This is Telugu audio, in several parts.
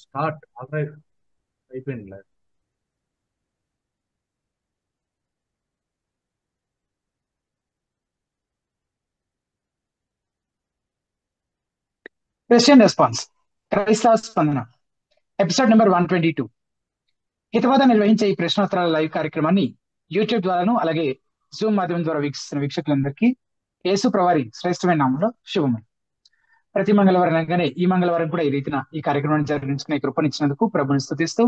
స్టార్ట్ ఆల్రైట్ అయిపోయింది లైవ్. క్వశ్చన్ రెస్పాన్స్ క్రైస్తవ స్పందన ఎపిసోడ్ నెంబర్ 122. హితబోధ నిర్వహించే ఈ ప్రశ్నోత్తరాల లైవ్ కార్యక్రమాన్ని యూట్యూబ్ ద్వారాను అలాగే జూమ్ మాధ్యమం ద్వారా వీక్షిస్తున్న వీక్షకులందరికీ యేసు ప్రవారి శ్రేష్టమైన నామంలో శుభములు. ప్రతి మంగళవారం అనగానే ఈ మంగళవారం కూడా ఈ రీతిన ఈ కార్యక్రమాన్ని జరిగించుకునే కృపనిచ్చినందుకు ప్రభుని స్తుతిస్తూ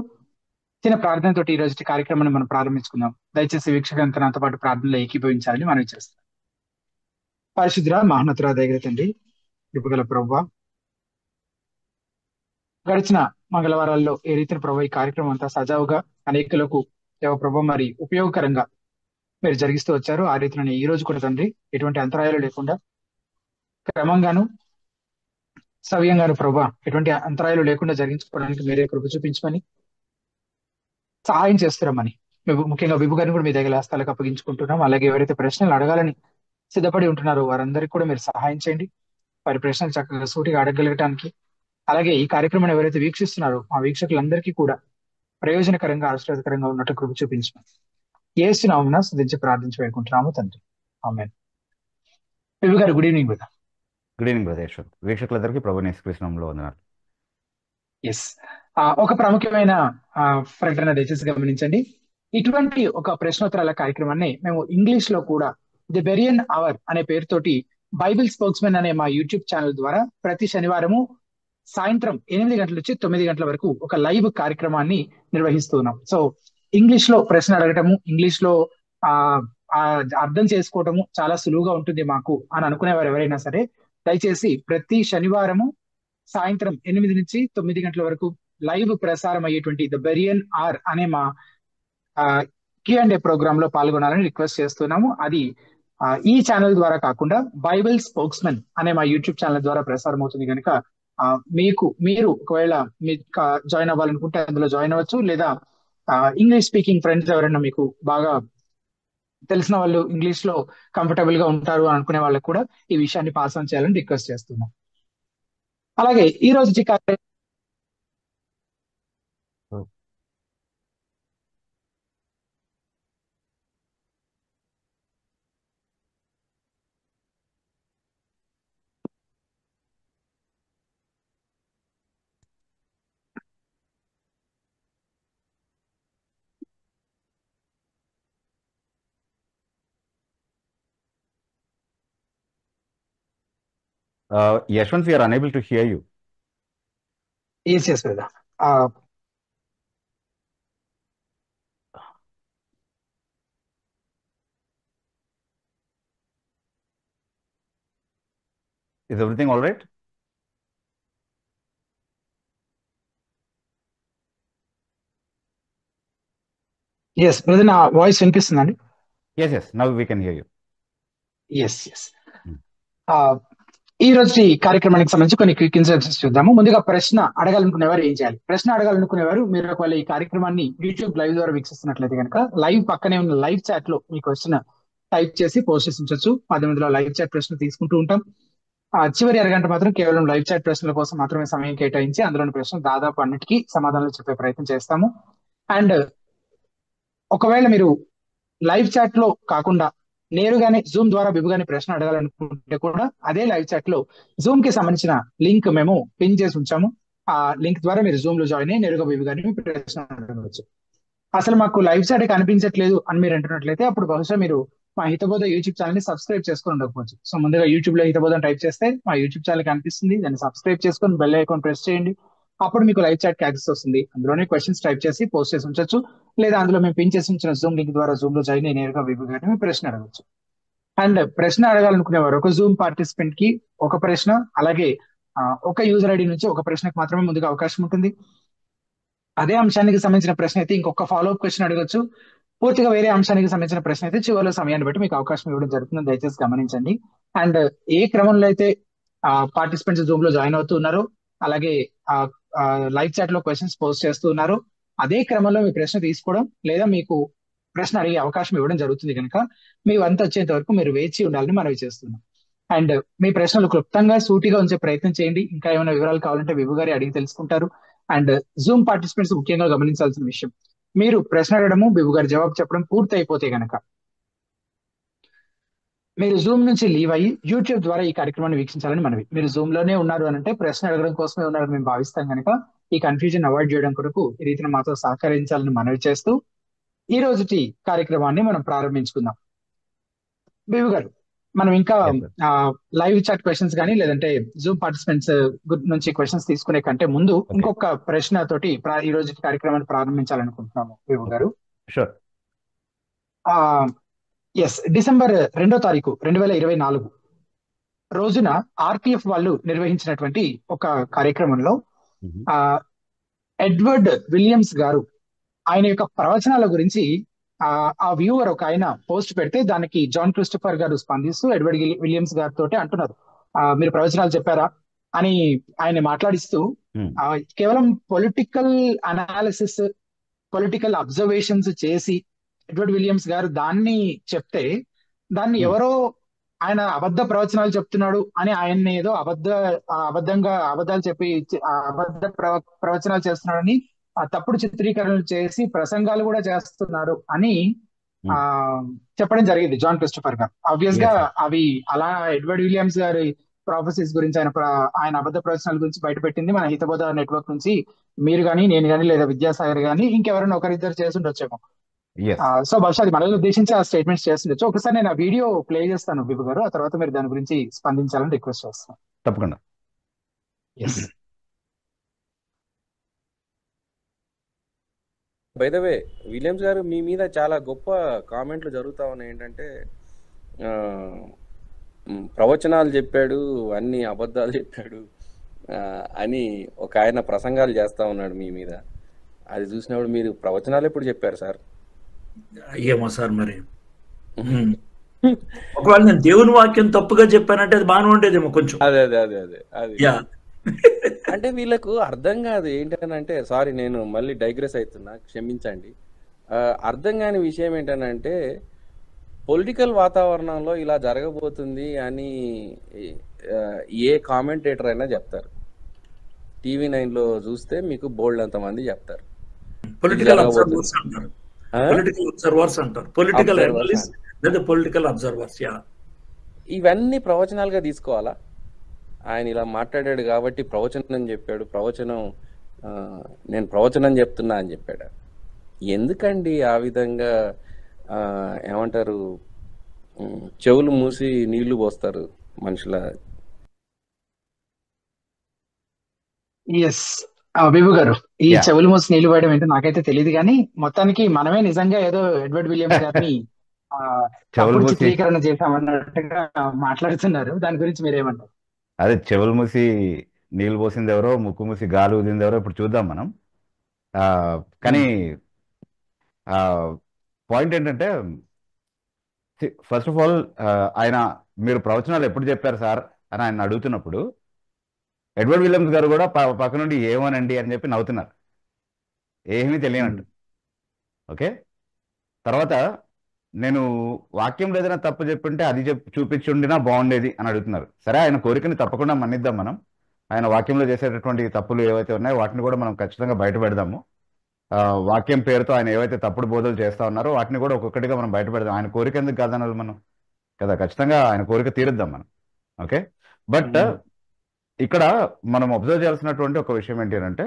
చిన్న ప్రార్థనతో ఈ రోజు కార్యక్రమాన్ని మనం ప్రారంభించుకుందాం. దయచేసి వీక్షకులంతా నాతో పాటు ప్రార్థనలో ఏకీభవించాలని మనం చేస్తాం. పరిశుద్ర మహోన్నతుడా దయగల తండ్రి, కృపగల ప్రభువా, గడిచిన మంగళవారాల్లో ఏ రీతిన ప్రభు ఈ కార్యక్రమం అంతా సజావుగా అనేకులకు దేవ ప్రభు మరి ఉపయోగకరంగా మీరు జరిగిస్తూ వచ్చారు. ఆ రీతిని ఈ రోజు కూడా తండ్రి ఎటువంటి అంతరాయాలు లేకుండా క్రమంగాను సవ్యంగాను ప్రభు ఎటువంటి అంతరాయాలు లేకుండా జరిగించుకోవడానికి మీరే కృప చూపించమని సహాయం చేస్తున్నామని ముఖ్యంగా విభు గారిని కూడా మీ దగ్గర హస్తాలకు అప్పగించుకుంటున్నాం. అలాగే ఎవరైతే ప్రశ్నలు అడగాలని సిద్ధపడి ఉంటున్నారో వారందరికీ కూడా మీరు సహాయం చేయండి. వారి ప్రశ్నలు చక్కగా సూటిగా అడగగలగటానికి, అలాగే ఈ కార్యక్రమాన్ని ఎవరైతే వీక్షిస్తున్నారో ఆ వీక్షకులందరికీ కూడా ప్రయోజనకరంగా ఆశీర్వాదకరంగా ఉన్నట్టు కృప చూపించమని యేసు నామమున స్తుతించి ప్రార్థించి వేడుకుంటున్నాము తండ్రి, ఆమేన్. విభు గారు good evening. Good evening brother Yashwanth. వీక్షకులందరికీ ప్రభు యేసుక్రీస్తునామములో వందనాలు. ఎస్, ఒక ప్రాముఖ్యమైన ప్రకటన దయచేసి గమనించండి. ఇటువంటి ఒక ప్రశ్నోత్తరాల కార్యక్రమాన్ని మేము ఇంగ్లీష్ లో కూడా ది బెరియన్ అవర్ అనే పేరుతోటి బైబిల్ స్పోక్స్మెన్ అనే మా యూట్యూబ్ ఛానల్ ద్వారా ప్రతి శనివారము సాయంత్రం 8 గంటల నుంచి 9 గంటల వరకు ఒక లైవ్ కార్యక్రమాన్ని నిర్వహిస్తున్నాం. సో ఇంగ్లీష్ లో ప్రశ్న అడగటము, ఇంగ్లీష్ లో ఆ అర్థం చేసుకోవటము చాలా సులువుగా ఉంటుంది మాకు అని అనుకునేవారు ఎవరైనా సరే దయచేసి ప్రతి శనివారము సాయంత్రం 8 నుంచి 9 గంటల వరకు లైవ్ ప్రసారం అయ్యేటువంటి ద బెరియన్ ఆర్ అనే మా Q&A ప్రోగ్రామ్ లో పాల్గొనాలని రిక్వెస్ట్ చేస్తున్నాము. అది ఈ ఛానల్ ద్వారా కాకుండా బైబిల్ స్పోక్స్మెన్ అనే మా యూట్యూబ్ ఛానల్ ద్వారా ప్రసారం అవుతుంది కనుక మీరు ఒకవేళ మీకు జాయిన్ అవ్వాలనుకుంటే అందులో జాయిన్ అవ్వచ్చు. లేదా ఇంగ్లీష్ స్పీకింగ్ ఫ్రెండ్స్ ఎవరైనా మీకు బాగా తెలిసిన వాళ్ళు ఇంగ్లీష్ లో కంఫర్టబుల్ గా ఉంటారు అనుకునే వాళ్ళకి కూడా ఈ విషయాన్ని పాస్ ఆన్ చేయాలని రిక్వెస్ట్ చేస్తున్నాం. అలాగే ఈ రోజు Yashwant, we are unable to hear you. yes brother. Is everything all right? Yes brother, నా వాయిస్ వినిపిస్తుందండి? Yes, now we can hear you. Yes. ఈ రోజు కార్యక్రమానికి సంబంధించి కొన్ని క్విక్ ఇన్స్ట్రక్షన్స్ చూద్దాము. ముందుగా ప్రశ్న అడగాలనుకునేవారు ఏం చేయాలి? ప్రశ్న అడగాలనుకునేవారు మీరు ఒకవేళ ఈ కార్యక్రమాన్ని యూట్యూబ్ లైవ్ ద్వారా వీక్షిస్తున్నట్లయితే కనుక లైవ్ పక్కనే ఉన్న లైవ్ చాట్ లో మీ క్వశ్చన్ టైప్ చేసి పోస్ట్ చేసి ఉంచొచ్చు. 10 లైవ్ చాట్ ప్రశ్నలు తీసుకుంటూ ఉంటాం. చివరి అరగంట మాత్రం కేవలం లైవ్ చాట్ ప్రశ్నల కోసం మాత్రమే సమయం కేటాయించి అందులోని ప్రశ్నలు దాదాపు అన్నిటికీ సమాధానాలు చెప్పే ప్రయత్నం చేస్తాము. అండ్ ఒకవేళ మీరు లైవ్ చాట్ లో కాకుండా నేరుగానే జూమ్ ద్వారా విభుగాని ప్రశ్న అడగాలనుకుంటే కూడా అదే లైవ్ చాట్ లో జూమ్ కి సంబంధించిన లింక్ మేము పిన్ చేసి ఉంచాము. ఆ లింక్ ద్వారా మీరు జూమ్ లో జాయిన్ అయ్యి నేరుగా విభుగాని ప్రశ్న అడగవచ్చు. అసలు మాకు లైవ్ చాట్ కనిపించట్లేదు అని మీరు అంటున్నట్లయితే అప్పుడు బహుశా మీరు మా హితబోధ యూట్యూబ్ ఛానల్ ని సబ్స్క్రైబ్ చేసుకొని ఉండకపోవచ్చు. సో ముందుగా యూట్యూబ్ లో హితబోధ టైప్ చేస్తే మా యూట్యూబ్ ఛానల్ కనిపిస్తుంది. దాన్ని సబ్స్క్రైబ్ చేసుకొని బెల్ ఐకాన్ ప్రెస్ చేయండి. అప్పుడు మీకు లైవ్ చాట్ యాక్సెస్ వస్తుంది. అందులోనే క్వశ్చన్స్ టైప్ చేసి పోస్ట్ చేసి ఉంచొచ్చు. లేదా అందులో మేము పిన్ చేసి ఉంచిన జూమ్ లింక్ ద్వారా జూమ్ లో జాయిన్ అయ్యి నేరుగా విభుగాని ప్రశ్న అడగచ్చు. అండ్ ప్రశ్న అడగాలనుకునేవారు ఒక జూమ్ పార్టిసిపెంట్ కి ఒక ప్రశ్న, అలాగే ఒక యూజర్ ఐడి నుంచి ఒక ప్రశ్నకు మాత్రమే ముందుగా అవకాశం ఉంటుంది. అదే అంశానికి సంబంధించిన ప్రశ్న అయితే ఇంకొక ఫాలోఅప్ క్వశ్చన్ అడగచ్చు. పూర్తిగా వేరే అంశానికి సంబంధించిన ప్రశ్న అయితే చివరిలో సమయాన్ని బట్టి మీకు అవకాశం ఇవ్వడం జరుగుతుందని దయచేసి గమనించండి. అండ్ ఏ క్రమంలో అయితే పార్టిసిపెంట్స్ జూమ్ లో జాయిన్ అవుతున్నారో అలాగే లైవ్ చాట్ లో క్వశ్చన్స్ పోస్ట్ చేస్తున్నారు, అదే క్రమంలో మీ ప్రశ్న తీసుకోవడం లేదా మీకు ప్రశ్న అడిగే అవకాశం ఇవ్వడం జరుగుతుంది కనుక మీ వంతు వచ్చేంత వరకు మీరు వేచి ఉండాలని మనవి చేస్తున్నాం. అండ్ మీ ప్రశ్నలు క్లుప్తంగా సూటిగా ఉంచే ప్రయత్నం చేయండి. ఇంకా ఏమైనా వివరాలు కావాలంటే విభు గారి అడిగి తెలుసుకుంటారు. అండ్ జూమ్ పార్టిసిపెంట్స్ ముఖ్యంగా గమనించాల్సిన విషయం, మీరు ప్రశ్న అడగడము బిబు గారు జవాబు చెప్పడం పూర్తి అయిపోతే గనక మీరు జూమ్ నుంచి లీవ్ అయ్యి యూట్యూబ్ ద్వారా ఈ కార్యక్రమాన్ని వీక్షించాలని మనవి. మీరు జూమ్ లోనే ఉన్నారు అని అంటే ప్రశ్న అడగడం కోసమే ఉన్నారని మేము భావిస్తాం కనుక ఈ కన్ఫ్యూజన్ అవాయిడ్ చేయడం కొరకు ఈ రీతిని మాతో సహకరించాలని మనవి చేస్తూ ఈ రోజుటి కార్యక్రమాన్ని మనం ప్రారంభించుకుందాం. బిబు గారు, మనం ఇంకా yes sir. Live chat questions కానీ లేదంటే జూమ్ పార్టిసిపెంట్స్ నుంచి క్వశ్చన్స్ తీసుకునే కంటే ముందు ఓకే ఇంకొక ప్రశ్న తోటి ఈ రోజు కార్యక్రమాన్ని ప్రారంభించాలనుకుంటున్నాము బిబు ఓకే గారు. షూర్. డిసెంబర్ 2వ తారీఖు 2024 రోజున ఆర్పిఎఫ్ వాళ్ళు నిర్వహించినటువంటి ఒక కార్యక్రమంలో ఆ ఎడ్వర్డ్ విలియమ్స్ గారు ఆయన యొక్క ప్రవచనాల గురించి ఆ వ్యూవర్ ఒక ఆయన పోస్ట్ పెడితే దానికి జాన్ క్రిస్టోఫర్ గారు స్పందిస్తూ ఎడ్వర్డ్ విలియమ్స్ గారితో అంటున్నారు, మీరు ప్రవచనాలు చెప్పారా అని ఆయన మాట్లాడిస్తూ కేవలం పొలిటికల్ అనాలిసిస్ పొలిటికల్ అబ్జర్వేషన్స్ చేసి ఎడ్వర్డ్ విలియమ్స్ గారు దాన్ని చెప్తే దాన్ని ఎవరో ఆయన అబద్ధ ప్రవచనాలు చెప్తున్నాడు అని ఆయన్ని ఏదో అబద్ధాలు చెప్పి అబద్ధ ప్రవచనాలు చేస్తున్నాడని తప్పుడు చిత్రీకరణలు చేసి ప్రసంగాలు కూడా చేస్తున్నారు అని చెప్పడం జరిగింది జాన్ క్రిస్టోఫర్ గారు. ఆబ్వియస్ గా అవి అలా ఎడ్వర్డ్ విలియమ్స్ గారి ప్రాఫెసీస్ గురించి ఆయన అబద్ధ ప్రవచనాల గురించి బయటపెట్టింది మన హితబోధ నెట్వర్క్ నుంచి మీరు కానీ నేను కానీ లేదా విద్యాసాగర్ కానీ ఇంకెవరైనా ఒకరిద్దరు చేసి ఉండొచ్చేమో. సో బహుశా అది మనల్ని ఉద్దేశించి ఆ స్టేట్మెంట్స్ చేస్తుండొచ్చు. ఒకసారి నేను ఆ వీడియో ప్లే చేస్తాను బిబు గారు, ఆ తర్వాత మీరు దాని గురించి స్పందించాలని రిక్వెస్ట్ చేస్తాను. తప్పకుండా. బై ద వే విలియమ్స్ గారు, మీ మీద చాలా గొప్ప కామెంట్లు జరుగుతూ ఉన్నాయి. ఏంటంటే ప్రవచనాలు చెప్పాడు, అన్ని అబద్ధాలు చెప్పాడు అని ఒక ఆయన ప్రసంగాలు చేస్తా ఉన్నాడు మీ మీద. అది చూసినప్పుడు మీరు ప్రవచనాలు ఎప్పుడు చెప్పారు సార్? ఏమో సార్, మరి ఒకవేళ నేను దేవుని వాక్యం తప్పుగా చెప్పానంటే అది బాగానే ఉండేదేమో కొంచెం. అదే అదే అదే అదే అది అంటే వీళ్ళకు అర్థం కాదు ఏంటనంటే, సారీ నేను మళ్ళీ డైగ్రెస్ అవుతున్నా, క్షమించండి. అర్థం కాని విషయం ఏంటనంటే పొలిటికల్ వాతావరణంలో ఇలా జరగబోతుంది అని ఏ కామెంటేటర్ అయినా చెప్తారు. టీవీ 9లో చూస్తే మీకు బోల్డ్ అంతమంది చెప్తారు. పొలిటికల్ అబ్జర్వర్స్ అంటారు, పొలిటికల్ అబ్జర్వర్స్ అంటారు, పొలిటికల్ అనలిస్ట్ లేదా పొలిటికల్ అబ్జర్వర్స్. ఇవన్నీ ప్రవచనాలుగా తీసుకోవాలా? ఆయన ఇలా మాట్లాడాడు కాబట్టి ప్రవచనం చెప్పాడు, ప్రవచనం నేను ప్రవచనం చెప్తున్నా అని చెప్పాడు. ఎందుకండి ఆ విధంగా ఏమంటారు, చెవులు మూసి నీళ్లు పోస్తారు మనుషుల? ఎస్ బిబు గారు, ఈ చెవులు మూసి నీళ్లు పోయడం ఏంటో నాకైతే తెలియదు, కానీ మొత్తానికి మనమే నిజంగా ఏదో ఎడ్వర్డ్ విలియమ్స్ గారిని తప్పుడు చిత్రీకరణ చేశామన్నట్టుగా మాట్లాడుతున్నారు. దాని గురించి మీరేమంటారు? అదే చెవులు మూసి నీళ్ళు పోసింది ఎవరో, ముక్కు మూసి గాలి ఊదింది ఎవరో ఇప్పుడు చూద్దాం మనం. కానీ పాయింట్ ఏంటంటే, ఫస్ట్ ఆఫ్ ఆల్ ఆయన మీరు ప్రవచనాలు ఎప్పుడు చెప్పారు సార్ అని ఆయన అడుగుతున్నప్పుడు ఎడ్వర్డ్ విలియమ్స్ గారు కూడా పక్క నుండి ఏమోనండి అని చెప్పి నవ్వుతున్నారు, ఏమీ తెలియనట్టు. ఓకే, తర్వాత నేను వాక్యం ఏదైనా తప్పు చెప్పుంటే అది చూపించి ఉండినా బాగుండేది అని అడుగుతున్నారు. సరే, ఆయన కోరికని తప్పకుండా మన్నిద్దాం మనం. ఆయన వాక్యంలో చేసేటటువంటి తప్పులు ఏవైతే ఉన్నాయో వాటిని కూడా మనం ఖచ్చితంగా బయట పెడదాము. వాక్యం పేరుతో ఆయన ఏవైతే తప్పుడు బోధలు చేస్తా ఉన్నారో వాటిని కూడా ఒక్కొక్కటిగా మనం బయట పెడదాం. ఆయన కోరిక ఎందుకు కాదనాలి మనం కదా, ఖచ్చితంగా ఆయన కోరిక తీరుద్దాం మనం. ఓకే, బట్ ఇక్కడ మనం అబ్జర్వ్ చేయాల్సినటువంటి ఒక విషయం ఏంటి అంటే,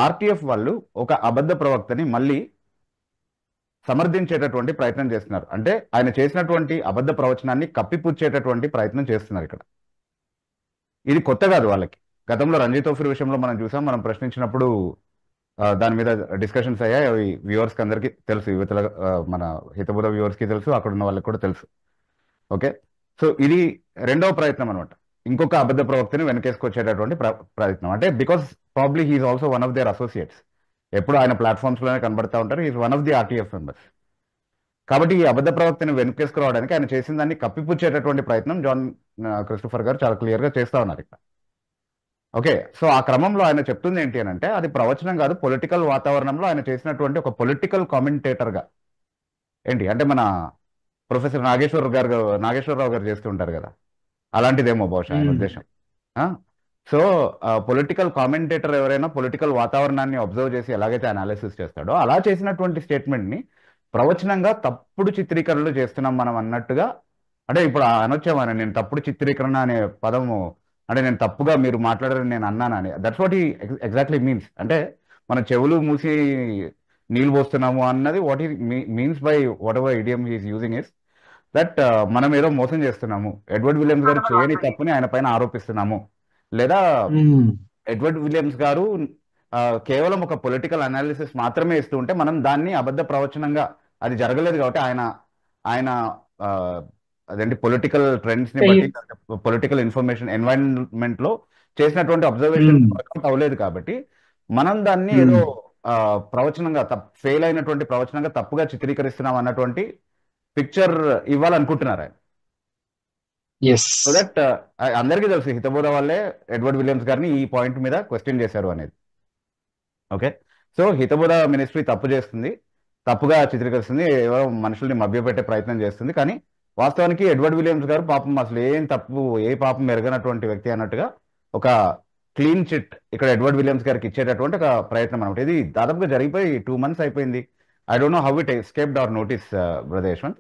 ఆర్టీఎఫ్ వాళ్ళు ఒక అబద్ధ ప్రవక్తని మళ్ళీ సమర్థించేటటువంటి ప్రయత్నం చేస్తున్నారు. అంటే ఆయన చేసినటువంటి అబద్ధ ప్రవచనాన్ని కప్పిపుచ్చేటటువంటి ప్రయత్నం చేస్తున్నారు. ఇక్కడ ఇది కొత్త కాదు వాళ్ళకి. గతంలో రంజిత్ ఓఫీర్ విషయంలో మనం చూసాం, మనం ప్రశ్నించినప్పుడు దాని మీద డిస్కషన్స్ అయ్యాయి. అవి వ్యూవర్స్కి అందరికీ తెలుసు, యువతల మన హితబోధ వ్యూవర్స్కి తెలుసు, అక్కడ ఉన్న వాళ్ళకి కూడా తెలుసు. ఓకే, సో ఇది రెండవ ప్రయత్నం అనమాట, ఇంకొక అబద్ధ ప్రవక్తని వెనకేసుకొచ్చేటటువంటి ప్రయత్నం. అంటే because probably he is also one of their associates. ఎప్పుడు ఆయన ప్లాట్ఫామ్స్ లోనే కనబడతా ఉంటారు. Is one of the RTF members. కాబట్టి ఈ అబద్ధ ప్రవక్తని వెనుకేసుకురావడానికి ఆయన చేసిన దాన్ని కప్పిపుచ్చేటటువంటి ప్రయత్నం జాన్ క్రిస్టోఫర్ గారు చాలా క్లియర్ గా చేస్తా ఉన్నారు ఇక్కడ. ఓకే, సో ఆ క్రమంలో ఆయన చెప్తుంది ఏంటి అని అంటే, అది ప్రవచనం కాదు, పొలిటికల్ వాతావరణంలో ఆయన చేసినటువంటి ఒక పొలిటికల్ కామెంటేటర్ గా ఏంటి అంటే, మన ప్రొఫెసర్ నాగేశ్వరరావు గారు చేస్తూ ఉంటారు కదా, అలాంటిదేమో బహుశా ఆయన ఉద్దేశం. సో పొలిటికల్ కామెంటేటర్ ఎవరైనా పొలిటికల్ వాతావరణాన్ని అబ్జర్వ్ చేసి ఎలాగైతే అనాలిసిస్ చేస్తాడో అలా చేసినటువంటి స్టేట్మెంట్ని ప్రవచనంగా తప్పుడు చిత్రీకరణలు చేస్తున్నాం మనం అన్నట్టుగా, అంటే ఇప్పుడు అనొచ్చామని నేను తప్పుడు చిత్రీకరణ అనే పదము, అంటే నేను తప్పుగా మీరు మాట్లాడారని నేను అన్నానని, దట్స్ వాట్ ఈ ఎగ్జాక్ట్లీ మీన్స్. అంటే మన చెవులు మూసి నీళ్ళు పోస్తున్నాము అన్నది వాట్ ఈ means by what ever idiom he's using is that మనం ఏదో మోసం చేస్తున్నాము, ఎడ్వర్డ్ విలియమ్స్ గారు చేయని తప్పుని ఆయన పైన ఆరోపిస్తున్నాము, లేదా ఎడ్వర్డ్ విలియమ్స్ గారు కేవలం ఒక పొలిటికల్ అనాలిసిస్ మాత్రమే ఇస్తూ ఉంటే మనం దాన్ని అబద్ధ ప్రవచనంగా, అది జరగలేదు కాబట్టి ఆయన ఆయన అదేంటి పొలిటికల్ ట్రెండ్స్ ని బట్టి పొలిటికల్ ఇన్ఫర్మేషన్ ఎన్వైరన్మెంట్ లో చేసినటువంటి అబ్జర్వేషన్ వర్కౌట్ అవ్వలేదు కాబట్టి మనం దాన్ని ఏదో ప్రవచనంగా ఫెయిల్ అయినటువంటి ప్రవచనంగా తప్పుగా చిత్రీకరిస్తున్నాం అన్నటువంటి పిక్చర్ ఇవ్వాలనుకుంటున్నారు ఆయన. సో దట్ అందరికీ తెలుసు హితబోధ వల్లే ఎడ్వర్డ్ విలియమ్స్ గారిని ఈ పాయింట్ మీద క్వశ్చన్ చేశారు అనేది. ఓకే, సో హితబోధ మినిస్ట్రీ తప్పు చేస్తుంది, తప్పుగా చిత్రీకరిస్తుంది, ఎవరో మనుషుల్ని మభ్యపెట్టే ప్రయత్నం చేస్తుంది. కానీ వాస్తవానికి ఎడ్వర్డ్ విలియమ్స్ గారు పాపం అసలు ఏం తప్పు, ఏ పాపం ఎరగనటువంటి వ్యక్తి అన్నట్టుగా ఒక క్లీన్ చిట్ ఇక్కడ ఎడ్వర్డ్ విలియమ్స్ గారికి ఇచ్చేటటువంటి ఒక ప్రయత్నం అనమాట. ఇది దాదాపుగా జరిగిపోయి 2 months అయిపోయింది. I don't know how it escaped hour notice brother Yashwant.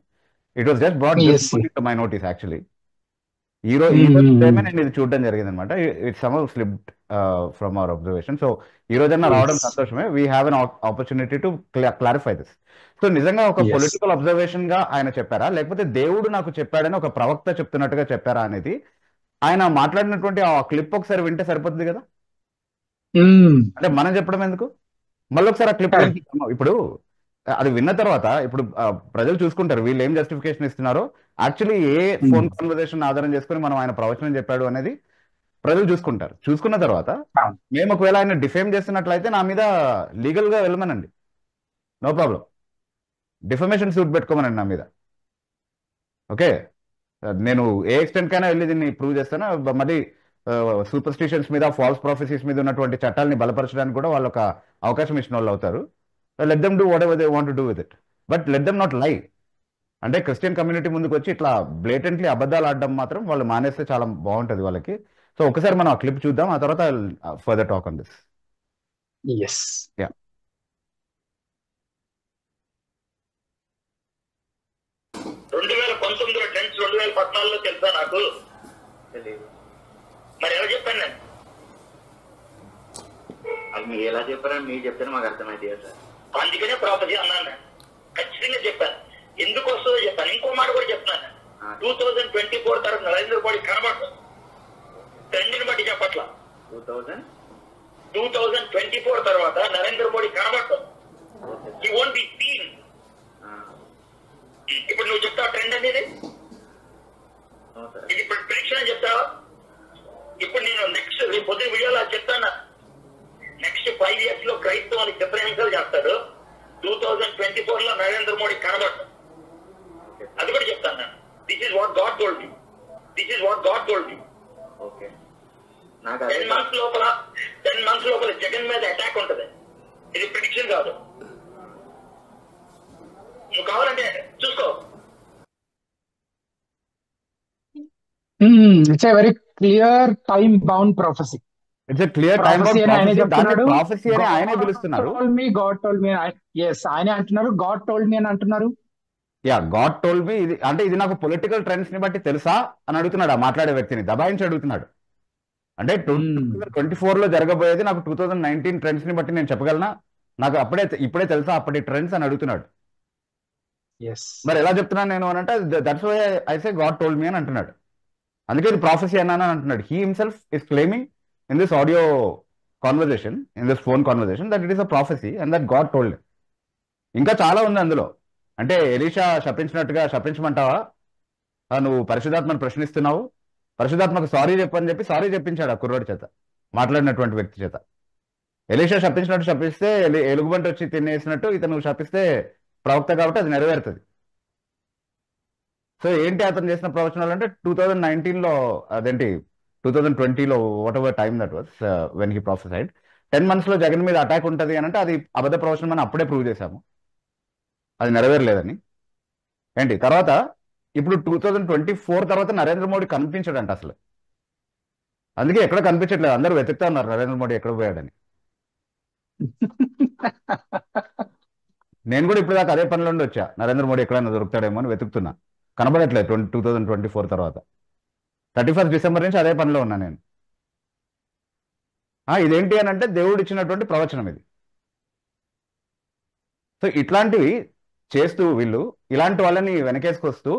It was just brought my notice actually. ఈ రోజు నేను ఇది చూడడం జరిగింది అనమాట. It's some slipped from our observation. So ఈ రోజన్నా రావడం సంతోషమే. We have an opportunity to clarify this. So నిజంగా ఒక పొలిటికల్ అబ్జర్వేషన్ గా ఆయన చెప్పారా, లేకపోతే దేవుడు నాకు చెప్పాడని ఒక ప్రవక్త చెప్తున్నట్టుగా చెప్పారా అనేది ఆయన మాట్లాడినటువంటి ఆ క్లిప్ ఒకసారి వింటే సరిపోతుంది కదా. అంటే మనం చెప్పడం ఎందుకు, మళ్ళీ ఒకసారి ఆ క్లిప్ ఇప్పుడు అది విన్న తర్వాత ఇప్పుడు ప్రజలు చూసుకుంటారు వీళ్ళు ఏం జస్టిఫికేషన్ ఇస్తున్నారో, యాక్చువల్లీ ఏ ఫోన్ కాన్వర్సేషన్ ఆధారం చేసుకుని మనం ఆయన ప్రవచనం చెప్పాడు అనేది ప్రజలు చూసుకుంటారు. చూసుకున్న తర్వాత మేము ఒకవేళ ఆయన డిఫేమ్ చేస్తున్నట్లయితే నా మీద లీగల్ గా వెళ్ళమనండి, నో ప్రాబ్లం. డిఫమేషన్ సూట్ పెట్టుకోమనండి నా మీద. ఓకే, నేను ఏ ఎక్స్టెంట్ కైనా వెళ్ళి దీన్ని ప్రూవ్ చేస్తాను. మళ్ళీ సూపర్స్టిషన్స్ మీద, ఫాల్స్ ప్రాఫెసీస్ మీద ఉన్నటువంటి చట్టాలని బలపరచడానికి కూడా వాళ్ళు ఒక అవకాశం ఇచ్చిన వాళ్ళు అవుతారు. Let them do what ever they want to do with it, but let them not లై. అంటే క్రిస్టియన్ కమ్యూనిటీ ముందుకు వచ్చి ఇట్లా బ్లేటెంట్లీ అబద్ధాలు ఆడడం మాత్రం వాళ్ళు మానేస్తే చాలా బాగుంటుంది వాళ్ళకి. సో ఒకసారి మనం ఆ క్లిప్ చూద్దాం, ఆ తర్వాత further talk on this. Yeah, 2019లో ట్రెండ్స్ 2014లో తెలుసా నాకు తెలియదు. మరి ఎలా చెప్పాను నేను? అది మీరు ఎలా చెప్పారని మీరు చెప్తే మాకు అర్థమైతే సార్. అందుకనే ప్రాపర్టీ అన్నాను నేను, ఖచ్చితంగా చెప్పాను. ఎందుకు వస్తుందో చెప్పాను. ఇంకో మాట కూడా చెప్తున్నాను. 2024 తర్వాత నరేంద్ర మోడీ కనబడదు, ట్రెండ్ని బట్టి చెప్పట్లా. 2024 తర్వాత నరేంద్ర మోడీ కనబడదు, హీ వోంట్ బి సీన్. ఇప్పుడు నువ్వు చెప్తావు ట్రెండ్ అనేది, ఇది ఇప్పుడు ప్రిడిక్షన్ అని చెప్తావా? ఇప్పుడు నేను నెక్స్ట్ పొద్దున వీడియోలో చెప్తాను. నెక్స్ట్ 5 years లో క్రైస్తవానికి డిఫరెన్షియల్ చేస్తాడు. 2024లో నరేంద్ర మోడీ కనబడదు, అది కూడా చెప్తాను నేను. This is what God told me. This is what God told me. Okay, 10 months లోపల జగన్ మీద అటాక్ ఉంటుంది. ఇది ప్రిడిక్షన్ కాదు. నువ్వు కావాలంటే చూసుకో. It's a very clear time bound ప్రొఫెసీ. It's a clear time bound prophecy అని ఆయనే పిలుస్తున్నారు. గాడ్ టోల్డ్ మీ. yes, ఆయనే అంటున్నారు గాడ్ టోల్డ్ మీ అని అంటున్నారు. యా, గాడ్ టోల్డ్ మీ. ఇది అంటే ఇది నాకు పొలిటికల్ ట్రెండ్స్ ని బట్టి తెలుసా అని అడుగుతున్నాడు ఆ మాట్లాడే వ్యక్తిని, దబాయించి అడుగుతున్నాడు. అంటే 2024లో జరగబోయేది నాకు 2019 ట్రెండ్స్ ని బట్టి నేను చెప్పగలనా, నాకు ఇప్పుడే తెలుసా అప్పటి ట్రెండ్స్ అని అడుగుతున్నాడు. మరి ఎలా చెప్తున్నాను నేను అని అంటే that's why I say God told me అని అంటున్నాడు. అందుకే ఇది ప్రాఫెసీ అన్నాను అని అంటున్నాడు. He himself is claiming in this audio conversation, in this phone conversation that it is a prophecy and that God told. ఇంకా చాలా ఉంది అందులో. అంటే ఎలీషా శపించినట్టుగా శపించమంటావా, నువ్వు పరిశుధాత్మను ప్రశ్నిస్తున్నావు, పరిశుధాత్మకు సారీ చెప్పని చెప్పి సారీ చెప్పించాడు ఆ కుర్రోడి చేత, మాట్లాడినటువంటి వ్యక్తి చేత. ఎలీషా శపించినట్టు శపిస్తే ఎలుగుబంటి వచ్చి తినేసినట్టు ఇతను శపిస్తే ప్రవక్త కాబట్టి అది నెరవేరుతుంది. సో ఏంటి అతను చేసిన ప్రవచనాలు అంటే 2019లో అదేంటి 2020లో whatever time that was when he prophesied 10 months లో జగన్ మీద అటాక్ ఉంటుంది అని అంటే అది అబద్ధ ప్రవచనం అని అప్పుడే ప్రూవ్ చేశాము, అది నెరవేరలేదని. ఏంటి తర్వాత ఇప్పుడు 2024 తర్వాత నరేంద్ర మోడీ కనిపించాడంట అసలు. అందుకే ఎక్కడ కనిపించట్లేదు, అందరూ వెతుకుతా ఉన్నారు నరేంద్ర మోడీ ఎక్కడ పోయాడని. నేను కూడా ఇప్పుడు దాకా అదే పనిలో ఉండి వచ్చా, నరేంద్ర మోడీ ఎక్కడైనా దొరుకుతాడేమో అని వెతుకుతున్నా, కనబడట్లేదు. 2024 తర్వాత 31 డిసెంబర్ నుంచి అదే పనిలో ఉన్నా నేను. ఇదేంటి అని అంటే దేవుడు ఇచ్చినటువంటి ప్రవచనం ఇది. సో ఇట్లాంటివి చేస్తూ వీళ్ళు ఇలాంటి వాళ్ళని వెనకేసుకొస్తూ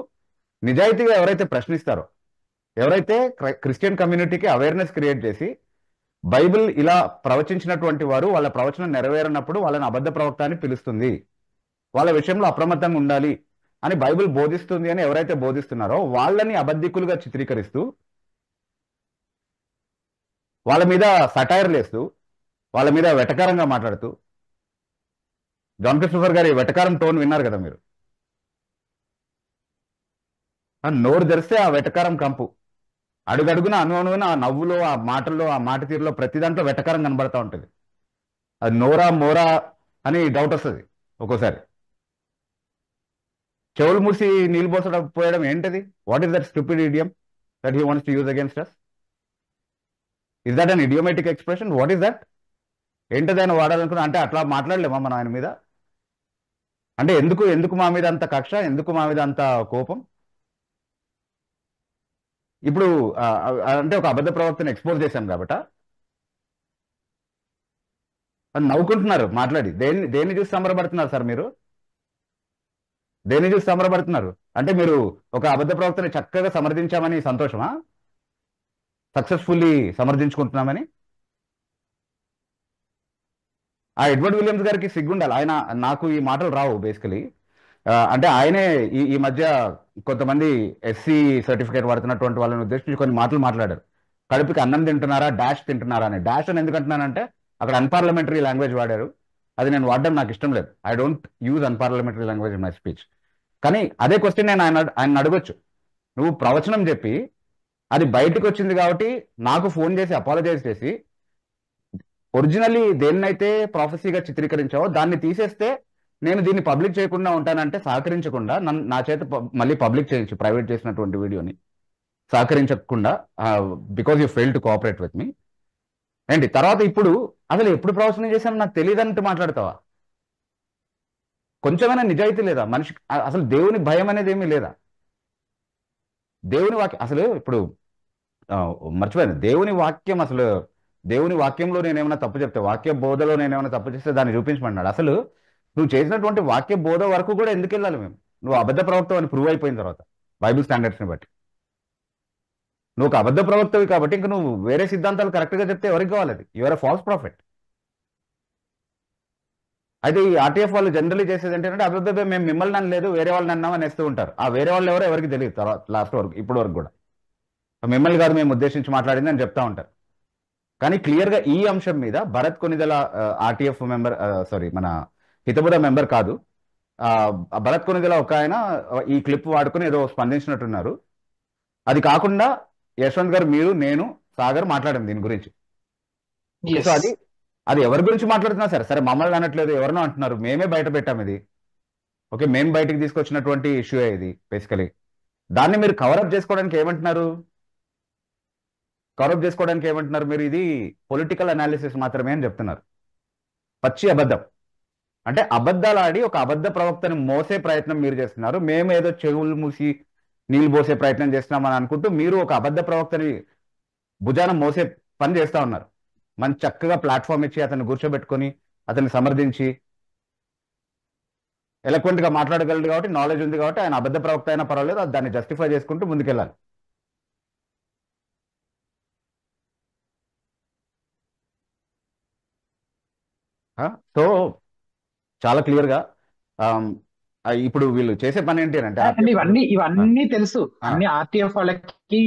నిజాయితీగా ఎవరైతే ప్రశ్నిస్తారో, ఎవరైతే క్రిస్టియన్ కమ్యూనిటీకి అవేర్నెస్ క్రియేట్ చేసి బైబిల్ ఇలా ప్రవచించినటువంటి వారు వాళ్ళ ప్రవచనం నెరవేరినప్పుడు వాళ్ళని అబద్ధ ప్రవక్త అని పిలుస్తుంది, వాళ్ళ విషయంలో అప్రమత్తంగా ఉండాలి అని బైబిల్ బోధిస్తుంది అని ఎవరైతే బోధిస్తున్నారో వాళ్ళని అబద్ధికులుగా చిత్రీకరిస్తూ వాళ్ళ మీద సటైర్లు వేస్తూ వాళ్ళ మీద వెటకారంగా మాట్లాడుతూ, జాన్ క్రిస్టోఫర్ గారి వెటకారం టోన్ విన్నారు కదా మీరు. నోరు తెరిస్తే ఆ వెటకారం కంపు, అడుగడుగున అనువున ఆ నవ్వులో, ఆ మాటల్లో, ఆ మాట తీరులో ప్రతి దాంట్లో వెటకారం కనబడతా ఉంటుంది. అది నోరా మోరా అని డౌట్ వస్తుంది ఒక్కోసారి. చెవులు మూసి నీళ్ళు పోసడం పోయడం ఏంటది? What is that stupid idiom that he wants to use against us? Is that an idiomatic expression? What is that? ఏంటది ఆయన వాడాలనుకున్నా? అంటే అట్లా మాట్లాడలేమా మనం ఆయన మీద? అంటే ఎందుకు మా మీద అంత కక్ష, ఎందుకు మా మీద అంత కోపం? ఇప్పుడు అంటే ఒక అబద్ధ ప్రవక్తను ఎక్స్పోజ్ చేశాం కాబట్టి నవ్వుకుంటున్నారు మాట్లాడి. దేన్ని చూసి సంబరపడుతున్నారు సార్ మీరు? దేన్ని చూసి సంబరపడుతున్నారు? అంటే మీరు ఒక అబద్ధ ప్రవక్తని చక్కగా సమర్థించామని సంతోషమా? సక్సెస్ఫుల్లీ సమర్థించుకుంటున్నామని? ఆ ఎడ్వర్డ్ విలియమ్స్ గారికి సిగ్గుండాలి. ఆయన, నాకు ఈ మాటలు రావు బేసికలీ. అంటే ఆయనే ఈ మధ్య కొంతమంది ఎస్సీ సర్టిఫికేట్ వాడుతున్నటువంటి వాళ్ళని ఉద్దేశించి కొన్ని మాటలు మాట్లాడారు. కడుపుకి అన్నం తింటున్నారా, డాష్ తింటున్నారా అని. డాష్ అని ఎందుకు అంటున్నానంటే అక్కడ అన్పార్లమెంటరీ లాంగ్వేజ్ వాడారు, అది నేను వాడడం నాకు ఇష్టం లేదు. I don't use unparliamentary language in my speech. కానీ అదే క్వశ్చన్ నేను ఆయన అడగొచ్చు. నువ్వు ప్రవచనం చెప్పి అది బయటకు వచ్చింది కాబట్టి నాకు ఫోన్ చేసి అపాలజైజ్ చేసి ఒరిజినల్లీ దేన్నైతే ప్రాఫెసీగా చిత్రీకరించావో దాన్ని తీసేస్తే నేను దీన్ని పబ్లిక్ చేయకుండా ఉంటానంటే సహకరించకుండా నా చేత మళ్ళీ పబ్లిక్ చేయించు, ప్రైవేట్ చేసినటువంటి వీడియోని సహకరించకుండా, because you fail to cooperate with me ఏంటి. తర్వాత ఇప్పుడు అసలు ఎప్పుడు ప్రవచనం చేశాను నాకు తెలియదంటూ మాట్లాడతావా? కొంచెమైనా నిజాయితీ లేదా మనిషి? అసలు దేవుని భయం అనేది ఏమీ లేదా? దేవుని వాక్యం అసలు ఇప్పుడు మర్చిపోయాను. దేవుని వాక్యం, అసలు దేవుని వాక్యంలో నేనేమైనా తప్పు చెప్తే, వాక్య బోధలో నేనేమైనా తప్పు చేస్తే దాన్ని చూపించమన్నాడు. అసలు నువ్వు చేసినటువంటి వాక్య బోధ వరకు కూడా ఎందుకు వెళ్ళాలి మేము? నువ్వు అబద్ధ ప్రవక్త అని ప్రూవ్ అయిపోయిన తర్వాత బైబిల్ స్టాండర్డ్స్ని బట్టి నువ్వు ఒక అబద్ధ ప్రవక్తవి కాబట్టి ఇంకా నువ్వు వేరే సిద్ధాంతాలు కరెక్ట్గా చెప్తే ఎవరికి కావాలి? అది యువర్ ఎ ఫాల్స్ ప్రాఫిట్. అయితే ఈ ఆర్టీఎఫ్ వాళ్ళు జనరల్లీ చేసేది ఏంటంటే అబద్ధ మేము మిమ్మల్ని అని లేదు వేరే వాళ్ళని అన్నామని వేస్తూ ఉంటారు. ఆ వేరే వాళ్ళు ఎవరో ఎవరికి తెలియదు తర్వాత లాస్ట్ వరకు, ఇప్పటి వరకు కూడా మిమ్మల్ని కాదు మేము ఉద్దేశించి మాట్లాడింది అని చెప్తా ఉంటారు. కానీ క్లియర్గా ఈ అంశం మీద భరత్ కొనిదెల ఆర్టీఎఫ్ మెంబర్, మన హితబోధ మెంబర్ కాదు, భరత్ కొనిదెల ఒక ఆయన ఈ క్లిప్ వాడుకుని ఏదో స్పందించినట్టున్నారు. అది కాకుండా యశ్వంత్ గారు, మీరు, నేను, సాగర్ మాట్లాడాం దీని గురించి. సో అది ఎవరి గురించి మాట్లాడుతున్నా సరే మమ్మల్ని అనట్లేదు, ఎవరినో అంటున్నారు. మేమే బయట పెట్టాం ఇది. ఓకే, మేము బయటకు తీసుకొచ్చినటువంటి ఇష్యూ ఇది బేసికలీ. దాన్ని మీరు కవరప్ చేసుకోవడానికి ఏమంటున్నారు? మీరు ఇది పొలిటికల్ అనాలిసిస్ మాత్రమే అని చెప్తున్నారు. పచ్చి అబద్ధం. అంటే అబద్ధాలు ఆడి ఒక అబద్ధ ప్రవక్తని మోసే ప్రయత్నం మీరు చేస్తున్నారు. మేము ఏదో చెవులు మూసి నీళ్ళు పోసే ప్రయత్నం చేస్తున్నామని అనుకుంటూ మీరు ఒక అబద్ధ ప్రవక్తని భుజాన మోసే పని చేస్తా ఉన్నారు. మంచి చక్కగా ప్లాట్ఫామ్ ఇచ్చి అతన్ని కూర్చోబెట్టుకొని అతన్ని సమర్థించి ఎలక్వెంట్ గా మాట్లాడగలడు కాబట్టి, నాలెడ్జ్ ఉంది కాబట్టి ఆయన అబద్ధ ప్రవక్త అయినా పర్వాలేదు, దాన్ని జస్టిఫై చేసుకుంటూ ముందుకెళ్ళాలి. సో చాలా క్లియర్ గా ఇప్పుడు వీళ్ళు చేసే పని ఏంటి అంటే ఇవన్నీ తెలుసు, అన్ని ఆర్టీఎఫ్ వాళ్ళకి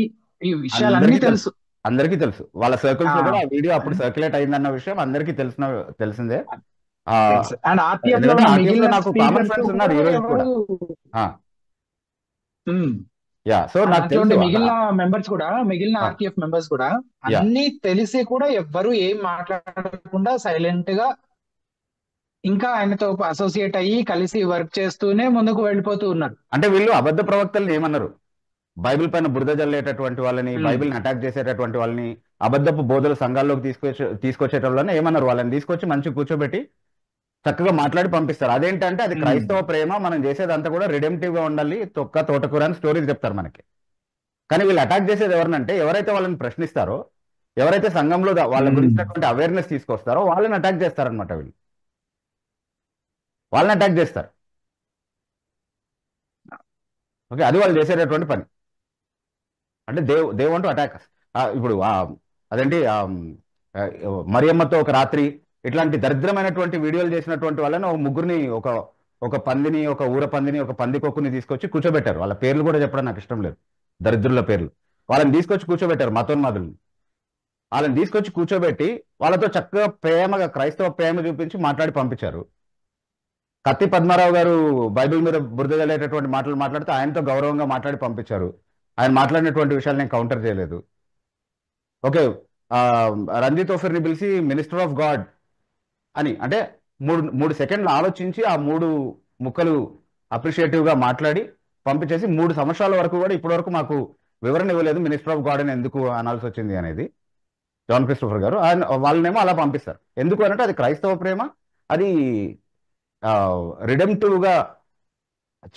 ఈ విషయాలన్నీ తెలుసు, అందరికీ తెలుసు. వాళ్ళ సర్కిల్స్ లో కూడా ఆ వీడియో అప్పుడు సర్క్యులేట్ అయిందన్న విషయం అందరికీ తెలిసిందే. నాకు కామన్ ఫ్రెండ్స్ ఉన్నారు ఈ రోజు కూడా. సో నాకు తెలుసు మిగిలిన ఆర్టీఎఫ్ మెంబర్స్ కూడా అన్ని తెలిసి కూడా ఎవ్వరు ఏం మాట్లాడకుండా సైలెంట్ గా ఇంకా ఆయనతో అసోసియేట్ అయ్యి కలిసి వర్క్ చేస్తూనే ముందుకు వెళ్ళిపోతూ ఉన్నారు. అంటే వీళ్ళు అబద్ధ ప్రవక్తల్ని ఏమన్నారు? బైబిల్ పైన బురద జల్లేటటువంటి వాళ్ళని, బైబిల్ని అటాక్ చేసేటటువంటి వాళ్ళని, అబద్ధపు బోధలు సంఘాల్లోకి తీసుకొచ్చేటోళ్ళని ఏమన్నారు, వాళ్ళని తీసుకొచ్చి మంచిగా కూర్చోబెట్టి చక్కగా మాట్లాడి పంపిస్తారు. అదేంటంటే అది క్రైస్తవ ప్రేమ, మనం చేసేదంతా కూడా రిడెంప్టివ్ గా ఉండాలి, తొక్క తోటకూర అని స్టోరీస్ చెప్తారు మనకి. కానీ వీళ్ళు అటాక్ చేసేది ఎవరినంటే ఎవరైతే వాళ్ళని ప్రశ్నిస్తారో, ఎవరైతే సంఘంలో వాళ్ళ గురించినటువంటి అవేర్నెస్ తీసుకొస్తారో వాళ్ళని అటాక్ చేస్తారనమాట. వీళ్ళు వాళ్ళని అటాక్ చేస్తారు. ఓకే, అది వాళ్ళు చేసేటటువంటి పని. అంటే దే వాంట్ టు అటాక్. ఇప్పుడు అదేంటి మరియమ్మతో ఒక రాత్రి ఇట్లాంటి దరిద్రమైనటువంటి వీడియోలు చేసినటువంటి వాళ్ళని ఒక ముగ్గురిని, ఒక పందిని, ఒక ఊర పందిని, ఒక పందికొక్కుని తీసుకొచ్చి కూర్చోబెట్టారు. వాళ్ళ పేర్లు కూడా చెప్పడం నాకు ఇష్టం లేదు, దరిద్రుల పేర్లు. వాళ్ళని తీసుకొచ్చి కూర్చోబెట్టారు, మతోన్మాదుల్ని. వాళ్ళని తీసుకొచ్చి కూర్చోబెట్టి వాళ్ళతో చక్కగా ప్రేమగా క్రైస్తవ ప్రేమ చూపించి మాట్లాడి పంపించారు. కత్తి పద్మారావు గారు బైబిల్ మీద బురద జల్లేటటువంటి మాటలు మాట్లాడితే ఆయనతో గౌరవంగా మాట్లాడి పంపించారు. ఆయన మాట్లాడినటువంటి విషయాలు నేను కౌంటర్ చేయలేదు. ఓకే, రంజిత్ ఓఫిర్ని పిలిచి మినిస్టర్ ఆఫ్ గాడ్ అని, అంటే మూడు సెకండ్లు ఆలోచించి ఆ 3 ముక్కలు అప్రిషియేటివ్ గా మాట్లాడి పంపించేసి 3 సంవత్సరాల వరకు కూడా ఇప్పటి వరకు మాకు వివరణ ఇవ్వలేదు మినిస్టర్ ఆఫ్ గాడ్ అని ఎందుకు అనాల్సి వచ్చింది అనేది జాన్ క్రిస్టోఫర్ గారు. వాళ్ళనేమో అలా పంపిస్తారు. ఎందుకు అంటే అది క్రైస్తవ ప్రేమ, అది రిడెంప్టివ్ గా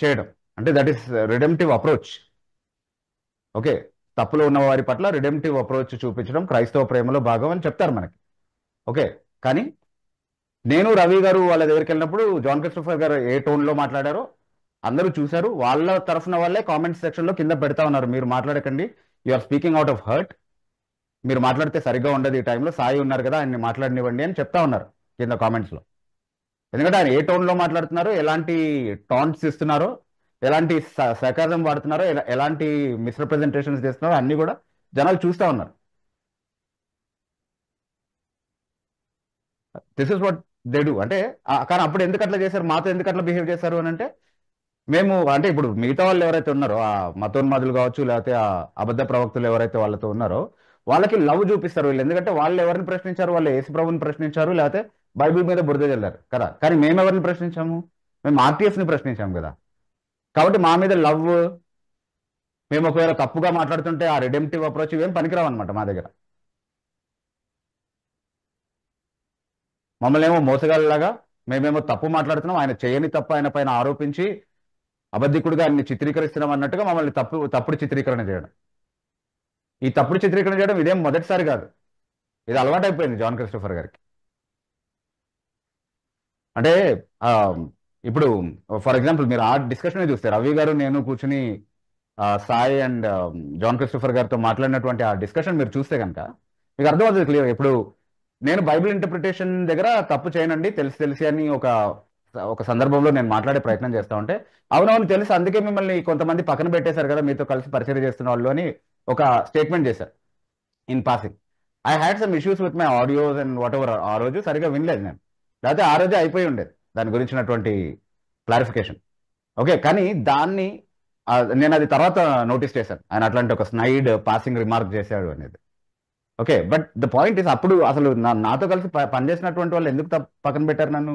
చేయడం, అంటే that is redemptive approach. Okay, తప్పులో ఉన్న వారి పట్ల రిడెంప్టివ్ అప్రోచ్ చూపించడం క్రైస్తవ ప్రేమలో భాగం అని చెప్తారు మనకి. ఓకే, కానీ నేను రవి గారు వాళ్ళ దగ్గరికి వెళ్ళినప్పుడు జాన్ క్రిస్టోఫర్ గారు ఏ టోన్లో మాట్లాడారో అందరూ చూశారు. వాళ్ళ తరఫున వాళ్ళే కామెంట్ సెక్షన్లో కింద పెడతా ఉన్నారు, మీరు మాట్లాడకండి, you are speaking out of hurt, మీరు మాట్లాడితే సరిగ్గా ఉండదు, ఈ టైంలో సాయి ఉన్నారు కదా ఆయన్ని మాట్లాడనివ్వండి అని చెప్తా ఉన్నారు కింద కామెంట్స్లో. ఎందుకంటే ఆయన ఏ టోన్లో మాట్లాడుతున్నారో, ఎలాంటి టాంట్స్ ఇస్తున్నారో, ఎలాంటి సర్కాజం వాడుతున్నారో, ఎలాంటి మిస్రిప్రజెంటేషన్స్ చేస్తున్నారో అన్ని కూడా జనాలు చూస్తూ ఉన్నారు. This is what they do. అంటే కానీ అప్పుడు ఎందుకు అట్లా చేశారు, మాతో ఎందుకు అట్లా బిహేవ్ చేశారు అని అంటే, మేము అంటే ఇప్పుడు మిగతా వాళ్ళు ఎవరైతే ఉన్నారో ఆ మతోన్మాదులు కావచ్చు, లేకపోతే ఆ అబద్ధ ప్రవక్తలు ఎవరైతే వాళ్ళతో ఉన్నారో వాళ్ళకి లవ్ చూపిస్తారు వీళ్ళు. ఎందుకంటే వాళ్ళు ఎవరిని ప్రశ్నించారు, వాళ్ళు యేసు ప్రభుని ప్రశ్నించారు, లేకపోతే బైబిల్ మీద బురద చల్లారు కదా. కానీ మేము ఎవరిని ప్రశ్నించాము, మేము ఆర్టీఎఫ్ని ప్రశ్నించాము కదా. కాబట్టి మా మీద లవ్, మేము ఒకవేళ తప్పుగా మాట్లాడుతుంటే ఆ రిడెంప్టివ్ అప్రోచ్ ఇవేం పనికిరావు అనమాట మా దగ్గర. మమ్మల్ని ఏమో మోసగాళ్ళలాగా మేమేమో తప్పు మాట్లాడుతున్నాం, ఆయన చేయని తప్పు ఆయన పైన ఆరోపించి అబద్ధికుడిగా ఆయన్ని చిత్రీకరిస్తున్నాం అన్నట్టుగా మమ్మల్ని తప్పుడు చిత్రీకరణ చేయడం. ఈ తప్పుడు చిత్రీకరణ చేయడం ఇదేం మొదటిసారి కాదు, ఇది అలవాటైపోయింది జాన్ క్రిస్టోఫర్ గారికి. అంటే ఇప్పుడు ఫర్ ఎగ్జాంపుల్ మీరు ఆ డిస్కషన్ చూస్తే రవి గారు నేను కూర్చుని సాయి అండ్ జాన్ క్రిస్టోఫర్ గారితో మాట్లాడినటువంటి ఆ డిస్కషన్ మీరు చూస్తే కనుక మీకు అర్థమవుతుంది క్లియర్. ఇప్పుడు నేను బైబిల్ ఇంటర్ప్రిటేషన్ దగ్గర తప్పు చేయనండి, తెలిసి అని ఒక సందర్భంలో నేను మాట్లాడే ప్రయత్నం చేస్తా ఉంటే, అవునవును తెలుసు, అందుకే మిమ్మల్ని కొంతమంది పక్కన పెట్టేశారు కదా మీతో కలిసి పరిచయం చేస్తున్న వాళ్ళు అని ఒక స్టేట్మెంట్ చేశారు in passing. I had some issues with my audios and what ever. ఆ రోజు సరిగా వినలేదు నేను, లేకపోతే ఆ రోజే అయిపోయి ఉండేది దాని గురించినటువంటి క్లారిఫికేషన్. ఓకే, కానీ దాన్ని నేను అది తర్వాత నోటీస్ చేశాను, ఆయన అట్లాంటి ఒక స్నైడ్ పాసింగ్ రిమార్క్ చేశాడు అనేది. Okay, but the point is అప్పుడు అసలు నాతో కలిసి పనిచేసినటువంటి వాళ్ళు ఎందుకు పక్కన పెట్టారు నన్ను?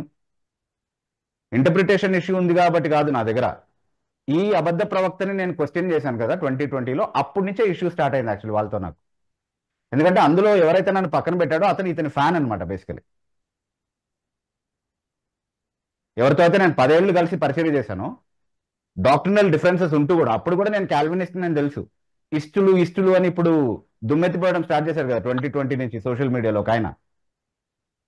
ఇంటర్ప్రిటేషన్ ఇష్యూ ఉంది కాబట్టి కాదు నా దగ్గర. ఈ అబద్ధ ప్రవక్తని నేను క్వశ్చన్ చేశాను కదా 2020లో, అప్పటి నుంచే ఇష్యూ స్టార్ట్ అయింది యాక్చువల్లీ వాళ్ళతో నాకు. ఎందుకంటే అందులో ఎవరైతే నన్ను పక్కన పెట్టాడో ఇతని ఫ్యాన్ అనమాట బేసికలీ. ఎవరితో అయితే నేను 10 ఏళ్ళు కలిసి పరిచయం చేశాను, డాక్టరినల్ డిఫరెన్సెస్ ఉంటూ కూడా అప్పుడు కూడా నేను క్యాల్వినిస్ట్ నేను తెలుసు. ఇస్టులు అని ఇప్పుడు దుమ్మెత్తిపోవడం స్టార్ట్ చేశారు కదా 2020 నుంచి సోషల్ మీడియాలో. ఒక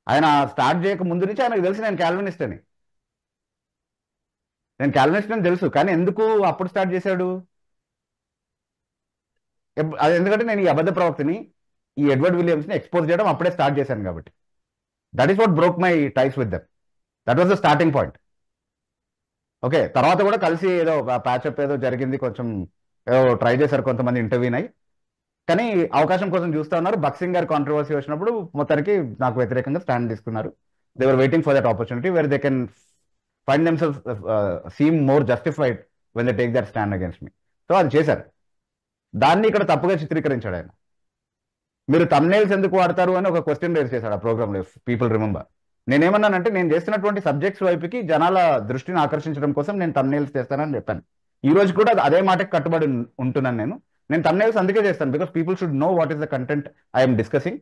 ఆయన స్టార్ట్ చేయక ముందు నుంచి ఆయనకు తెలుసు నేను క్యాల్వినిస్ట్ అని. నేను క్యాల్వినిస్ట్ అని తెలుసు, కానీ ఎందుకు అప్పుడు స్టార్ట్ చేశాడు? అది ఎందుకంటే నేను ఈ అబద్ధ ప్రవక్తని, ఈ ఎడ్వర్డ్ విలియమ్స్ని ఎక్స్పోజ్ చేయడం అప్పుడే స్టార్ట్ చేశాను కాబట్టి. That is what broke my ties with them. That was the starting point. Okay, తర్వాత కూడా కలిసి ఏదో ప్యాచప్ ఏదో జరిగింది, కొంచెం ఏదో ట్రై చేశారు కొంతమంది ఇంటర్వ్యూని, కానీ అవకాశం కోసం చూస్తూ ఉన్నారు. బక్సింగ్ గారి కాంట్రవర్సీ వచ్చినప్పుడు మొత్తానికి నాకు వ్యతిరేకంగా స్టాండ్ తీసుకున్నారు. They were waiting for that opportunity where they can find themselves seem more justified when they take that stand against me. So అది చేశారు. దాన్ని ఇక్కడ తప్పుగా చిత్రీకరించాడు ఆయన. మీరు తమ్నైల్స్ ఎందుకు వాడతారు అని ఒక క్వశ్చన్ రేజ్ చేశాడు ఆ ప్రోగ్రామ్లో, ఇఫ్ పీపుల్ రిమెంబర్. నేనేమన్నానంటే నేను చేస్తున్నటువంటి సబ్జెక్ట్స్ వైపుకి జనాల దృష్టిని ఆకర్షించడం కోసం నేను తమ్నైల్స్ చేస్తానని చెప్పాను. ఈ రోజు కూడా అదే మాటకి కట్టుబడి ఉంటున్నాను నేను. నేను thumbnails అందుకే చేస్తాను, because people should know what is the content I'm discussing.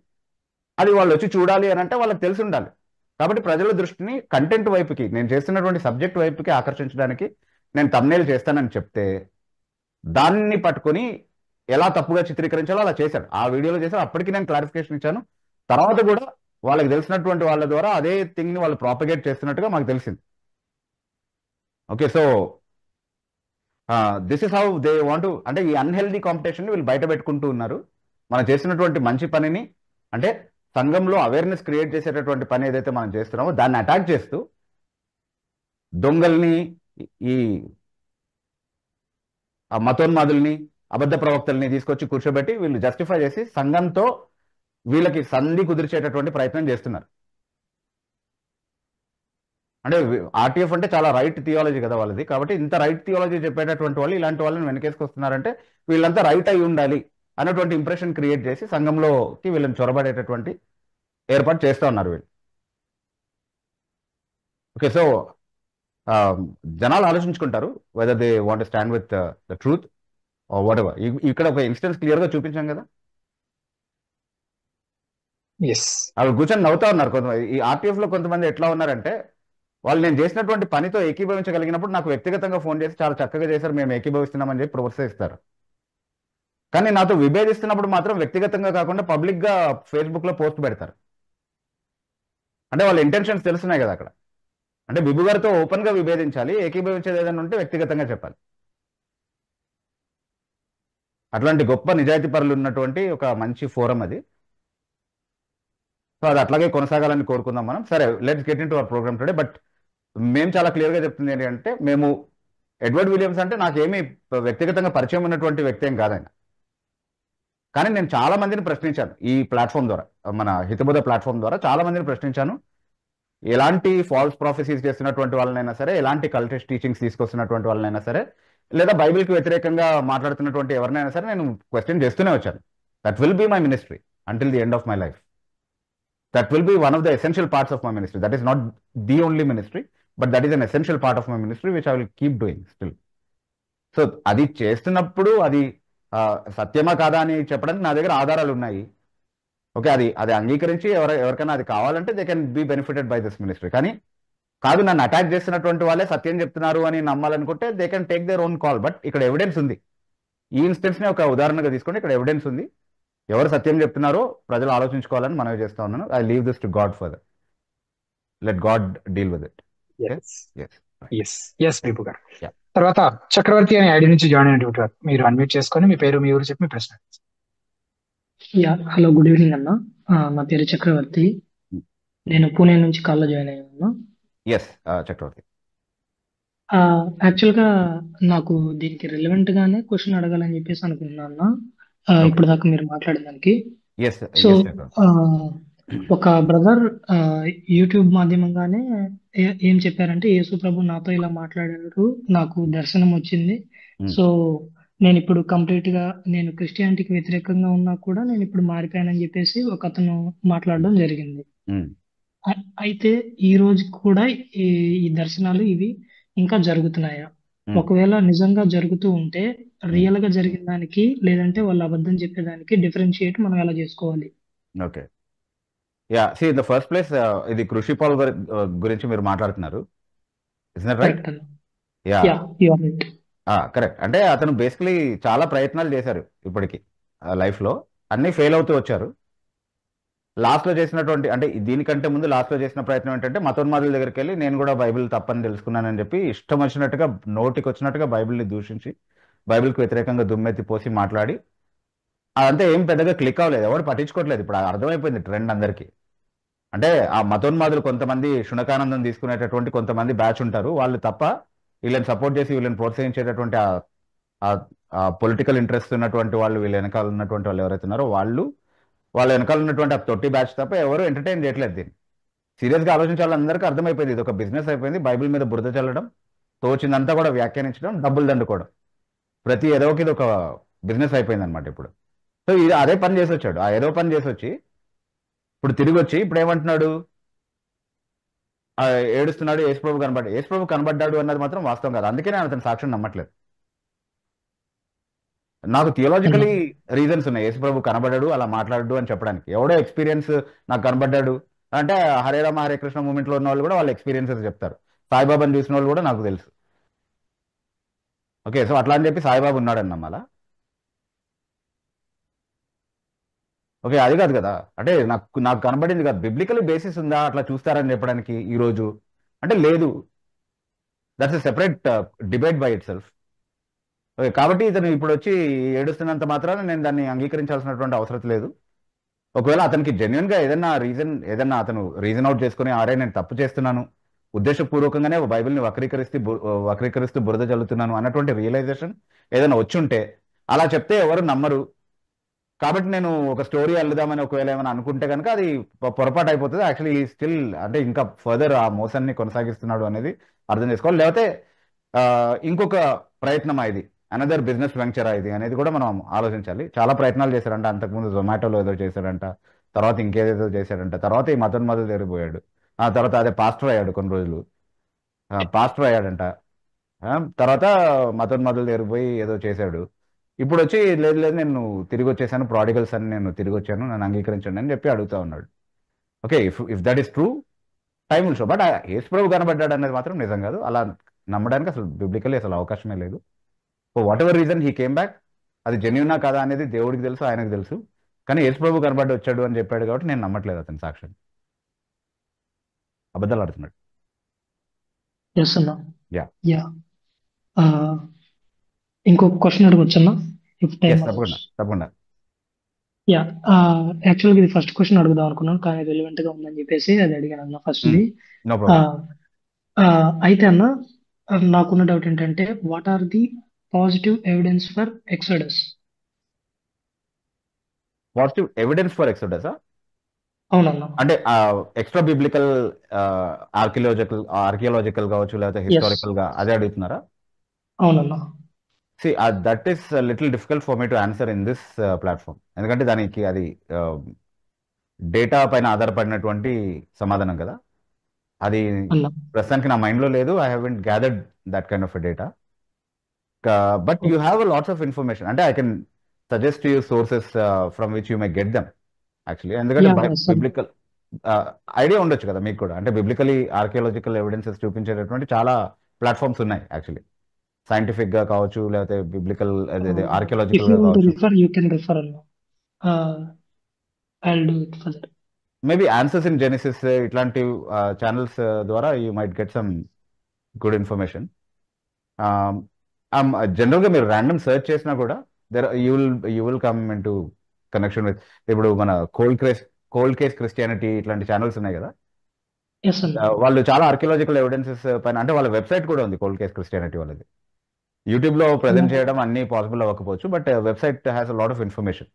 అది వాళ్ళు వచ్చి చూడాలి అని అంటే వాళ్ళకి తెలిసి ఉండాలి. కాబట్టి ప్రజల దృష్టిని కంటెంట్ వైపుకి, నేను చేస్తున్నటువంటి సబ్జెక్ట్ వైపుకి ఆకర్షించడానికి నేను thumbnail చేస్తానని చెప్తే దాన్ని పట్టుకొని ఎలా తప్పుగా చిత్రీకరించాలో అలా చేశాడు, ఆ వీడియోలో చేశాడు. అప్పటికి నేను క్లారిఫికేషన్ ఇచ్చాను. తర్వాత కూడా వాళ్ళకి తెలిసినటువంటి వాళ్ళ ద్వారా అదే థింగ్ని వాళ్ళు ప్రాపగేట్ చేస్తున్నట్టుగా మాకు తెలిసింది. Okay, so this is how they want, అంటే ఈ అన్హెల్దీ కాంపిటీషన్ వీళ్ళు బయట పెట్టుకుంటూ ఉన్నారు. మనం చేసినటువంటి మంచి పనిని, అంటే సంఘంలో అవేర్నెస్ క్రియేట్ చేసేటటువంటి పని ఏదైతే మనం చేస్తున్నామో దాన్ని అటాక్ చేస్తూ దొంగల్ని, ఈ మతోన్మాదుల్ని, అబద్ధ ప్రవక్తల్ని తీసుకొచ్చి కూర్చోబెట్టి వీళ్ళు జస్టిఫై చేసి సంఘంతో వీళ్ళకి సంధి కుదిర్చేటటువంటి ప్రయత్నం చేస్తున్నారు. అంటే ఆర్టీఎఫ్ అంటే చాలా రైట్ థియాలజీ కదా వాళ్ళది, కాబట్టి ఇంత రైట్ థియాలజీ చెప్పేటటువంటి వాళ్ళు ఇలాంటి వాళ్ళని వెనకేసుకొస్తున్నారంటే వీళ్ళంతా రైట్ అయి ఉండాలి అన్నటువంటి ఇంప్రెషన్ క్రియేట్ చేసి సంఘంలోకి వీళ్ళని చొరబడేటటువంటి ఏర్పాటు చేస్తూ ఉన్నారు వీళ్ళు. ఓకే, సో జనాలు ఆలోచించుకుంటారు whether they want stand with the truth whatever. ఇక్కడ ఒక ఇన్స్టెన్స్ క్లియర్గా చూపించాం కదా, వాళ్ళు కూర్చొని నవ్వుతా ఉన్నారు. కొంతమంది ఈ ఆర్టీఎఫ్ లో కొంతమంది ఎట్లా ఉన్నారంటే, వాళ్ళు నేను చేసినటువంటి పనితో ఏకీభవించగలిగినప్పుడు నాకు వ్యక్తిగతంగా ఫోన్ చేసి చాలా చక్కగా చేశారు, మేము ఏకీభవిస్తున్నామని చెప్పి ప్రోత్సహిస్తారు. కానీ నాతో విభేదిస్తున్నప్పుడు మాత్రం వ్యక్తిగతంగా కాకుండా పబ్లిక్ గా ఫేస్బుక్ లో పోస్ట్ పెడతారు. అంటే వాళ్ళ ఇంటెన్షన్స్ తెలుస్తున్నాయి కదా అక్కడ. అంటే బిబు గారితో ఓపెన్ గా విభేదించాలి, ఏకీభవించేది ఏదైనా ఉంటే వ్యక్తిగతంగా చెప్పాలి. అట్లాంటి గొప్ప నిజాయితీ పరులు ఉన్నటువంటి ఒక మంచి ఫోరం అది. సో అది అట్లాగే కొనసాగాలని కోరుకుందాం మనం. సరే, let's get into our programme today. But మేము చాలా క్లియర్గా చెప్తుంది ఏంటంటే, మేము ఎడ్వర్డ్ విలియమ్స్ అంటే నాకేమీ వ్యక్తిగతంగా పరిచయం ఉన్నటువంటి వ్యక్తి ఏం కాదు ఆయన. కానీ నేను చాలా మందిని ప్రశ్నించాను ఈ ప్లాట్ఫామ్ ద్వారా, మన హితబోధ ప్లాట్ఫామ్ ద్వారా చాలా మందిని ప్రశ్నించాను. ఎలాంటి ఫాల్స్ ప్రాఫెసీస్ చేస్తున్నటువంటి వాళ్ళనైనా సరే, ఎలాంటి కల్టిస్ట్ టీచింగ్స్ తీసుకొస్తున్నటువంటి వాళ్ళనైనా సరే, లేదా బైబిల్కి వ్యతిరేకంగా మాట్లాడుతున్నటువంటి ఎవరినైనా సరే నేను క్వశ్చన్ చేస్తూనే వచ్చాను. That will be my ministry until the end of my life. That will be one of the essential parts of my ministry. That is not the only ministry, but that is an essential part of my ministry, which I will keep doing still. So, అది చేస్తున్నప్పుడు అది సత్యమా కాదా అని చెప్పడానికి నా దగ్గర ఆధారాలు ఉన్నాయి. ఓకే, అది అంగీకరించి ఎవరికైనా అది కావాలంటే they can be benefited by this ministry. కానీ కాదు, నన్ను అటాక్ చేస్తున్నటువంటి వాళ్ళే సత్యం చెప్తున్నారు అని నమ్మాలనుకుంటే they can take their own call. But ఇక్కడ ఎవిడెన్స్ ఉంది. ఈ ఇన్స్టెన్స్ని ఒక ఉదాహరణగా తీసుకోండి, ఇక్కడ ఎవిడెన్స్ ఉంది. ఎవరు సత్యం చెప్తున్నారో ప్రజలు ఆలోచించుకోవాలని మనవి చేస్తా ఉన్నాను. I leave this to God further. Let God deal with it. Bibu గారు తర్వాత చక్రవర్తి అనే ఐడి నుంచి జాయిన్ అయినటువంటి వారు, మీరు అన్మ్యూట్ చేసుకొని మీ పేరు, మీ ఊరు చెప్పి మీ ప్రశ్న. హలో, గుడ్ ఈవినింగ్ అన్న. నా పేరు చక్రవర్తి. నేను పూణే నుంచి కాల్లో జాయిన్ అయ్యాను. చక్రవర్తి, యాక్చువల్ గా నాకు దీనికి రిలవెంట్ గానే క్వశ్చన్ అడగాలని చెప్పేసి అనుకుంటున్నాను ఇప్పుడు దాకా మీరు మాట్లాడిన దానికి. సో ఒక బ్రదర్ యూట్యూబ్ మాధ్యమంగానే ఏం చెప్పారంటే, యేసు ప్రభు నాతో ఇలా మాట్లాడారు, నాకు దర్శనం వచ్చింది. సో నేను ఇప్పుడు కంప్లీట్ గా నేను క్రిస్టియానిటీకి వ్యతిరేకంగా ఉన్నా కూడా నేను ఇప్పుడు మారిపోయానని చెప్పేసి ఒక అతను మాట్లాడడం జరిగింది. అయితే ఈ రోజు కూడా ఈ దర్శనాలు ఇవి ఇంకా జరుగుతున్నాయా? ఒకవేళ నిజంగా జరుగుతూ ఉంటే రియల్ గా జరిగిన దానికి లేదంటే వాళ్ళు అబద్ధం చెప్పేదానికి డిఫరెన్షియేట్ మనం ఎలా చేసుకోవాలి? Okay, in the first place ఇది కృషి పాల్ గురించి మీరు మాట్లాడుతున్నారు, రైట్? కరెక్ట్. అంటే అతను బేసికలీ చాలా ప్రయత్నాలు చేశారు ఇప్పటికి లైఫ్ లో, అన్ని ఫెయిల్ అవుతూ వచ్చారు. లాస్ట్ లో చేసినటువంటి, అంటే దీనికంటే ముందు లాస్ట్ లో చేసిన ప్రయత్నం ఏంటంటే, మతోన్మాదుల దగ్గరికి వెళ్ళి నేను కూడా బైబిల్ తప్పని తెలుసుకున్నానని చెప్పి ఇష్టం వచ్చినట్టుగా నోటికి వచ్చినట్టుగా బైబిల్ని దూషించి బైబిల్కి వ్యతిరేకంగా దుమ్మెత్తి పోసి మాట్లాడి, అదంతా ఏం పెద్దగా క్లిక్ అవ్వలేదు, ఎవరు పట్టించుకోవట్లేదు. ఇప్పుడు అర్థమైపోయింది ట్రెండ్ అందరికీ. అంటే ఆ మతోన్మాదులు కొంతమంది శునకానందం తీసుకునేటటువంటి కొంతమంది బ్యాచ్ ఉంటారు, వాళ్ళు తప్ప వీళ్ళని సపోర్ట్ చేసి వీళ్ళని ప్రోత్సహించేటటువంటి ఆ పొలిటికల్ ఇంట్రెస్ట్ ఉన్నటువంటి వాళ్ళు, వీళ్ళ వెనకాల ఉన్నటువంటి వాళ్ళు ఎవరైతే ఉన్నారో వాళ్ళ వెనకాల ఉన్నటువంటి ఆ తొట్టి బ్యాచ్ తప్ప ఎవరు ఎంటర్టైన్ చేయట్లేదు దీన్ని. సీరియస్గా ఆలోచించాలి, అందరికీ అర్థమైపోయింది ఇది ఒక బిజినెస్ అయిపోయింది. బైబిల్ మీద బురద చల్లడం, తోచిందంతా కూడా వ్యాఖ్యానించడం, డబ్బులు దండుకోవడం, ప్రతి ఏదోకి ఇది ఒక బిజినెస్ అయిపోయింది అనమాట ఇప్పుడు. సో ఇది అదే పని చేసి వచ్చాడు. ఆ ఏదో పని చేసి వచ్చి ఇప్పుడు తిరిగి వచ్చి ఇప్పుడు ఏమంటున్నాడు, ఏడుస్తున్నాడు, యేసుప్రభు కనబడ్డాడు అన్నది మాత్రం వాస్తవం కాదు. అందుకే నేను అతని సాక్ష్యం నమ్మట్లేదు. నాకు థియోలాజికలీ రీజన్స్ ఉన్నాయి యేసుప్రభు కనబడ్డాడు అలా మాట్లాడాడు అని చెప్పడానికి. ఎవడో ఎక్స్పీరియన్స్ నాకు కనబడ్డాడు అంటే హరే రామ హరే కృష్ణ మూమెంట్లో ఉన్న వాళ్ళు కూడా వాళ్ళ ఎక్స్పీరియన్సెస్ చెప్తారు. సాయిబాబాని చూసిన వాళ్ళు కూడా నాకు తెలుసు. ఓకే, సో అట్లా అని చెప్పి సాయిబాబా ఉన్నాడని నమ్మాలా? ఓకే, అది కాదు కదా. అంటే నాకు నాకు కనబడింది కాదు, బిబ్లికల్ బేసిస్ ఉందా అట్లా చూస్తారని చెప్పడానికి ఈ రోజు అంటే లేదు. That's a separate debate by it self. Okay, కాబట్టి ఇతను ఇప్పుడు వచ్చి ఏడుస్తున్నంత మాత్రాన నేను దాన్ని అంగీకరించాల్సినటువంటి అవసరం లేదు. ఒకవేళ అతనికి జెన్యున్ గా ఏదన్నా అతను రీజన్ అవుట్ చేసుకుని అరే నేను తప్పు చేస్తున్నాను, ఉద్దేశపూర్వకంగానే బైబిల్ని వక్రీకరిస్తూ బురద చల్లుతున్నాను అన్నటువంటి రియలైజేషన్ ఏదైనా వచ్చుంటే అలా చెప్తే ఎవరు నమ్మరు. కాబట్టి నేను ఒక స్టోరీ అల్లుదామని ఒకవేళ ఏమైనా అనుకుంటే కనుక అది పొరపాటు అయిపోతుంది. యాక్చువల్లీ స్టిల్ అంటే ఇంకా ఫర్దర్ ఆ మోసాన్ని కొనసాగిస్తున్నాడు అనేది అర్థం చేసుకోవాలి. లేకపోతే ఇంకొక ప్రయత్నమా ఇది, అనదర్ బిజినెస్ వెంచరా ఇది అనేది కూడా మనం ఆలోచించాలి. చాలా ప్రయత్నాలు చేశాడంట, అంతకుముందు జొమాటోలో ఏదో చేశాడంట, తర్వాత ఇంకేదేదో చేశాడంట, తర్వాత ఈ మతం మొదలు తెరిపోయాడు, ఆ తర్వాత అదే పాస్టర్ అయ్యాడు, కొన్ని రోజులు పాస్టర్ అయ్యాడంట, తర్వాత మతం మొదలు తెరిపోయి ఏదో చేశాడు. ఇప్పుడు వచ్చి లేదు లేదు నేను తిరిగి వచ్చేసాను, ప్రాడిగల్స్ అని నేను తిరిగి వచ్చాను, నన్ను అంగీకరించండి అని చెప్పి అడుగుతా ఉన్నాడు. Okay, if that is true time will show. But యేసుప్రభు కనబడ్డాడు అనేది మాత్రం నిజం కాదు. అలా నమ్మడానికి అసలు బిబ్లికల్లీ అసలు అవకాశమే లేదు. For what ever reason he came back, అది జెన్యునా కాదా అనేది దేవుడికి తెలుసు, ఆయనకు తెలుసు. కానీ యేసుప్రభు కనబడ్డ వచ్చాడు అని చెప్పాడు కాబట్టి నేను నమ్మట్లేదు అతని సాక్ష్యం. అబద్ధాలు ఆడుతున్నాడు. యా, ఇంకొక క్వశ్చన్ అడగొచ్చన్నా? తప్పకుండా. యా, యాక్చువల్గా ఇది ఫస్ట్ క్వశ్చన్ అడుగుదాం అనుకున్నాను, కానీ రిలవెంట్ గా ఉందని చెప్పేసి అది అడిగాను అన్న ఫస్ట్ది. No problem. అయితే అన్న, నాకున్న డౌట్ ఏంటంటే, what are the positive evidence for Exodus? Positive evidence for Exodus అవునన్నా. అంటే ఎక్స్ట్రా బిబ్లికల్ ఆర్కియాలజికల్ కావచ్చు, లేకపోతే హిస్టారికల్ గా అదే అడుగుతున్నారా? అవునన్నా. See, that is a little difficult for me to answer in this platform. ఎందుకంటే దానికి అది డేటా పైన ఆధారపడినటువంటి సమాధానం కదా. అది ప్రస్తుతానికి నా మైండ్లో లేదు. I haven't gathered that kind of data. But you have lots of information. అంటే I can suggest you sources from which you may get them actually. ఎందుకంటే బిబ్లికల్ ఐడియా ఉండొచ్చు కదా మీకు కూడా. అంటే బిబ్లికలీ ఆర్కియాలజికల్ ఎవిడెన్సెస్ చూపించేటటువంటి చాలా ప్లాట్ఫామ్స్ ఉన్నాయి యాక్చువల్లీ. సైంటిఫిక్ గా కావచ్చు, లేకపోతే బిబ్లికల్ ఆర్కియాలజికల్ గా కావచ్చు. మేబీ ఆన్సర్స్ ఇన్ జెనిసిస్ ఇట్లాంటి ఛానల్స్ ద్వారా you might get some good information. General గా మీరు ర్యాండమ్ సెర్చ్ చేసినా కూడా you will come in to connection with, ఇప్పుడు మన కోల్డ్ కేస్ క్రిస్టియానిటీ ఇట్లాంటి ఛానల్స్ ఉన్నాయి కదా. వాళ్ళు చాలా ఆర్కియాలజికల్ ఎవిడెన్సెస్ పైన, అంటే వాళ్ళ వెబ్సైట్ కూడా ఉంది కోల్డ్ కేస్ క్రిస్టియానిటీ వాళ్ళది. యూట్యూబ్ లో ప్రజెంట్ చేయడం అన్ని పాసిబుల్ అవ్వకపోవచ్చు, but website has a lot of information.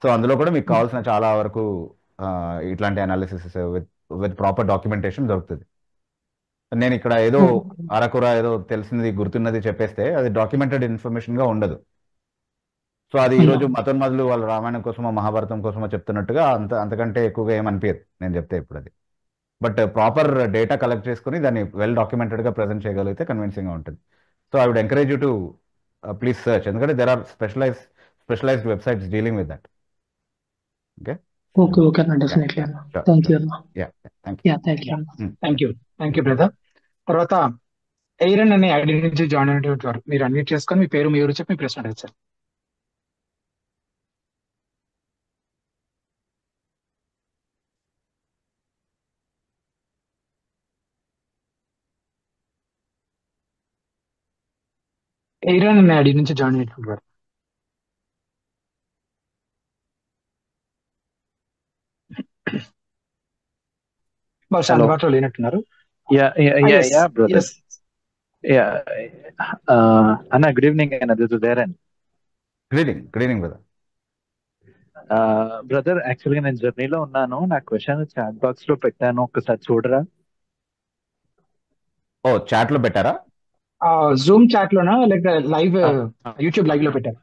So అందులో కూడా మీకు కావాల్సిన చాలా వరకు ఇట్లాంటి అనాలిసిస్ విత్ ప్రాపర్ డాక్యుమెంటేషన్ దొరుకుతుంది. నేను ఇక్కడ ఏదో అరకుర ఏదో తెలిసింది గుర్తున్నది చెప్పేస్తే అది డాక్యుమెంటెడ్ ఇన్ఫర్మేషన్ గా ఉండదు. సో అది ఈరోజు మతోన్మాదులు వాళ్ళ రామాయణం కోసమో మహాభారతం కోసమో చెప్తున్నట్టుగా అంతకంటే ఎక్కువగా ఏమనిపించదు నేను చెప్తే ఇప్పుడు అది. బట్ ప్రాపర్ డేటా కలెక్ట్ చేసుకుని దాన్ని వెల్ డాక్యుమెంటెడ్ గా ప్రెజెంట్ చేయగలిగితే కన్విన్సింగ్ గా ఉంటుంది. So I would encourage you to please search, ఎందుకంటే there are specialized websites dealing with that. Okay, okay అన్న, డెఫినెట్లీ అన్న. థ్యాంక్ యూ అన్న. Thank you brother. తర్వాత ఎయిరన్ అనే ఐడి నుంచి జాయిన్ అయినటువంటి వారు మీరు అన్మ్యూట్ చేసుకొని మీ పేరు, మీ ఊరు చెప్పి మీ ప్రశ్న అడగచ్చు సార్. ఎయిరన్ అనే ఐడి నుంచి జాయిన్ అయినటువంటి వారు. బహుశా అందుబాటులో లేనట్టున్నారు. బ్రదర్. అన్న గుడ్ ఈవినింగ్ అన్న, this is Aaron. Good evening brother. Brother, యాక్చువల్గా నేను జర్నీలో ఉన్నాను, నా క్వశ్చన్ చాట్ బాక్స్ లో పెట్టాను, ఒకసారి చూడరా? ఓ, చాట్ లో పెట్టారా? జూమ్ చాట్ లోనా లేక లైవ్ యూట్యూబ్ లైవ్ లో పెట్టారా?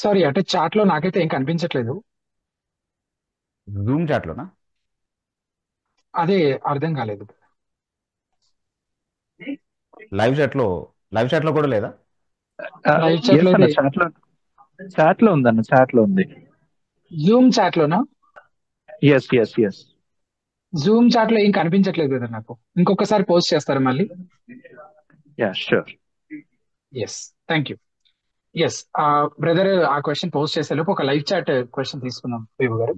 సారీ, అంటే చాట్ లో నాకైతే ఏం కనిపించట్లేదు. జూమ్ చాట్ లోనా? అదే అర్థం కాలేదు. లైవ్ చాట్ లో కూడా లేదా? లైవ్ చాట్ ఎస్ లో అన్న, చాట్ లో ఉంది అన్న, చాట్ లో ఉంది. జూమ్ చాట్ లోనా? Yes yes yes. Zoom chat లో ఏం కనిపించట్లేదు కదా నాకు. ఇంకొకసారి పోస్ట్ చేస్తారు మళ్ళీ? Yeah sure. Yes, thank you. Yes brother, ఆ క్వశ్చన్ పోస్ట్ చేసేలోపు ఒక లైవ్ చాట్ క్వశ్చన్ తీసుకుందాం విభు గారు.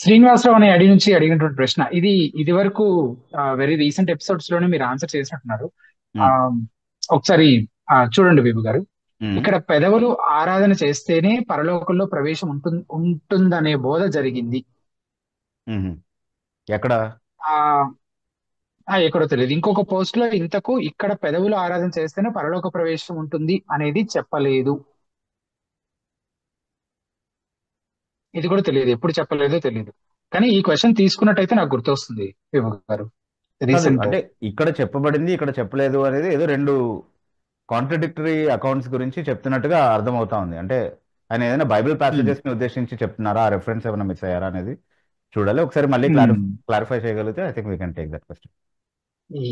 శ్రీనివాసరావు అనే నుంచి అడిగినటువంటి ప్రశ్న ఇది వరకు వెరీ రీసెంట్ ఎపిసోడ్స్ లోనే మీరు ఆన్సర్ చేసినట్టున్నారు. ఒకసారి చూడండి విభు గారు. ఇక్కడ పెదవులు ఆరాధన చేస్తేనే పరలోకంలో ప్రవేశం ఉంటుందనే బోధ జరిగింది. ఎక్కడ ఎక్కడో తెలియదు. ఇంకొక పోస్ట్ లో ఇంతకు ఇక్కడ పెదవులు ఆరాధన చేస్తేనే పరలోక ప్రవేశం ఉంటుంది అనేది చెప్పలేదు. ఇది కూడా తెలియదు, ఎప్పుడు చెప్పలేదో తెలియదు. కానీ ఈ క్వశ్చన్ తీసుకున్నట్టయితే నాకు గుర్తొస్తుంది విభు గారు. రీసెంట్ అంటే ఇక్కడ చెప్పబడింది, ఇక్కడ చెప్పలేదు అనేది ఏదో రెండు కాంట్రడిక్టరీ అకౌంట్స్ గురించి చెప్తున్నట్టుగా అర్థమవుతా ఉంది. అంటే ఆయన ఏదైనా బైబిల్ ప్యాసేజెస్ ని ఉద్దేశించి చెప్తున్నారా, ఆ రెఫరెన్స్ ఏమైనా మిస్ అయ్యారా అనేది చూడాలి. ఒకసారి మళ్ళీ క్లారిఫై చేయగలిగితే I think we can take that question.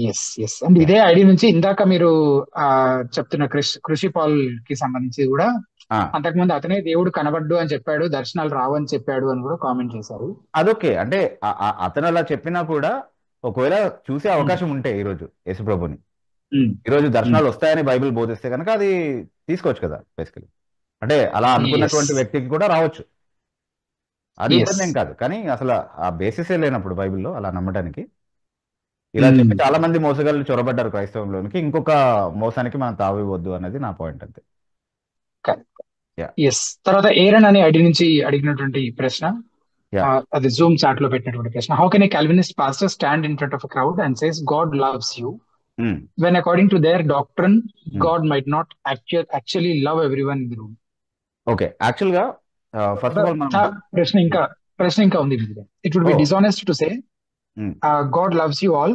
Yes and ఇదే ఐడి నుంచి ఇందాక మీరు చెప్తున్న కృషి పాల్ కి సంబంధించి కూడా అంతకుముందు అతనే దేవుడు కనబడ్డు అని చెప్పాడు, దర్శనాలు రావు అని చెప్పాడు అని కూడా కామెంట్ చేశారు. అదొకే, అంటే అతను అలా చెప్పినా కూడా ఒకవేళ చూసే అవకాశం ఉంటే ఈరోజు యేసుప్రభుని, ఈరోజు దర్శనాలు వస్తాయని బైబిల్ బోధిస్తే కనుక అది తీసుకోవచ్చు కదా బేసికలీ. అంటే అలా అనుకున్నటువంటి వ్యక్తికి కూడా రావచ్చు, అది ఇబ్బంది ఏం కాదు. కానీ అసలు ఆ బేసిసే లేనప్పుడు బైబిల్లో అలా నమ్మడానికి, ఇలా చెప్పి చాలా మంది మోసగాళ్ళు చొరబడ్డారు క్రైస్తవంలోనికి. ఇంకొక మోసానికి మనం తావివద్దు అనేది నా పాయింట్ అంతే. తర్వాత ఏరన్ అనే ఐడి నుంచి అడిగినటువంటి ప్రశ్న, అది జూమ్ చాట్ లో పెట్టినటువంటి ప్రశ్న. How can a Calvinist pastor stand in front of a crowd and says God loves you when according to their doctrine God might not actually love everyone in the room? Okay, actually గా ఫస్ట్ ఆఫ్ ఆల్ ప్రశ్న ఇంకా ఉంది. It would be dishonest to say God loves you all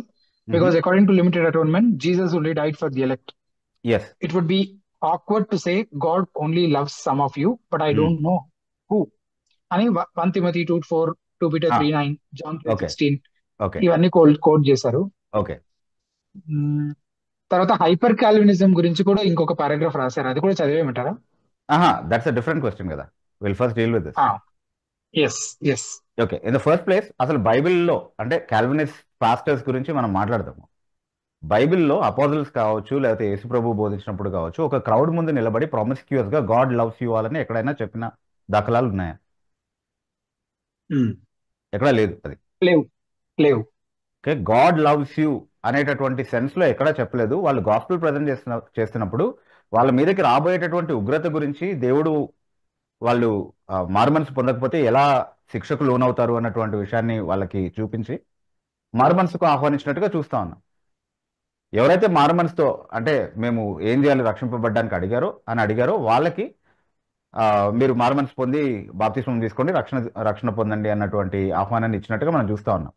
because according to limited atonement Jesus only died for the elect. Yes. It would be awkward to say God only loves some of you but I don't know who అని 1 Timothy 2:4, 2 Peter 3:9, John 3:16 ఇవన్నీ కోట్ చేశారు. ఓకే. తర్వాత హైపర్ కాల్వినిజం గురించి కూడా ఇంకొక పారాగ్రాఫ్ రాశారు, అది కూడా చదివేయమంటారా? దట్స్ ఎ డిఫరెంట్ క్వశ్చన్ కదా. Will first deal with this. yes okay. In the first place అసలు బైబిల్లో అంటే కాల్వినిస్ట్ పాస్టర్స్ గురించి మనం మాట్లాడతాము. బైబిల్లో అపోజిల్స్ కావచ్చు, లేకపోతే యేసుప్రభు బోధించినప్పుడు కావచ్చు, ఒక క్రౌడ్ ముందు నిలబడి ప్రామిస్క్యూస్ గా గాడ్ లవ్స్ యూ ఆల్ అని ఎక్కడైనా చెప్పిన దాఖలాలు ఉన్నాయా? ఎక్కడా లేదు. అది లేవు. ఓకే, గాడ్ లవ్స్ యూ అనేటటువంటి సెన్స్ లో ఎక్కడా చెప్పలేదు. వాళ్ళు గాస్పెల్ ప్రజెంట్ చేస్తున్నప్పుడు వాళ్ళ మీదకి రాబోయేటటువంటి ఉగ్రత గురించి, దేవుడు వాళ్ళు మారుమనసు పొందకపోతే ఎలా శిక్షకు లోనవుతారు అన్నటువంటి విషయాన్ని వాళ్ళకి చూపించి మారుమనసుకు ఆహ్వానించినట్టుగా చూస్తా ఉన్నాం. ఎవరైతే మారుమనసుతో అంటే మేము ఏం చేయాలి రక్షింపబడ్డానికి అడిగారో వాళ్ళకి మీరు మారుమనసు పొంది బాప్తిస్మం తీసుకోండి, రక్షణ పొందండి అన్నటువంటి ఆహ్వానాన్ని ఇచ్చినట్టుగా మనం చూస్తా ఉన్నాం.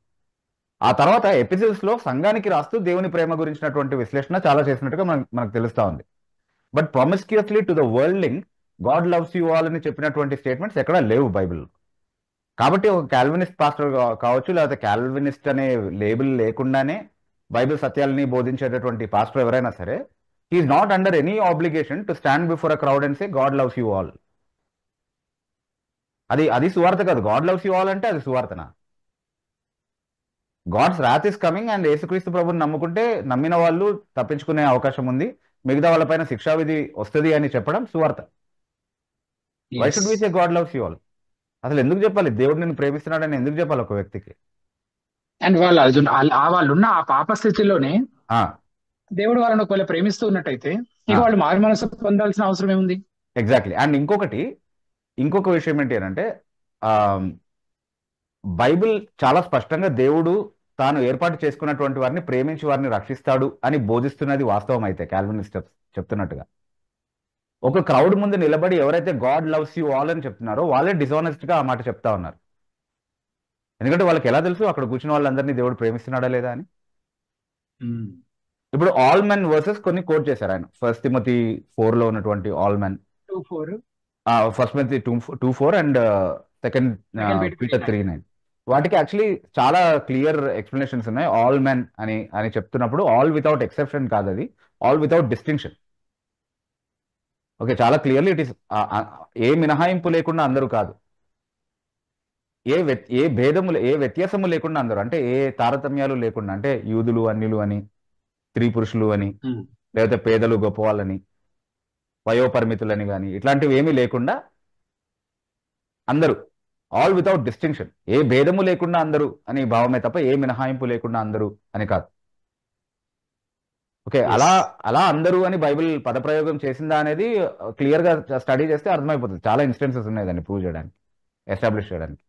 ఆ తర్వాత ఎపిసోడ్స్ లో సంఘానికి రాస్తూ దేవుని ప్రేమ గురించినటువంటి విశ్లేషణ చాలా చేసినట్టుగా మనకు తెలుస్తా ఉంది. But promiscuously to the worlding God loves you all అని చెప్పినటువంటి స్టేట్మెంట్స్ ఎక్కడా లేవు బైబిల్లో. కాబట్టి ఒక కాల్వినిస్ట్ పాస్టర్ కావచ్చు, లేకపోతే కాల్వినిస్ట్ అనే లేబుల్ లేకుండానే బైబిల్ సత్యాలని బోధించేటటువంటి పాస్టర్ ఎవరైనా సరే, he is not under any obligation to stand before a crowd and say God loves you all. అది సువార్త కాదు. గాడ్ లవ్స్ యూ ఆల్ అంటే అది సువార్తనా? God's wrath is coming and యేసుక్రీస్తు ప్రభుని నమ్మిన వాళ్ళు తప్పించుకునే అవకాశం ఉంది, మిగతా వాళ్ళపైన శిక్షావిధి వస్తుంది అని చెప్పడం సువార్త. Why should we say God loves you all? అసలు ఎందుకు చెప్పాలి? దేవుడు నిన్ను ప్రేమిస్తున్నాడని ఎందుకు చెప్పాలి ఒక వ్యక్తికి? అండ్ వాళ్ళున్న ఆ పాప స్థితిలోనే దేవుడు వాళ్ళని ఒకవేళ ప్రేమిస్తూ ఉన్నట్టయితే ఇక వాళ్ళు మారు మనసు పొందాల్సిన అవసరం ఏముంది? ఎగ్జాక్ట్లీ. అండ్ ఇంకొక విషయం ఏంటి అంటే, బైబిల్ చాలా స్పష్టంగా దేవుడు తాను ఏర్పాటు చేసుకున్నటువంటి వారిని ప్రేమించి వారిని రక్షిస్తాడు అని బోధిస్తున్నది వాస్తవం అయితే, కాల్వినిస్ట్ చెప్తున్నట్టుగా ఒక క్రౌడ్ ముందు నిలబడి ఎవరైతే గాడ్ లవ్స్ యూ ఆల్ అని చెప్తున్నారో వాళ్ళే డిజానెస్ట్ గా ఆ మాట చెప్తా ఉన్నారు. ఎందుకంటే వాళ్ళకి ఎలా తెలుసు అక్కడ కూర్చున్న వాళ్ళందరినీ దేవుడు ప్రేమిస్తున్నాడా లేదా అని? ఇప్పుడు ఆల్ మెన్ వర్సెస్ కొన్ని కోట్ చేశారు ఆయన. 1 Timothy 4 లో ఉన్నటువంటి all men, 1 Timothy 2:4 and 2 Peter 3:9. వాటికి యాక్చువల్లీ చాలా క్లియర్ ఎక్స్ప్లెనేషన్స్ ఉన్నాయి. ఆల్ మెన్ అని చెప్తున్నప్పుడు ఆల్ వితౌట్ ఎక్సెప్షన్ కాదు, అది ఆల్ వితౌట్ డిస్టింక్షన్. ఓకే, చాలా క్లియర్లీ ఇట్ ఈస్ ఏ మినహాయింపు లేకుండా అందరూ కాదు, ఏ భేదము ఏ వ్యత్యాసము లేకుండా అందరూ, అంటే ఏ తారతమ్యాలు లేకుండా, అంటే యూదులు అన్యులు అని, స్త్రీ పురుషులు అని, లేకపోతే పేదలు గొప్పవాళ్ళని, వయోపరిమితులని కానీ ఇట్లాంటివి ఏమీ లేకుండా అందరూ, ఆల్ వితౌట్ డిస్టింక్షన్, ఏ భేదము లేకుండా అందరూ అని భావమే తప్ప ఏ మినహాయింపు లేకుండా అందరూ అని కాదు. ఓకే, అలా అందరూ అని బైబిల్ పదప్రయోగం చేసిందా అనేది క్లియర్ గా స్టడీ చేస్తే అర్థమైపోతుంది. చాలా ఇన్స్టెన్సెస్ ఉన్నాయి దాన్ని ప్రూవ్ చేయడానికి, ఎస్టాబ్లిష్ చేయడానికి.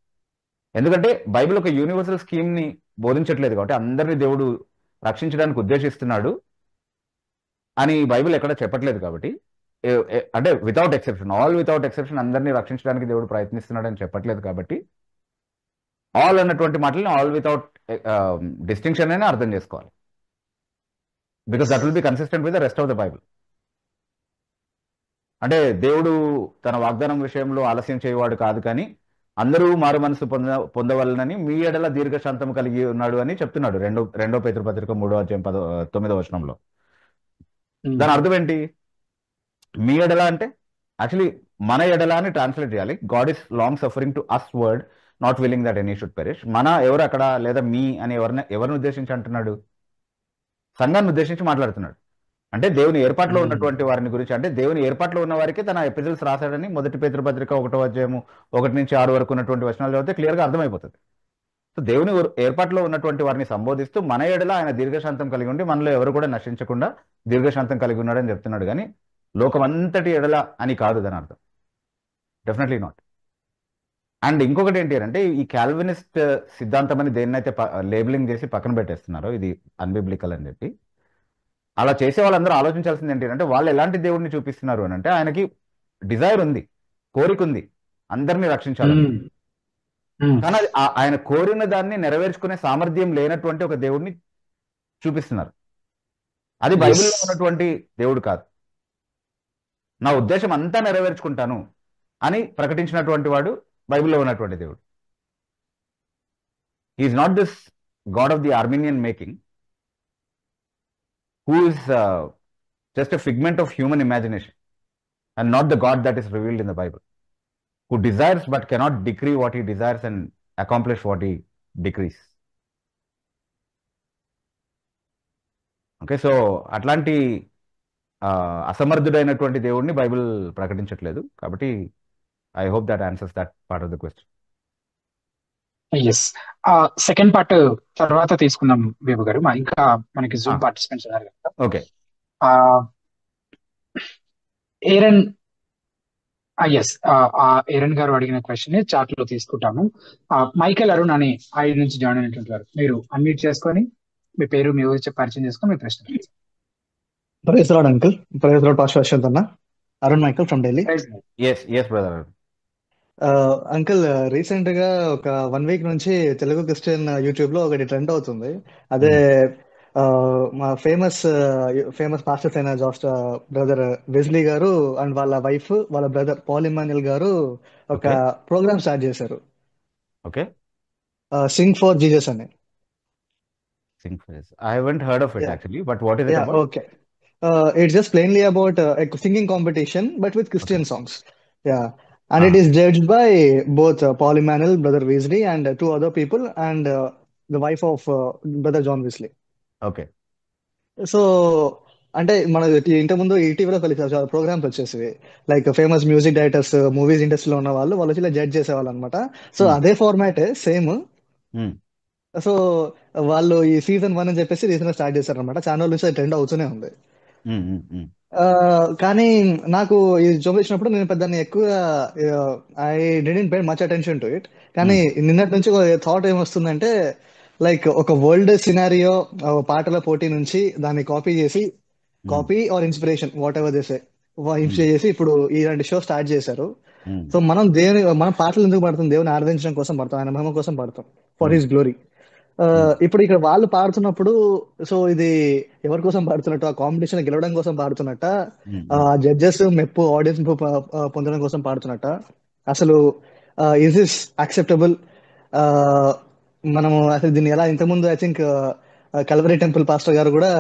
ఎందుకంటే బైబిల్ ఒక యూనివర్సల్ స్కీమ్ ని బోధించట్లేదు కాబట్టి, అందరినీ దేవుడు రక్షించడానికి ఉద్దేశిస్తున్నాడు అని బైబిల్ ఎక్కడ చెప్పట్లేదు కాబట్టి, అంటే without exception, all without exception అందరినీ రక్షించడానికి దేవుడు ప్రయత్నిస్తున్నాడు అని చెప్పట్లేదు కాబట్టి, ఆల్ అన్నటువంటి మాటల్ని ఆల్ వితౌట్ డిస్టింక్షన్ అనే అర్థం చేసుకోవాలి. Because that will be consistent with the rest of the Bible. అంటే దేవుడు తన వాగ్దానం విషయంలో ఆలస్యం చేయవాడు కాదు, కానీ అందరూ మారు మనసు పొందవలనని మీ ఎడల దీర్ఘశాంతం కలిగి ఉన్నాడు అని చెప్తున్నాడు రెండో పేతురు పత్రిక 3వ అధ్యాయం 9వ వచనంలో. దాని అర్థం ఏంటి? మీ ఎడల అంటే యాక్చువల్లీ మన ఎడల అని ట్రాన్స్లేట్ చేయాలి. God is long suffering to us ward, not willing that any should perish. మన ఎవరు అక్కడ, లేదా మీ అని ఎవరిని ఉద్దేశించి అంటున్నాడు? సంఘాన్ని ఉద్దేశించి మాట్లాడుతున్నాడు. అంటే దేవుని ఏర్పాట్లో ఉన్నటువంటి వారిని గురించి, అంటే దేవుని ఏర్పాట్లో ఉన్న వారికి తన ఎపిసోడ్స్ రాశాడని మొదటి పేతురు పత్రిక 1వ అధ్యాయము 1 నుంచి 6 వరకు ఉన్నటువంటి వచనాలు చదివితే క్లియర్గా అర్థమైపోతుంది. సో దేవుని ఏర్పాట్లో ఉన్నటువంటి వారిని సంబోధిస్తూ మన ఎడల ఆయన దీర్ఘశాంతం కలిగి ఉండి మనలో ఎవరు కూడా నశించకుండా దీర్ఘశాంతం కలిగి ఉన్నాడని చెప్తున్నాడు, కానీ లోకమంతటి ఎడల అని కాదు దాని అర్థం. Definitely not. అండ్ ఇంకొకటి ఏంటి అంటే, ఈ క్యాల్వినిస్ట్ సిద్ధాంతం అని దేన్నైతే లేబులింగ్ చేసి పక్కన పెట్టేస్తున్నారో ఇది అన్బిబ్లికల్ అని చెప్పి, అలా చేసే వాళ్ళందరూ ఆలోచించాల్సింది ఏంటి అంటే, వాళ్ళు ఎలాంటి దేవుడిని చూపిస్తున్నారు అని అంటే, ఆయనకి డిజైర్ ఉంది, కోరిక ఉంది అందరినీ రక్షించాలని, కానీ అది ఆయన కోరిన దాన్ని నెరవేర్చుకునే సామర్థ్యం లేనటువంటి ఒక దేవుడిని చూపిస్తున్నారు. అది బైబిల్లో ఉన్నటువంటి దేవుడు కాదు. నా ఉద్దేశం అంతా నెరవేర్చుకుంటాను అని ప్రకటించినటువంటి వాడు బైబిల్లో ఉన్నటువంటి దేవుడు. Is not this God of the Armenian making, who is just a figment of human imagination and not the God that is revealed in the Bible, who desires but cannot decree what he desires and accomplish what he decrees. Okay, so అట్లాంటి అసమర్థుడైనటువంటి దేవుడిని బైబిల్ ప్రకటించట్లేదు కాబట్టి I hope that answers that part of the question. Yes, second part తర్వాత తీసుకుందాం బేబు గారు. ఇంకా మనకి జూమ్ పార్టిసిపెంట్స్ ఉన్నారు కదా. ఓకే, ఏరన్, ఎస్, ఏరన్ గారు అడిగిన క్వశ్చన్ చాట్ లో తీసుకుంటాము. మైకేల్ అరుణ్ అని ఐ నుంచి జాయిన్ అయినటువంటి వారు, మీరు అన్మ్యూట్ చేసుకొని మీ పేరు మీ ఊరి పరిచయం చేసుకొని మీ ప్రశ్న. Praise Lord uncle. Praise Lord pastor Ashwanth అన్న. Arun Michael from Delhi. Yes brother. Uncle, recent గా ఒక 1 వీక్ నుంచి తెలుగు క్రిస్టియన్ యూట్యూబ్ లో ఒకటి ట్రెండ్ అవుతుంది. అదే మా ఫేమస్ పాస్టర్స్ అయిన బ్రదర్ వెజ్లీ గారు అండ్ వాళ్ళ వైఫ్, వాళ్ళ బ్రదర్ పాల్ ఇమాన్యుయల్ గారు ఒక ప్రోగ్రామ్ స్టార్ట్ చేశారు, ఓకే, సింగ్ ఫర్ జీసస్ అని. I haven't heard of it actually, but what is it about? Okay. It's just plainly about a singing competition, but with Christian songs. Yeah. And it is judged by both Paul Emanuel, Brother Weasley, and 2 other people, and the wife of Brother John Weasley. Okay. So, అంటే మన ఇంతకుముందు ఈటీవీలో చాలా ప్రోగ్రామ్స్ వచ్చేసి, like famous music directors, movies ఇండస్ట్రీలో ఉన్న వాళ్ళు వచ్చి ఇలా జడ్జ్ చేసేవాళ్ళు అనమాట. సో అదే ఫార్మాట్ సేమ్. సో వాళ్ళు ఈ సీజన్ 1 అని చెప్పేసి రీసెంట్ గా స్టార్ట్ చేశారు అనమాట. ఛానల్ నుంచి ట్రెండ్ అవుతూనే ఉంది. కానీ నాకు ఇది చూపించినప్పుడు నేను పెద్ద ఎక్కువ I didn't pay much attention to it. కానీ నిన్నటి నుంచి థాట్ ఏమొస్తుందంటే, లైక్ ఒక వరల్డ్ సినారియో పాటల పోటీ నుంచి దాన్ని copy or inspiration whatever చేసే ఇన్స్పైర్ చేసి ఇప్పుడు ఇలాంటి షో స్టార్ట్ చేశారు. సో మనం పాటలు ఎందుకు పాడుతాం? దేవుని ఆరాధించడం కోసం పాడతాం, ఆయన మహిమ కోసం పాడతాం, ఫర్ హిస్ గ్లోరీ. ఇప్పుడు ఇక్కడ వాళ్ళు పాడుతున్నప్పుడు, సో ఇది ఎవరి కోసం పాడుతున్నట్టు? ఆ కాంపిటీషన్ గెలవడం కోసం పాడుతున్నట్ట? జడ్జెస్ మెప్పు, ఆడియన్స్ మెప్పు పొందడం కోసం పాడుతున్నట్ట? అసలు ఇస్ దిస్ యాక్సెప్టబుల్? మనము అసలు దీన్ని ఎలా ఇంతకుముందు I think Calvary temple pastor గారు కూడా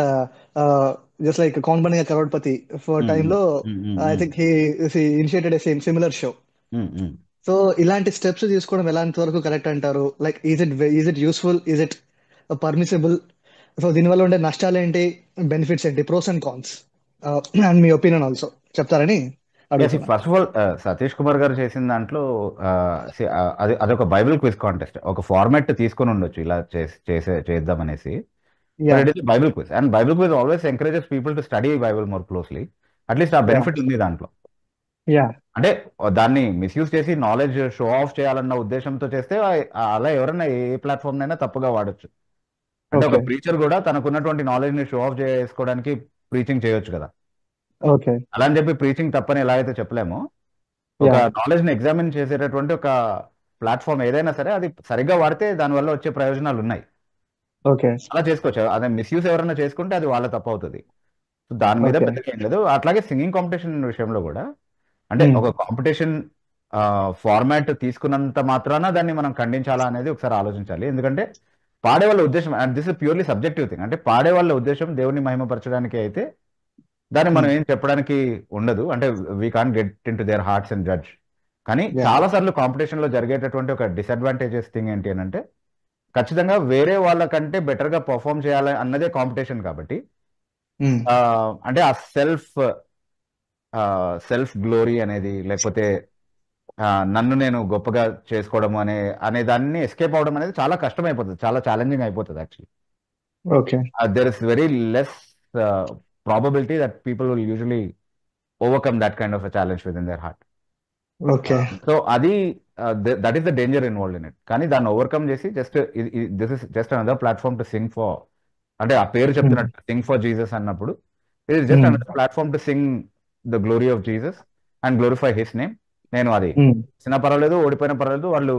just like Kaun Banega Crorepati for టైంలో I think he initiated a similar show. So ఇలాంటి స్టెప్స్ తీసుకోవడం ఎలాంటి వరకు కరెక్ట్ అంటారు? Like is it useful, is it permissible? So దీనివల్ల ఉండే నష్టాలు ఏంటి, బెనిఫిట్స్ ఏంటి, ప్రోస్ అండ్ కాన్స్, అండ్ మీ ఒపీనియన్ ఆల్సో చెప్తారని అడుగుతున్నా. First of all Satish Kumar గారు చేసిన దాంట్లో అదొక బైబిల్ క్విజ్ కాంటెస్ట్, ఒక ఫార్మాట్ తీసుకొని ఉండొచ్చు ఇలా చేద్దామనేసి. It is Bible quiz, and Bible quiz always encourages people to study Bible more closely. At least ఆ బెనిఫిట్ ఉంది దాంట్లో. అంటే దాన్ని మిస్యూజ్ చేసి నాలెడ్జ్ షో ఆఫ్ చేయాలన్న ఉద్దేశంతో చేస్తే అలా ఎవరైనా ఏ ప్లాట్ఫామ్ అయినా తప్పుగా వాడచ్చు. అంటే ఒక ప్రీచర్ కూడా తనకున్నటువంటి నాలెడ్జ్ ని షో ఆఫ్ చేసుకోవడానికి ప్రీచింగ్ చేయొచ్చు కదా. అలా అని చెప్పి ప్రీచింగ్ తప్పని ఎలా అయితే చెప్పలేమో, ఒక నాలెడ్జ్ ని ఎగ్జామిన్ చేసేటటువంటి ఒక ప్లాట్ఫామ్ ఏదైనా సరే అది సరిగ్గా వాడితే దానివల్ల వచ్చే ప్రయోజనాలు ఉన్నాయి. అలా చేసుకోవచ్చు. అదే మిస్యూజ్ ఎవరైనా చేసుకుంటే అది వాళ్ళ తప్పు అవుతుంది. సో దాని మీద పెద్దగా ఏం లేదు. అట్లాగే సింగింగ్ కాంపిటీషన్ విషయంలో కూడా అంటే ఒక కాంపిటీషన్ ఫార్మాట్ తీసుకున్నంత మాత్రాన దాన్ని మనం ఖండించాలా అనేది ఒకసారి ఆలోచించాలి. ఎందుకంటే పాడే వాళ్ళ ఉద్దేశం, and this is purely subjective thing, అంటే పాడే వాళ్ళ ఉద్దేశం దేవుని మహిమపరచడానికి అయితే దాన్ని మనం ఏం చెప్పడానికి ఉండదు. అంటే we can't get in to their hearts and judge. కానీ చాలా సార్లు కాంపిటీషన్ లో జరిగేటటువంటి ఒక డిసడ్వాంటేజెస్ థింగ్ ఏంటి అని అంటే, ఖచ్చితంగా వేరే వాళ్ళకంటే బెటర్ గా పర్ఫామ్ చేయాలి అన్నదే కాంపిటీషన్. కాబట్టి అంటే ఆ సెల్ఫ్ గ్లోరీ అనేది, లేకపోతే నన్ను నేను గొప్పగా చేసుకోవడం అనే దాన్ని ఎస్కేప్ అవడం అనేది చాలా కష్టం అయిపోతుంది, చాలా ఛాలెంజింగ్ అయిపోతుంది actually. There is very less probability that people will usually overcome that kind of a challenge within their heart. So adi that is the danger involved in it. Kani dan overcome chesi this is just another platform to sing for, ante aa peru cheptunattu sing for Jesus annappudu it is just another platform to sing the glory of Jesus and glorify his name. నేను అది చిన్న పర్వాలేదు, ఓడిపోయిన పర్వాలేదు, వాళ్ళు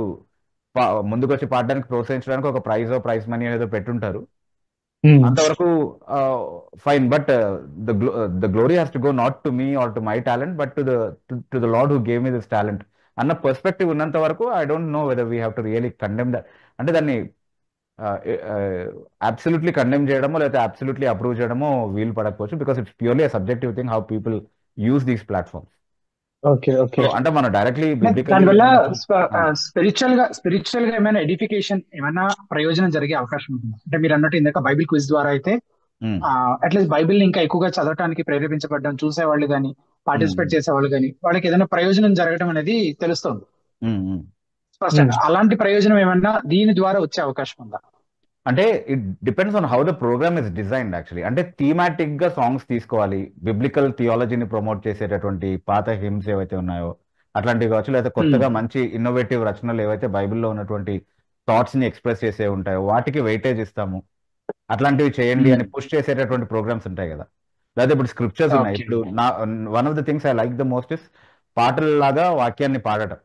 ముందుకు వచ్చి పాడడానికి ప్రోత్సహించడానికి ఒక ప్రైజ్ మనీ ఏదో పెట్టుంటారు, అంతవరకు fine. But the glory has to go not to me or to my talent but to the lord who gave me this talent అన్న పర్స్పెక్టివ్ ఉన్నంత వరకు I don't know whether we have to really condemn that. అంటే దాన్ని అబ్సల్యూట్లీ కండెమ్ చేయడమో లేకపోతే అబ్సల్యూట్లీ అప్రూవ్ చేయడమో వీలు పడకపోవచ్చు, because it's purely a subjective thing how people use these platforms. అంటే మనం డైరెక్ట్లీ దానివల్ల స్పిరిచువల్ గా ఏమైనా ఎడిఫికేషన్, ఏమైనా ప్రయోజనం జరిగే అవకాశం ఉంటుంది. అంటే మీరు అన్నట్టు ఇందాక బైబిల్ క్విజ్ ద్వారా అయితే అట్లీస్ట్ బైబిల్ ఇంకా ఎక్కువగా చదవటానికి ప్రేరేపించబడ్డం చూసేవాళ్ళు కానీ, పార్టిసిపేట్ చేసేవాళ్ళు కానీ, వాళ్ళకి ఏదైనా ప్రయోజనం జరగడం అనేది తెలుస్తుంది స్పష్టంగా. అలాంటి ప్రయోజనం ఏమన్నా దీని ద్వారా వచ్చే అవకాశం ఉందా? అంటే it depends on how the program is designed actually. అంటే థీమాటిక్ గా సాంగ్స్ తీసుకోవాలి, బిబ్లికల్ థియాలజీని ప్రమోట్ చేసేటటువంటి పాత హిమ్స్ ఏవైతే ఉన్నాయో అట్లాంటివి కావచ్చు, లేకపోతే కొత్తగా మంచి ఇన్నోవేటివ్ రచనలు ఏవైతే బైబిల్లో ఉన్నటువంటి థాట్స్ ని ఎక్స్ప్రెస్ చేసే ఉంటాయో వాటికి వెయిటేజ్ ఇస్తాము, అట్లాంటివి చేయండి అని పుష్ చేసేటటువంటి ప్రోగ్రామ్స్ ఉంటాయి కదా. లేదా ఇప్పుడు స్క్రిప్చర్స్ ఉన్నాయి. ఇప్పుడు one of the things I like the most is పాటలలాగా వాక్యాన్ని పాడటం.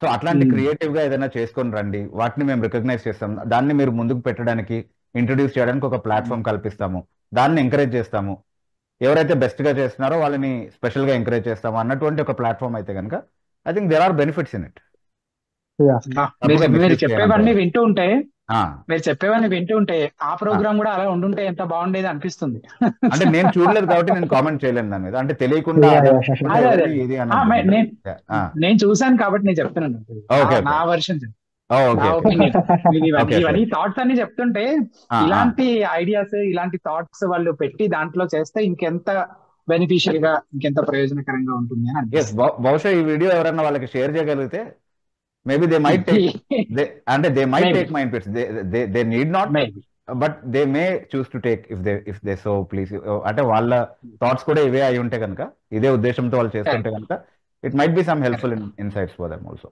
సో అట్లాంటి క్రియేటివ్ గా ఏదైనా చేసుకొని రండి, వాటిని మేము రికగ్నైజ్ చేస్తాం, దాన్ని మీరు ముందుకు పెట్టడానికి ఇంట్రడ్యూస్ చేయడానికి ఒక ప్లాట్ఫామ్ కల్పిస్తాము, దాన్ని ఎంకరేజ్ చేస్తాము, ఎవరైతే బెస్ట్ గా చేస్తున్నారో వాళ్ళని స్పెషల్ గా ఎంకరేజ్ చేస్తాము అన్నటువంటి ఒక ప్లాట్ఫామ్ అయితే కనుక I think there are benefits in it. మీరు చెప్పేవన్నీ వింటూ ఉంటే ఆ ప్రోగ్రామ్ కూడా అలా ఉండుంటే ఎంత బాగుండేది అనిపిస్తుంది. అంటే నేను చూడలేదు కాబట్టి నేను కామెంట్ చేయలేను దాని మీద, అంటే తెలియకుండా నేను చూసాను కాబట్టి నేను చెప్తున్నాను నా వర్షన్, ఇవన్నీ థాట్స్ అన్ని చెప్తుంటే ఇలాంటి ఐడియాస్, ఇలాంటి థాట్స్ వాళ్ళు పెట్టి దాంట్లో చేస్తే ఇంకెంత బెనిఫిషియల్ గా, ఇంకెంత ప్రయోజనకరంగా ఉంటుంది అని. బహుశా ఈ వీడియో ఎవరైనా వాళ్ళకి షేర్ చేయగలిగితే maybe they might take my inputs. They need not, but they may choose to take if they so please. అంటే వాళ్ళ థాట్స్ కూడా ఇవే అయి ఉంటే కనుక, ఇదే ఉద్దేశంతో వాళ్ళు చేస్తుంటే కనుక it might be some helpful insights for them also.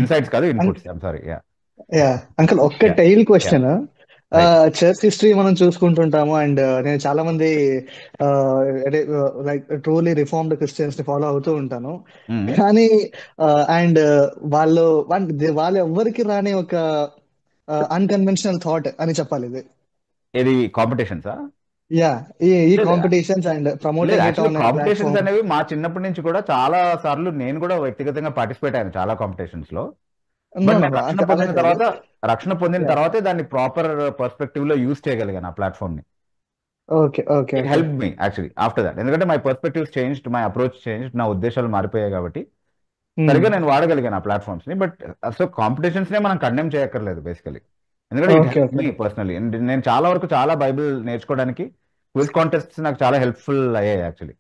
Insights కాదు, inputs. I'm sorry. అంకుల్ ఒక్క టైల్ క్వశ్చన్. చర్చ్ హిస్టరీ మనం చూసుకుంటుంటాము, అండ్ నేను చాలా మంది లైక్ ట్రూలీ రిఫార్మ్డ్ క్రిస్టియన్స్ ని ఫాలో అవుతూ ఉంటాను. కానీ అండ్ వాళ్ళు ఎవ్వరికి రాని ఒక అన్కన్వెన్షనల్ థాట్ అని చెప్పాలి ఇది కాంపిటీషన్స్. ఈ కాంపిటీషన్స్ అండ్ కాంపిటీషన్స్ అనేవి మా చిన్నప్పటి నుంచి కూడా చాలా సార్లు నేను కూడా వ్యక్తిగతంగా పార్టిసిపేట్ అయ్యాను చాలా కాంపిటీషన్స్ లో. నో బట్ నో నేను నో రక్షణ పొందిన అలా కాదు. తర్వాత యా తర్వాతే దాన్ని ప్రాపర్ పర్స్పెక్టివ్ లో యూజ్ చేయగలిగాను ఆ ప్లాట్ఫామ్ ని. Okay okay it okay help me actually after that, ఎందుకంటే my perspectives changed, my approach changed, నా ఉద్దేశాలు మారిపోయాయి కాబట్టి సరిగ్గా నేను వాడగలిగాను ఆ ప్లాట్ఫామ్స్ ని. బట్ సో కాంపిటీషన్స్ నే మనం కండెమ్ చేయక్కర్లేదు బేసికలీ, ఎందుకంటే it okay help okay me personally. నేను చాలా వరకు చాలా బైబిల్ నేర్చుకోవడానికి క్విజ్ కాంటెస్ట్స్ నాకు చాలా హెల్ప్ఫుల్ అయ్యాయి యాక్చువల్లీ.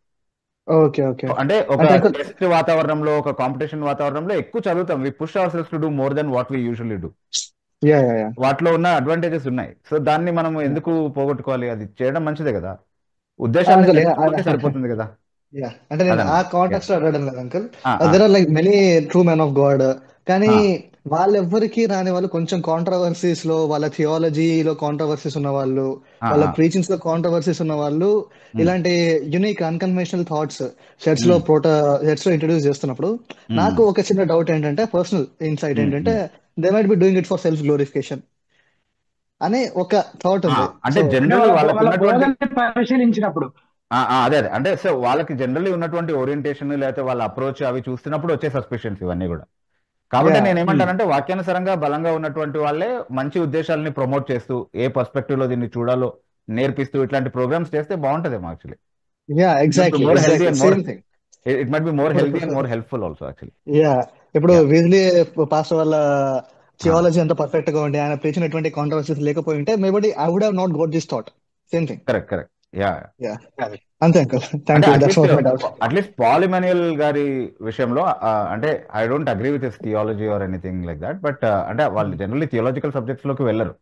ఓకే ఓకే అంటే ఒక అంటే అంకుల్ టెస్ట్ వాతావరణంలో, ఒక కాంపిటీషన్ వాతావరణంలో ఎక్కువ చదువుతాం. We push ourselves to do more than what we usually do. Yeah yeah yeah వాటిలో ఉన్న అడ్వాంటేజెస్ ఉన్నాయి. సో దాన్ని మనం ఎందుకు పోగొట్టుకోవాలి? అది చేయడం మంచిదే కదా, ఉద్దేశాలని అంకుల్ తెలుసుకుంటే సరిపోతుంది కదా. యా అంటే నేను ఆ అదనమాట. యా కాంటాక్ట్ లో అడగడం లేదు uncle. There are like many true men of God, కానీ వాళ్ళెవ్వరికి రాని వాళ్ళు, కొంచెం కాంట్రవర్సీస్ లో, వాళ్ళ థియాలజీలో కాంట్రవర్సీస్ ఉన్న వాళ్ళు, వాళ్ళ ప్రీచింగ్స్ లో కాంట్రవర్సీస్ ఉన్న వాళ్ళు ఇలాంటి యునిక్ అన్కన్వెన్షనల్ థాట్స్ చర్చ్ లో ఇంట్రడ్యూస్ చేస్తున్నప్పుడు నాకు ఒక చిన్న డౌట్ ఏంటంటే, పర్సనల్ ఇన్సైట్ ఏంటంటే, they might be doing it for self glorification అనే ఒక థాట్ ఉంది. అంటే సో అంటే జనరల్లీ వాళ్ళకి వాళ్ళ ఉన్నటువంటి బోధనని పరిశీలించినప్పుడు అదే అంటే సో వాళ్ళకి జనరల్లీ ఉన్నటువంటి ఓరియంటేషన్ లేకపోతే వాళ్ళ అప్రోచ్ అవి చూస్తున్నప్పుడు వచ్చే సస్పిషన్స్ ఇవన్నీ కూడా. కాబట్టి యా నేనేమంటానంటే వాక్యానుసారంగా బలంగా ఉన్నటువంటి వాళ్ళే మంచి ఉద్దేశాలని ప్రమోట్ చేస్తూ, ఏ పర్స్పెక్టివ్ లో దీన్ని చూడాలో నేర్పిస్తూ ఇట్లాంటి ప్రోగ్రామ్స్ చేస్తే బాగుంటదేమో actually. Yeah it might be exactly more healthy exactly and same thing. It might be more healthy and more helpful also actually. Yeah ఇప్పుడు యా వీజ్లీ పాస్టర్ వాళ్ళ థియాలజీ అంత పర్ఫెక్ట్ గా ఉండి ఆయన ప్రీచినటువంటి కాంట్రవర్సీస్ లేకపోయి ఉంటే maybe I would have not got this thought. Same thing. Correct. Yeah yeah అంతే అంకుల్, అంటే thank you, that's what my doubt. At least Paul Emmanuel గారి విషయంలో అంటే I don't agree with his theology or anything like that. But అంటే వాళ్ళు జనరల్లీ థియాలజికల్ సబ్జెక్ట్స్ లోకి వెళ్ళరు.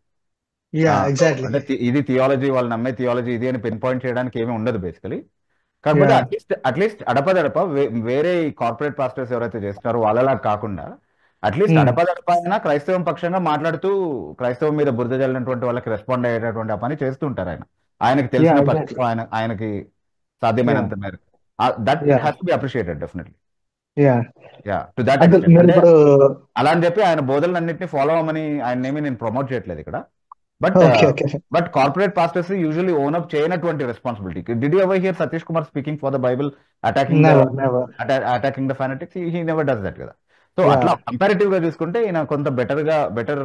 Yeah so exactly. అంటే ఇది థియాలజీ, వాళ్ళు నమ్మే థియాలజీ ఇది అని పిన్ పాయింట్ చేయడానికి ఏమీ ఉండదు బేసికలీ. కాకపోతే యా అట్లీస్ట్ అడపదడప వేరే కార్పొరేట్ పాస్టర్స్ ఎవరైతే చేస్తున్నారో వాళ్ళలా కాకుండా అట్లీస్ట్ అడపదడప అయినా క్రైస్తవం పక్షంగా మాట్లాడుతూ క్రైస్తవం మీద బురద జల్లినటువంటి వాళ్ళకి రెస్పాండ్ అయ్యేటటువంటి ఆ పని చేస్తూ ఉంటారు ఆయనకి యా తెలిసిన ఎగ్జాక్ట్లీ. పరిస్థితిలో ఆయనకి యా సాధ్యమైనంత మేరకు. That yeah has to be appreciated definitely. Yeah yeah to that uncle extent. మీరు అంటే ఇప్పుడు అలా అని చెప్పి ఆయన బోధనలన్నింటినీ ఫాలో అవ్వమని ఆయన్నేమి నేను ప్రమోట్ చేయట్లేదు ఇక్కడ. Okay okay but corporate pastors usually own up చేయనటువంటి responsibility. Did you ever hear Satish Kumar speaking for the Bible attacking the fanatics? He never does that కదా. సో యా అట్లా కంపారిటివ్ గా చూసుకుంటే ఈయన కొంత బెటర్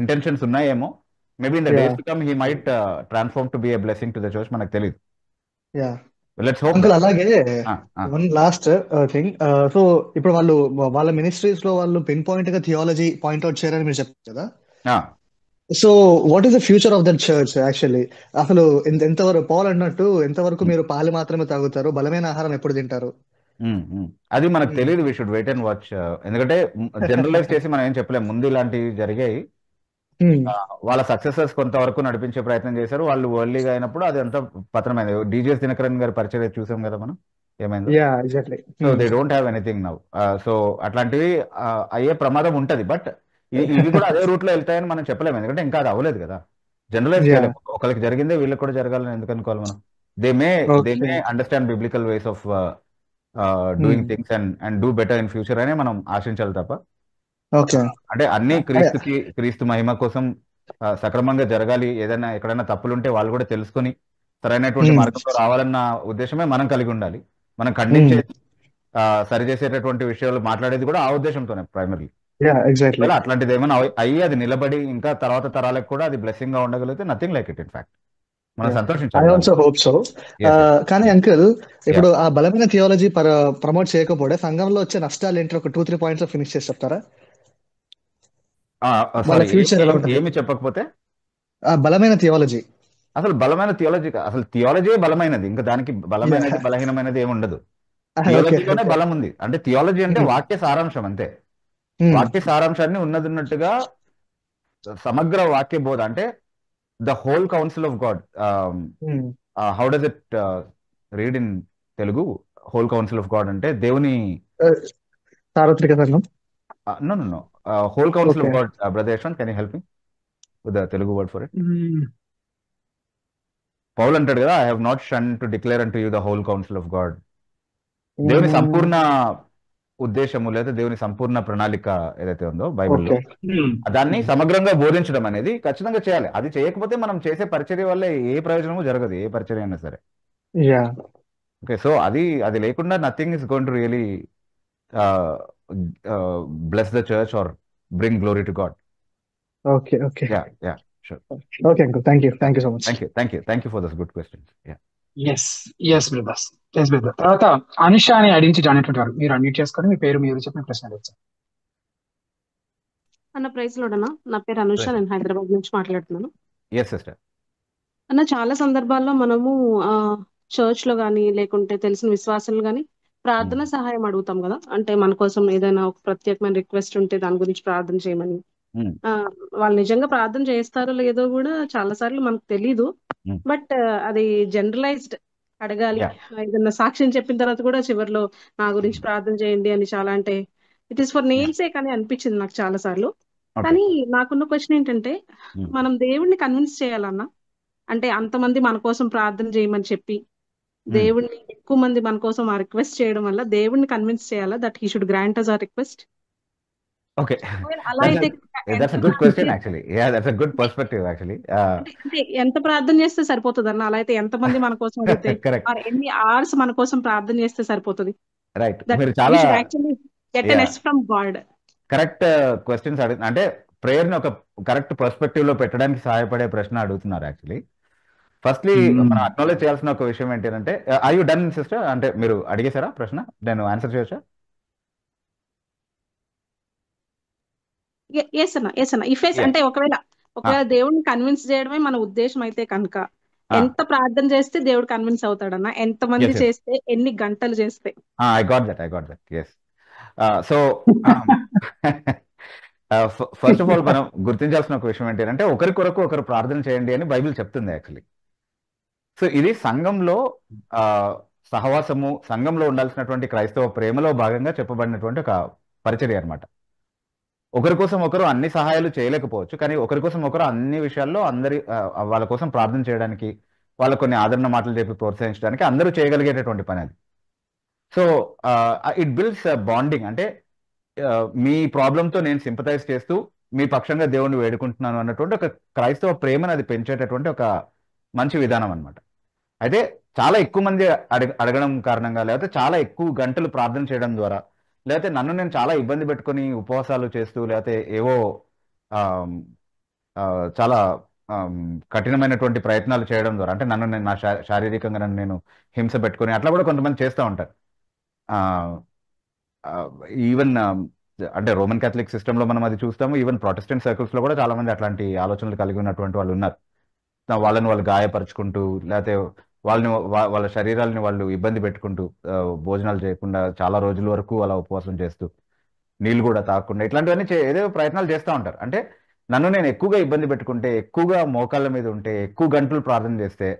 ఇంటెన్షన్స్ ఉన్నాయేమో. Maybe in the yeah days to come he might transform to be a blessing to the church, మనకు తెలియదు. Yeah let's hope uncle that. అలాగే వన్ లాస్ట్ థింగ్. సో ఇప్పుడు వాళ్ళ మినిస్ట్రీస్ లో వాళ్ళు పిన్ పాయింట్ గా థియాలజీ పాయింట్అవుట్ చేయాలని మీరు చెప్పారు కదా. So what is the future of that church actually? అసలు ఎంతవరకు పాల్ అన్నట్టు ఎంతవరకు మీరు పాలు మాత్రమే తాగుతారు, బలమైన ఆహారం ఎప్పుడు తింటారు? అది మనకు తెలియదు. We should wait and watch. ఎందుకంటే జనరలైజ్ చేసి మనం ఏం చెప్పలేము. ముందు ఇలాంటివి జరిగాయి, వాళ్ళ సక్సెసర్స్ కొంతవరకు నడిపించే ప్రయత్నం చేశారు, వాళ్ళు వరల్డ్లీగా అయినప్పుడు అది అంతా పతనమైంది. డిజిఎస్ దినకరన్ గారి పరిచయం చూసాం కదా మనం, ఏమైందో. Yeah exactly. So they don't have anything now. So అట్లాంటివి అయ్యే ప్రమాదం ఉంటది. బట్ ఇవి కూడా అదే రూట్ లో వెళ్తాయని మనం చెప్పలేము, ఎందుకంటే ఇంకా అది అవ్వలేదు కదా. జనరలైజ్ యా చేయలేము. ఒకరికి జరిగిందే వీళ్ళకి కూడా జరగాలని ఎందుకు అనుకోవాలి మనం. They may okay understand biblical ways of doing things and do better in future అని మనం ఆశించాలి తప్ప. ఓకే అంటే అన్ని క్రీస్తు మహిమ కోసం సక్రమంగా జరగాలి. ఏదైనా ఎక్కడైనా తప్పులుంటే వాళ్ళు కూడా తెలుసుకొని సరైనటువంటి మార్గంలో రావాలన్న ఉద్దేశమే మనం కలిగి ఉండాలి. మనం ఖండించే సరిచేసేటటువంటి విషయాలు మాట్లాడేది కూడా ఆ ఉద్దేశంతోనే ప్రైమరీ. Yeah exactly. అట్లాంటిది ఏమైనా అయ్యి అది నిలబడి ఇంకా తర్వాత తరాలకు కూడా అది బ్లెస్సింగ్ గా ఉండగలిగితే nothing like it. In fact మనం ఐ సంతోషించాలి. Also hope so. కానీ అంకుల్ ఇప్పుడు ఆ బలమైన థియాలజీ ప్రమోట్ చేయకపోతే సంఘంలో వచ్చే నష్టాలు ఏంటో ఒక 2-3 పాయింట్స్ ఫినిష్ చేసి చెప్తారా? వాళ్ళ ఫ్యూచర్ ఎలా ఉంటుంది ఏమి చెప్పకపోతే? బలమైన థియాలజీ. అసలు బలమైన థియాలజీ, అసలు థియాలజీ బలమైనది, ఇంకా దానికి బలమైనది బలహీనమైనది ఏమి ఉండదు. థియాలజీలోనే బలం ఉంది. అంటే థియాలజీ అంటే వాక్య సారాంశం అంతే. వాక్య సారాంశాన్ని ఉన్నట్టుగా సమగ్ర వాక్య బోధ అంటే the whole council of God. How does it read in Telugu? Whole council of God అంటే దేవుని సార్వత్రిక సంఘం. No. Whole counsel of God. Brother Yashwant, can you help me with the Telugu word for it? పౌలు అంటాడు కదా, I have not shun to declare unto you the whole council of God. దేవుని సంపూర్ణ ఉద్దేశము లేదా దేవుని సంపూర్ణ ప్రణాళిక ఏదైతే ఉందో బైబిల్లో, దాన్ని సమగ్రంగా బోధించడం అనేది ఖచ్చితంగా చేయాలి. అది చేయకపోతే మనం చేసే పరిచర్య వల్ల ఏ ప్రయోజనము జరగదు, ఏ పరిచర్య అయినా సరే. ఓకే, సో అది లేకుండా nothing is going to really bless the church or bring glory to God. Okay okay ya sure. Okay uncle, thank you so much. Thank you for this good questions. Yes brothers, తర్వాత అనుష అని అడిగించి జాయిన్ అయినటువంటి వారు మీరు అన్మ్యూట్ చేసుకొని మీ పేరు మీరు చెప్పిన ప్రశ్న అడగచ్చు. అన్న ప్రైజ్ లోడనా, నా పేరు అనుష, నేను హైదరాబాద్ నుంచి మాట్లాడుతున్నాను. Yes sister. అన్న చాలా సందర్భాల్లో మనము చర్చ్ లో గానీ లేకుంటే తెలిసిన విశ్వాసాలు గానీ ప్రార్థన సహాయం అడుగుతాం కదా, అంటే మన కోసం ఏదైనా ఒక ప్రత్యేకమైన రిక్వెస్ట్ ఉంటే దాని గురించి ప్రార్థన చేయమని. వాళ్ళు నిజంగా ప్రార్థన చేస్తారో లేదో కూడా చాలా సార్లు మనకు తెలీదు. బట్ అది జనరలైజ్డ్ అడగాలి. ఏదన్నా సాక్ష్యం చెప్పిన తర్వాత కూడా చివరిలో నా గురించి ప్రార్థన చేయండి అని చాలా, అంటే it is for name sake అని అనిపించింది నాకు చాలా సార్లు. కానీ నాకున్న క్వశ్చన్ ఏంటంటే, మనం దేవుడిని కన్విన్స్ చేయాలన్నా, అంటే అంతమంది మన కోసం ప్రార్థన చేయమని చెప్పి దేవుడిని ఎక్కువ మంది మన కోసం ఆ రిక్వెస్ట్ చేయడం వల్ల దేవుడిని కన్విన్స్ చేయాలా that he should grant us our request? Okay, అలా అయితే that's a good question actually. Yeah, that's a good perspective actually. అంటే ఎంత ప్రార్థన చేస్తే సరిపోతుంది అన్న? అలా అయితే ఎంత మంది మన కోసం అడిగితే ఎన్ని అవర్స్ మన కోసం ప్రార్థన చేస్తే సరిపోతుంది? రైట్, మీరు చాలా actually get answers from God. Correct questions అడుగు, అంటే ప్రేయర్ ని ఒక కరెక్ట్ పర్స్పెక్టివ్ లో పెట్టడానికి సహాయపడే ప్రశ్న అడుగుతున్నారు యాక్చువల్లీ. ఫస్ట్లీ మనం అక్నాలెడ్జ్ చేయాల్సిన ఒక విషయం ఏంటంటే, ఆర్ యూ డన్ సిస్టర్? అంటే మీరు అడిగేశారా ప్రశ్న, నేను ఆన్సర్ చేయొచ్చా? ఎస్ అన్న ఇఫ్ అంటే ఒకవేళ దేవుడిని కన్విన్స్ చేయడమే మన ఉద్దేశం అయితే కనుక ఎంత ప్రార్థన చేస్తే దేవుడు కన్విన్స్ అవుతాడన్న? ఎంత మంది చేస్తే, ఎన్ని గంటలు చేస్తే? I got that yes. So first of all మనం గుర్తించాల్సిన ఒక విషయం ఏంటంటే, ఒకరికొరకు ఒకరు ప్రార్థన చేయండి అని బైబిల్ చెప్తుంది యాక్చువల్లీ. సో ఇది సంఘంలో సహవాసము, సంఘంలో ఉండాల్సినటువంటి క్రైస్తవ ప్రేమలో భాగంగా చెప్పబడినటువంటి ఒక పరిచర్య అనమాట. ఒకరి కోసం ఒకరు అన్ని సహాయాలు చేయలేకపోవచ్చు, కానీ ఒకరి కోసం ఒకరు అన్ని విషయాల్లో వాళ్ళ కోసం ప్రార్థన చేయడానికి, వాళ్ళ కొన్ని ఆదరణ మాటలు చెప్పి ప్రోత్సహించడానికి అందరూ చేయగలిగేటటువంటి పని అది. So it builds bonding. అంటే మీ ప్రాబ్లంతో నేను సింపథైజ్ చేస్తూ మీ పక్షంగా దేవుణ్ణి వేడుకుంటున్నాను అన్నటువంటి ఒక క్రైస్తవ ప్రేమను అది పెంచేటటువంటి ఒక మంచి విధానం అనమాట. అయితే చాలా ఎక్కువ మంది అడగడం కారణంగా, లేకపోతే చాలా ఎక్కువ గంటలు ప్రార్థన చేయడం ద్వారా, లేకపోతే నన్ను నేను చాలా ఇబ్బంది పెట్టుకుని ఉపవాసాలు చేస్తూ, లేకపోతే ఏవో చాలా కఠినమైనటువంటి ప్రయత్నాలు చేయడం ద్వారా, అంటే నన్ను నేను శారీరకంగా నన్ను నేను హింస పెట్టుకుని అట్లా కూడా కొంతమంది చేస్తూ ఉంటారు. ఈవెన్ అంటే రోమన్ క్యాథలిక్ సిస్టంలో మనం అది చూస్తాము. ఈవెన్ ప్రొటెస్టెంట్ సర్కిల్స్ లో కూడా చాలా మంది అట్లాంటి ఆలోచనలు కలిగి ఉన్నటువంటి వాళ్ళు ఉన్నారు. వాళ్ళని వాళ్ళు గాయపరుచుకుంటూ, లేకపోతే వాళ్ళ శరీరాలని వాళ్ళు ఇబ్బంది పెట్టుకుంటూ, భోజనాలు చేయకుండా చాలా రోజుల వరకు అలా ఉపవాసం చేస్తూ, నీళ్ళు కూడా తాగకుండా, ఇట్లాంటివన్నీ ఏదో ప్రయత్నాలు చేస్తూ ఉంటారు. అంటే నన్ను నేను ఎక్కువగా ఇబ్బంది పెట్టుకుంటే, ఎక్కువగా మోకాళ్ళ మీద ఉంటే, ఎక్కువ గంటలు ప్రార్థన చేస్తే,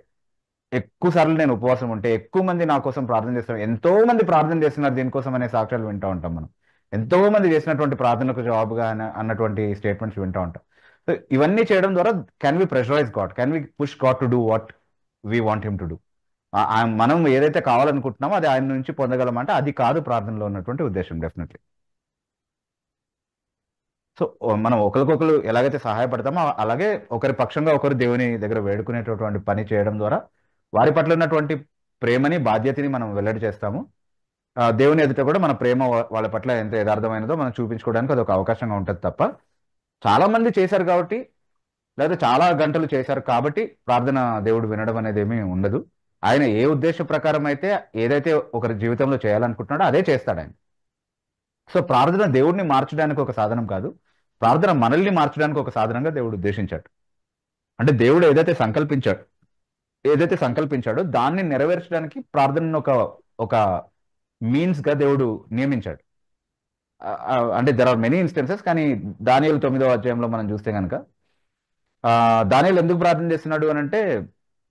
ఎక్కువ సార్లు నేను ఉపవాసం ఉంటే, ఎక్కువ మంది నా కోసం ప్రార్థన చేస్తాను, ఎంతో మంది ప్రార్థన చేస్తున్నారు దీనికోసం అనే సాక్ష్యాలు వింటూ ఉంటాం మనం. ఎంతో మంది చేసినటువంటి ప్రార్థనకు జవాబుగా అన్నటువంటి స్టేట్మెంట్స్ వింటూ ఉంటాం. సో ఇవన్నీ చేయడం ద్వారా can we pressurize God, can we push God to do what we want him to do. మనం ఏదైతే కావాలనుకుంటున్నామో అది ఆయన నుంచి పొందగలమంటే అది కాదు ప్రార్థనలో ఉన్నటువంటి ఉద్దేశం డెఫినెట్లీ. సో మనం ఒకరికొకరు ఎలాగైతే సహాయపడతామో అలాగే ఒకరి పక్షంగా ఒకరు దేవుని దగ్గర వేడుకునేటటువంటి పని చేయడం ద్వారా వారి పట్ల ఉన్నటువంటి ప్రేమని, బాధ్యతని మనం వెల్లడి చేస్తాము. దేవుని ఎదుట కూడా మన ప్రేమ వాళ్ళ పట్ల ఎంత యథార్థమైనదో మనం చూపించుకోవడానికి అది ఒక అవకాశంగా ఉంటుంది తప్ప, చాలా మంది చేశారు కాబట్టి, లేదా చాలా గంటలు చేశారు కాబట్టి ప్రార్థన దేవుడు వినడం అనేది ఏమీ ఉండదు. ఆయన ఏ ఉద్దేశ ప్రకారం అయితే ఏదైతే ఒకరి జీవితంలో చేయాలనుకుంటున్నాడో అదే చేస్తాడు ఆయన. సో ప్రార్థన దేవుడిని మార్చడానికి ఒక సాధనం కాదు, ప్రార్థన మనల్ని మార్చడానికి ఒక సాధనంగా దేవుడు ఉద్దేశించాడు. అంటే దేవుడు ఏదైతే సంకల్పించాడో దాన్ని నెరవేర్చడానికి ప్రార్థనను ఒక మీన్స్ గా దేవుడు నియమించాడు. అంటే దెర్ ఆర్ మెనీ ఇన్స్టెన్సెస్. కానీ దానియేలు 9వ అధ్యాయంలో మనం చూస్తే కనుక, దానియేలు ఎందుకు ప్రార్థన చేస్తున్నాడు అని అంటే,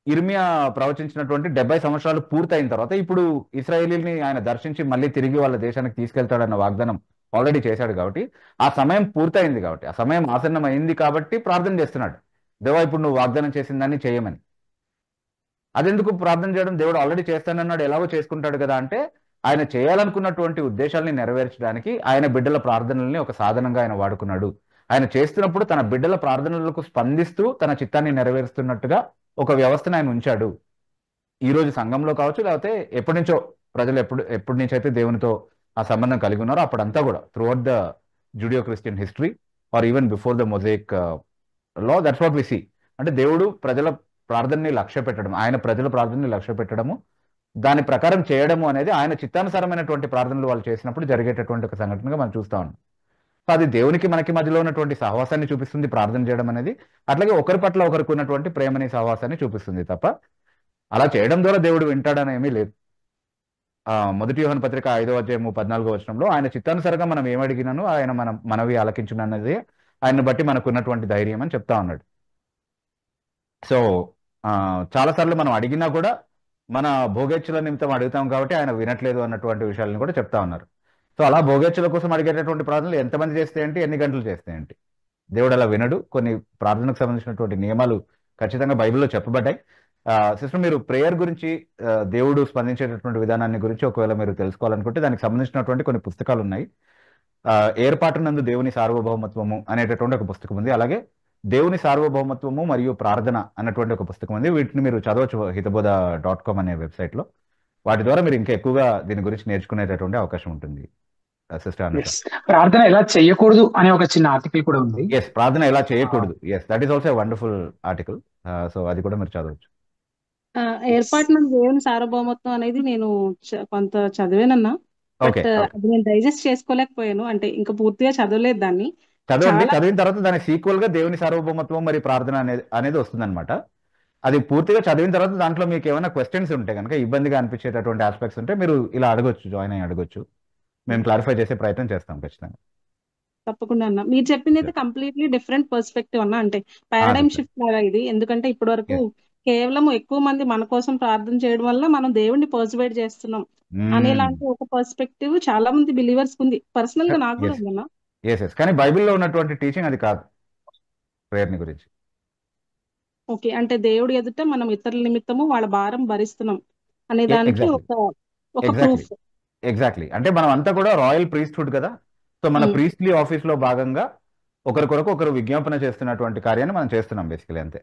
ఇర్మియా ప్రవచించినటువంటి 70 సంవత్సరాలు పూర్తయిన తర్వాత ఇప్పుడు ఇశ్రాయేలీని ఆయన దర్శించి మళ్ళీ తిరిగి వాళ్ళ దేశానికి తీసుకెళ్తాడన్న వాగ్దానం ఆల్రెడీ చేశాడు కాబట్టి, ఆ సమయం పూర్తయింది కాబట్టి, ఆ సమయం ఆసన్నం అయింది కాబట్టి ప్రార్థన చేస్తున్నాడు. దేవా ఇప్పుడు నువ్వు వాగ్దానం చేసిన దాన్ని చేయమని. అదెందుకు ప్రార్థన చేయడం? దేవుడు ఆల్రెడీ చేస్తానన్నాడు, ఎలాగో చేసుకుంటాడు కదా అంటే, ఆయన చేయాలనుకున్నటువంటి ఉద్దేశాలని నెరవేర్చడానికి ఆయన బిడ్డల ప్రార్థనల్ని ఒక సాధనంగా ఆయన వాడుకున్నాడు. ఆయన చేస్తున్నప్పుడు తన బిడ్డల ప్రార్థనలకు స్పందిస్తూ తన చిత్తాన్ని నెరవేరుస్తున్నట్టుగా ఒక వ్యవస్థను ఆయన ఉంచాడు. ఈ రోజు సంఘంలో కావచ్చు, లేకపోతే ఎప్పటి నుంచో ప్రజలు ఎప్పటి నుంచి అయితే దేవునితో ఆ సంబంధం కలిగి ఉన్నారో అప్పుడంతా కూడా throughout the Judeo Christian history or even before the Mosaic law, that's what we see. అంటే దేవుడు ప్రజల ప్రార్థనని లక్ష్య పెట్టడం, ఆయన ప్రజల ప్రార్థనని లక్ష్య పెట్టడము, దాని ప్రకారం చేయడము అనేది ఆయన చిత్తానుసారమైనటువంటి ప్రార్థనలు వాళ్ళు చేసినప్పుడు జరిగేటటువంటి ఒక సంఘటనగా మనం చూస్తా ఉన్నాం. సో అది దేవునికి మనకి మధ్యలో ఉన్నటువంటి సహవాసాన్ని చూపిస్తుంది ప్రార్థన చేయడం అనేది. అట్లాగే ఒకరి పట్ల ఒకరికి ఉన్నటువంటి ప్రేమని సహవాసాన్ని చూపిస్తుంది తప్ప అలా చేయడం ద్వారా దేవుడు వింటాడని ఏమీ లేదు. మొదటి యోహాను పత్రిక 5వ అధ్యాయము 14వ వచనంలో ఆయన చిత్తానుసారంగా మనం ఏమడిగినాను ఆయన మనవి ఆలకించునన్నది ఆయన్ని బట్టి మనకు ఉన్నటువంటి ధైర్యం అని చెప్తా ఉన్నాడు. సో చాలాసార్లు మనం అడిగినా కూడా మన భోగేచ్ఛల నిమిత్తం అడుగుతాం కాబట్టి ఆయన వినట్లేదు అన్నటువంటి విషయాలను కూడా చెప్తా ఉన్నారు. సో అలా భోగేచ్ఛల కోసం అడిగేటటువంటి ప్రార్థనలు ఎంతమంది చేస్తే ఏంటి, ఎన్ని గంటలు చేస్తే ఏంటి, దేవుడు అలా వినడు. కొన్ని ప్రార్థనకు సంబంధించినటువంటి నియమాలు ఖచ్చితంగా బైబిల్లో చెప్పబడ్డాయి. సిస్టర్, మీరు ప్రేయర్ గురించి దేవుడు స్పందించేటటువంటి విధానాన్ని గురించి ఒకవేళ మీరు తెలుసుకోవాలనుకుంటే దానికి సంబంధించినటువంటి కొన్ని పుస్తకాలు ఉన్నాయి. ఏర్పాటునందు దేవుని సార్వభౌమత్వము అనేటటువంటి ఒక పుస్తకం ఉంది. అలాగే దేవుని సార్వభౌమత్వము మరియు ప్రార్థన అన్నటువంటి ఒక పుస్తకం ఉంది. వీటిని మీరు చదవచ్చు హితబోధ.com అనే వెబ్సైట్లో. వాటి ద్వారా మీరు ఇంకా ఎక్కువగా దీని గురించి నేర్చుకునేటటువంటి అవకాశం ఉంటుంది. సిస్టర్, ప్రార్థన ఎలా చేయకూడదు అనే ఒక చిన్న ఆర్టికల్ కూడా ఉంది. ఎస్, ప్రార్థన ఎలా చేయకూడదు, yes, that is also a wonderful article. So అది కూడా మీరు చదవచ్చు. ఏర్పాటున దేవుని సార్వభౌమత్వం అనేది నేను కొంత చదివానన్నా, బట్ అది నేను డైజెస్ట్ చేసుకోలేకపోయాను. అంటే ఇంకా పూర్తిగా చదవలేదు దాన్ని. చదవండి, చదివిన తర్వాత దానికి సీక్వెల్ గా దేవుని సార్వభౌమత్వం మరియు ప్రార్థన అనేది వస్తుంది అనమాట. అది పూర్తిగా చదివిన తర్వాత దాంట్లో మీకు ఏమైనా క్వశ్చన్స్ ఉంటే కనుక, ఇబ్బందిగా అనిపించేటటువంటి ఆస్పెక్ట్స్ ఉంటే మీరు ఇలా అడగొచ్చు, జాయిన్ అయ్యి అడగొచ్చు. మేము క్లారిఫై చేసే ప్రయత్నం చేస్తాం ఖచ్చితంగా. తప్పకుండా అన్న. మీరు చెప్పింది అయితే కంప్లీట్లీ డిఫరెంట్ పర్స్పెక్టివ్ అన్న. అంటే పారాడైమ్ షిఫ్ట్ లాగా ఇది. ఎందుకంటే ఇప్పటి వరకు కేవలం ఎక్కువ మంది మన కోసం ప్రార్థన చేయడం వల్ల మనం దేవుడిని పర్సువేట్ చేస్తున్నాం అనేలాంటి ఒక పర్స్పెక్టివ్ చాలా మంది బిలీవర్స్ ఉంది. పర్సనల్ గా నాకు కూడా ఉందన్న. కానీ బైబిల్లో ఉన్నటువంటి టీచింగ్ అది కాదు ప్రేయర్ గురించి. ఓకే, అంటే దేవుడి ఎదుట మనం ఇతరుల నిమిత్తము వాళ్ళ భారం భరిస్తున్నాం అనే దానికి ఒక ప్రూఫ్. ఎగ్జాక్ట్లీ. అంటే మనం అంతా కూడా రాయల్ ప్రీస్ట్హుడ్ కదా. సో మన ప్రీస్ట్లీ ఆఫీస్ లో భాగంగా ఒకరి కొరకు ఒకరు విజ్ఞాపన చేస్తున్నటువంటి కార్యాన్ని మనం చేస్తున్నాం బేసికలీ, అంతే.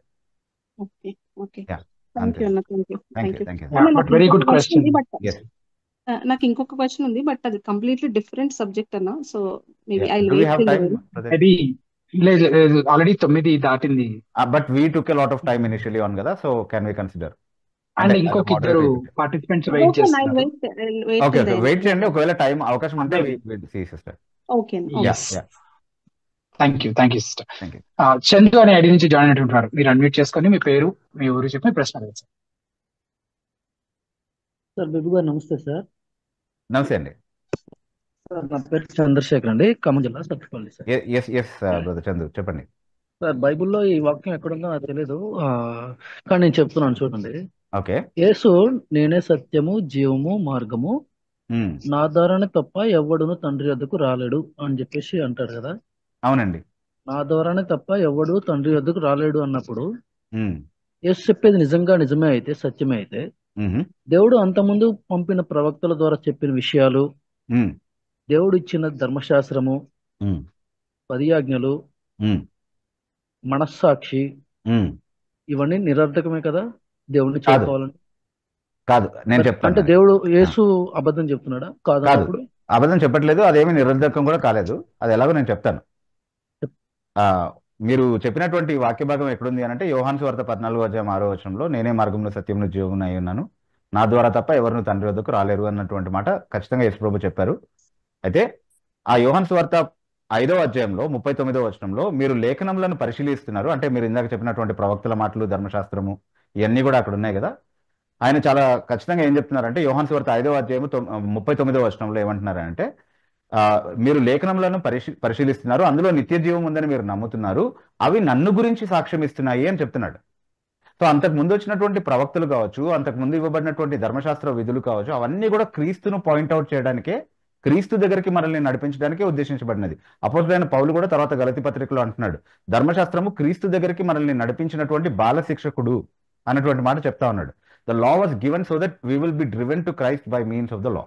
ఓకే ఓకే, థాంక్యూ అన్న. Very good question. నాకు ఇంకొక క్వశ్చన్ ఉంది, బట్ అది కంప్లీట్లీ డిఫరెంట్ సబ్జెక్ట్ అన్న. సో మేబీ ఐ ఆల్రెడీ 9 దాటింది. But we took a lot of time initially on కదా, so can we consider? And ఇంకొక ఇద్దరు పార్టిసిపెంట్స్ వెయిట్ చేస్తున్నారు. ఓకే, వెయిట్ చేయండి. ఒకవేళ టైం అవకాశం ఉంటే sister. Okay, thank you sister. Chandu అనే ఐడి నుంచి జాయిన్ అయినటువంటి మీరు అన్మ్యూట్ చేసుకొని మీ పేరు, మీ ఊరు చెప్పి ప్రశ్న అడగండి సార్. బిబు గారు నమస్తే సార్. నమస్తే అండి సార్. నా పేరు చంద్రశేఖర్ అండి, ఖమ్మం జిల్లా సత్తుపల్లి సార్. బ్రదర్ చంద్ర చెప్పండి సార్. బైబిల్లో ఈ వాక్యం ఎక్కడుందో నాకు తెలియదు, కానీ నేను చెప్తున్నాను చూడండి. ఓకే. యేసు నేనే సత్యము జీవము మార్గము, నా ద్వారానే తప్ప ఎవడును తండ్రి వద్దకు రాలేడు అని చెప్పేసి అంటాడు కదా. అవునండి. నా ద్వారానే తప్ప ఎవడు తండ్రి వద్దకు రాలేడు అన్నప్పుడు యేసు చెప్పేది నిజమే అయితే, సత్యమే అయితే, దేవుడు అంతకుముందు పంపిన ప్రవక్తల ద్వారా చెప్పిన విషయాలు, దేవుడు ఇచ్చిన ధర్మశాస్త్రము, 10 ఆజ్ఞలు, మనస్సాక్షి, ఇవన్నీ నిరర్థకమే కదా దేవుడిని చేసుకోవాలని. కాదు, నేను చెప్తాను. అంటే దేవుడు యేసు అబద్ధం చెప్తున్నాడా? కాదు, అబద్ధం చెప్పట్లేదు. అదేమి నిరర్థకం కూడా కాలేదు. అది ఎలాగో నేను చెప్తాను. మీరు చెప్పినటువంటి వాక్య భాగం ఎక్కడుంది అని అంటే యోహాను సువార్త 14వ అధ్యాయం 6వ వచనంలో నేనే మార్గంలో సత్యమును జీవమును అయి ఉన్నాను, నా ద్వారా తప్ప ఎవరిని తండ్రి వద్దకు రాలేరు అన్నటువంటి మాట ఖచ్చితంగా యేసుప్రభు చెప్పారు. అయితే ఆ యోహాను సువార్త 5వ అధ్యాయంలో 39వ వచనంలో మీరు లేఖనములను పరిశీలిస్తున్నారు, అంటే మీరు ఇందాక చెప్పినటువంటి ప్రవక్తల మాటలు, ధర్మశాస్త్రము, ఇవన్నీ కూడా అక్కడ ఉన్నాయి కదా. ఆయన చాలా ఖచ్చితంగా ఏం చెప్తున్నారంటే యోహాను సువార్త 5వ అధ్యాయము 39వ వచనంలో ఏమంటున్నారంటే మీరు లేఖనములను పరిశీలిస్తున్నారు, అందులో నిత్య జీవం ఉందని మీరు నమ్ముతున్నారు, అవి నన్ను గురించి సాక్ష్యం ఇస్తున్నాయి అని చెప్తున్నాడు. సో అంతకు ముందు వచ్చినటువంటి ప్రవక్తలు కావచ్చు, అంతకు ముందు ఇవ్వబడినటువంటి ధర్మశాస్త్ర విధులు కావచ్చు, అవన్నీ కూడా క్రీస్తును పాయింట్అవుట్ చేయడానికే, క్రీస్తు దగ్గరికి మనల్ని నడిపించడానికే ఉద్దేశించబడినది. అపోస్తలుడైన పౌలు కూడా తర్వాత గలతీ పత్రికలో అంటున్నాడు, ధర్మశాస్త్రము క్రీస్తు దగ్గరికి మనల్ని నడిపించినటువంటి బాల శిక్షకుడు అన్నటువంటి మాట చెప్తా ఉన్నాడు. The law was given so that we will be driven to Christ by means of the law.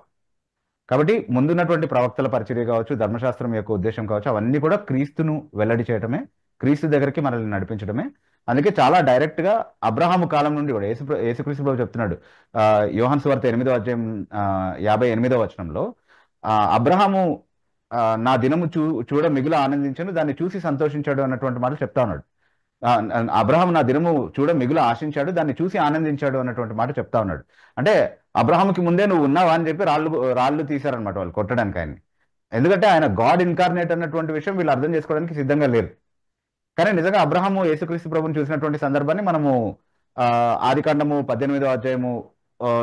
కాబట్టి ముందున్నటువంటి ప్రవక్తల పరిచర్య కావచ్చు, ధర్మశాస్త్రం యొక్క ఉద్దేశం కావచ్చు, అవన్నీ కూడా క్రీస్తును వెల్లడి చేయడమే, క్రీస్తు దగ్గరికి మనల్ని నడిపించడమే. అందుకే చాలా డైరెక్ట్ గా అబ్రహాము కాలం నుండి కూడా యేసుక్రీస్తు ప్రభువు చెప్తున్నాడు యోహాను సువార్త 8వ అధ్యాయం 58వ వచనంలో, అబ్రహాము నా దినము చూడ మిగులు ఆనందించను, దాన్ని చూసి సంతోషించాడు అన్నటువంటి మాటలు చెప్తా ఉన్నాడు. అబ్రహాం నా దినము చూడ మిగులు ఆశించాడు, దాన్ని చూసి ఆనందించాడు అన్నటువంటి మాట చెప్తా ఉన్నాడు. అంటే అబ్రహాంకి ముందే నువ్వు ఉన్నావా అని చెప్పి రాళ్ళు తీశారనమాట వాళ్ళు కొట్టడానికి ఆయన్ని. ఎందుకంటే ఆయన గాడ్ ఇన్కార్నేట్ అన్నటువంటి విషయం వీళ్ళు అర్థం చేసుకోవడానికి సిద్ధంగా లేరు. కానీ నిజంగా అబ్రహాము యేసుక్రీస్తు ప్రభుని చూసినటువంటి సందర్భాన్ని మనము ఆదికాండము 18వ అధ్యాయము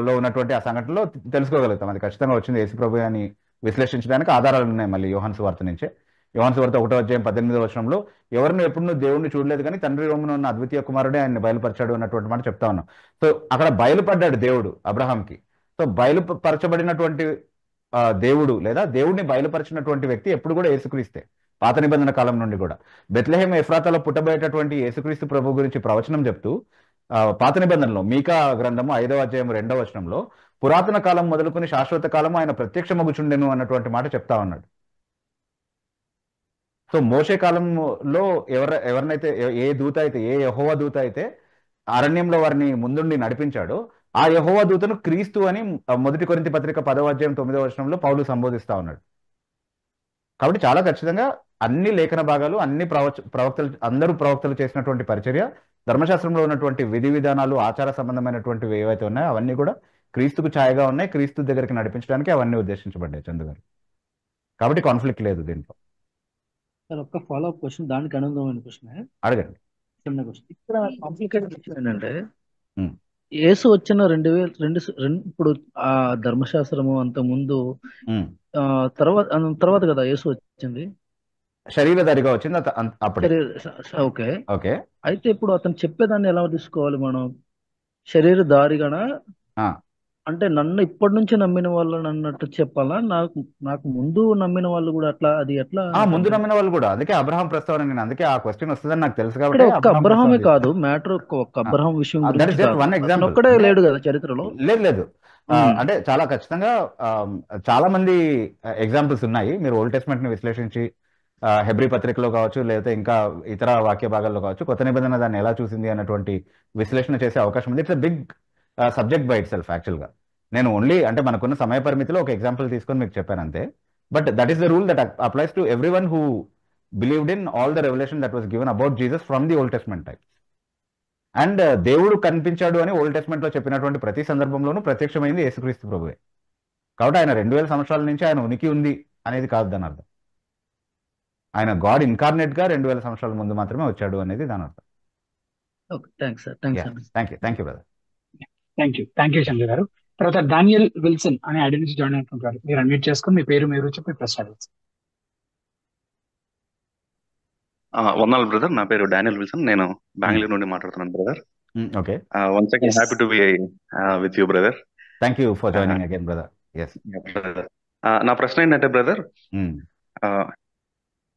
లో ఉన్నటువంటి ఆ సంఘటనలో తెలుసుకోగలుగుతాం. అది ఖచ్చితంగా వచ్చింది యేసు ప్రభు అని విశ్లేషించడానికి ఆధారాలు ఉన్నాయి. మళ్ళీ యోహాను సువార్త నుంచే, యోహాను సువార్త 1వ అధ్యాయం 18వ వచనంలో ఎవరిని ఎప్పుడు దేవుడిని చూడలేదు కానీ తండ్రి రొమ్మున ఉన్న అద్వితీయ కుమారుడే ఆయన బయలుపరిచాడు అన్నటువంటి మాట చెప్తా ఉన్నాం. సో అక్కడ బయలుపడ్డాడు దేవుడు అబ్రహాంకి. సో బయలుపరచబడినటువంటి దేవుడు లేదా దేవుడిని బయలుపరిచినటువంటి వ్యక్తి ఎప్పుడు కూడా యేసుక్రీస్తే. పాత నిబంధన కాలం నుండి కూడా బెత్లెహేం ఎఫ్రాతాలో పుట్టబోయేటటువంటి యేసుక్రీస్తు ప్రభు గురించి ప్రవచనం చెప్తూ పాత నిబంధనలో మీకా గ్రంథము 5వ అధ్యాయం 2వ వచనంలో పురాతన కాలం మొదలుకొని శాశ్వత కాలం ఆయన ప్రత్యక్షమగుచుండెను అన్నటువంటి మాట చెప్తా ఉన్నాడు. సో మోషే కాలంలో ఎవరినైతే ఏ దూత అయితే, ఏ యెహోవా దూత అయితే అరణ్యంలో వారిని ముందుండి నడిపించాడో ఆ యెహోవా దూతను క్రీస్తు అని 1 కొరింథీ పత్రిక 10వ అధ్యాయం 9వ వచనంలో పౌలు సంబోధిస్తా ఉన్నాడు. కాబట్టి చాలా ఖచ్చితంగా అన్ని లేఖన భాగాలు, అన్ని అందరూ ప్రవక్తలు చేసినటువంటి పరిచర్య, ధర్మశాస్త్రంలో ఉన్నటువంటి విధి విధానాలు, ఆచార సంబంధమైనటువంటివి ఏవైతే ఉన్నాయో అవన్నీ కూడా క్రీస్తుకు ఛాయగా ఉన్నాయి. క్రీస్తు దగ్గరికి నడిపించడానికి అవన్నీ ఉద్దేశించబడ్డాయి చందు గారు. కాబట్టి కాన్ఫ్లిక్ట్ లేదు దీంట్లో. సార్ ఒక్క ఫాలో అప్ క్వశ్చన్, దానికి అనుగుణమైన క్వశ్చన్ అడగండి. చిన్న క్వశ్చన్. ఇక్కడ కాంప్లికేటెడ్ విషయం ఏంటంటే యేసు వచ్చిన 2002 ఇప్పుడు ఆ ధర్మశాస్త్రము అంత ముందు తర్వాత కదా యేసు వచ్చింది, శరీరధారిగా వచ్చింది అప్పుడే. ఓకే. అయితే ఇప్పుడు అతను చెప్పేదాన్ని ఎలా తీసుకోవాలి మనం? శరీరధారిగానా అంటే నన్ను ఇప్పటి నుంచి నమ్మిన వాళ్ళు అన్నట్టు చెప్పాలా? నాకు ముందు నమ్మిన వాళ్ళు కూడా అట్లా, అది ఎట్లా? ముందు నమ్మిన వాళ్ళు కూడా, అందుకే అబ్రహాం ప్రస్తావన. నేను అందుకే ఆ క్వశ్చన్ వస్తుందని నాకు తెలుసు కాబట్టి ఒక్క అబ్రహామే కాదు మ్యాటర్, ఒక్క అబ్రహాం విషయం ఒక్కడే లేడు కదా చరిత్రలో. లేదు అంటే చాలా ఖచ్చితంగా చాలా మంది ఎగ్జాంపుల్స్ ఉన్నాయి. మీరు ఓల్డ్ టెస్ట్మెంట్ ని విశ్లేషించి హెబ్రీ పత్రికలో కావచ్చు, లేకపోతే ఇంకా ఇతర వాక్య భాగాల్లో కావచ్చు, కొత్త నిబంధన దాన్ని ఎలా చూసింది అన్నటువంటి విశ్లేషణ చేసే అవకాశం ఉంది. It's a big subject by itself. యాక్చువల్గా నేను ఓన్లీ అంటే మనకున్న సమయ పరిమితిలో ఒక ఎగ్జాంపుల్ తీసుకొని మీకు చెప్పాను అంతే. But that is the rule that applies to every one who believed in all the revolution that was given about Jesus from the old testament types. And దేవుడు కనిపించాడు అని ఓల్డ్ టెస్ట్మెంట్ లో చెప్పినటువంటి ప్రతి సందర్భంలోనూ ప్రత్యక్షమైంది యేసుక్రీస్తు ప్రభువే. కాబట్టి ఆయన 2000 సంవత్సరాల నుంచి ఆయన ఉనికి ఉంది అనేది కాదు దాని అర్థం. ఆయన గాడ్ ఇన్కార్నేట్ గా 2000 సంవత్సరాల ముందు మాత్రమే వచ్చాడు అనేది దాని అర్థం. Thank you brother. Thank you Chandra గారు. తర్వాత డానియల్ విల్సన్ అనే ఐడి నుంచి జాయిన్ అవుతుంటారు. మీరు అన్మ్యూట్ చేసుకుని మీ పేరు మీరు చెప్పి ప్రశ్న అడగచ్చు. వందనాలు బ్రదర్. నా పేరు డానియల్ విల్సన్, నేను బెంగళూరు నుండి మాట్లాడుతున్నాను brother. Okay. Once again happy to be with you brother. Thank you for joining again brother. నా ప్రశ్న ఏంటంటే బ్రదర్,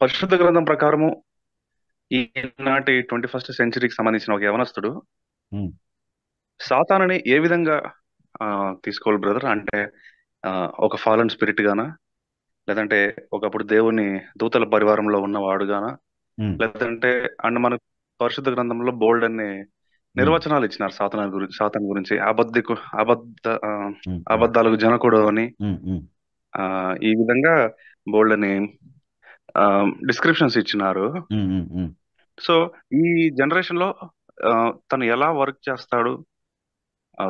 పరిశుద్ధ గ్రంథం ప్రకారము ఈనాటి 21st సెంచరీకి సంబంధించిన ఒక యవనస్తుడు సాతానుని ఏ విధంగా తీసుకోవాలి బ్రదర్? అంటే ఒక ఫాలన్ స్పిరిట్ గానా, లేదంటే ఒకప్పుడు దేవుని దూతల పరివారంలో ఉన్నవాడు గానా, లేదంటే అండ్ మన పరిశుద్ధ గ్రంథంలో బోల్డ్ అనే నిర్వచనాలు ఇచ్చినారు సాతాను గురించి. అబద్ధాలకు జనకుడు అని ఈ విధంగా బోల్డ్ అని డిస్క్రిప్షన్స్ ఇచ్చినారు. సో ఈ జనరేషన్ లో తను ఎలా వర్క్ చేస్తాడు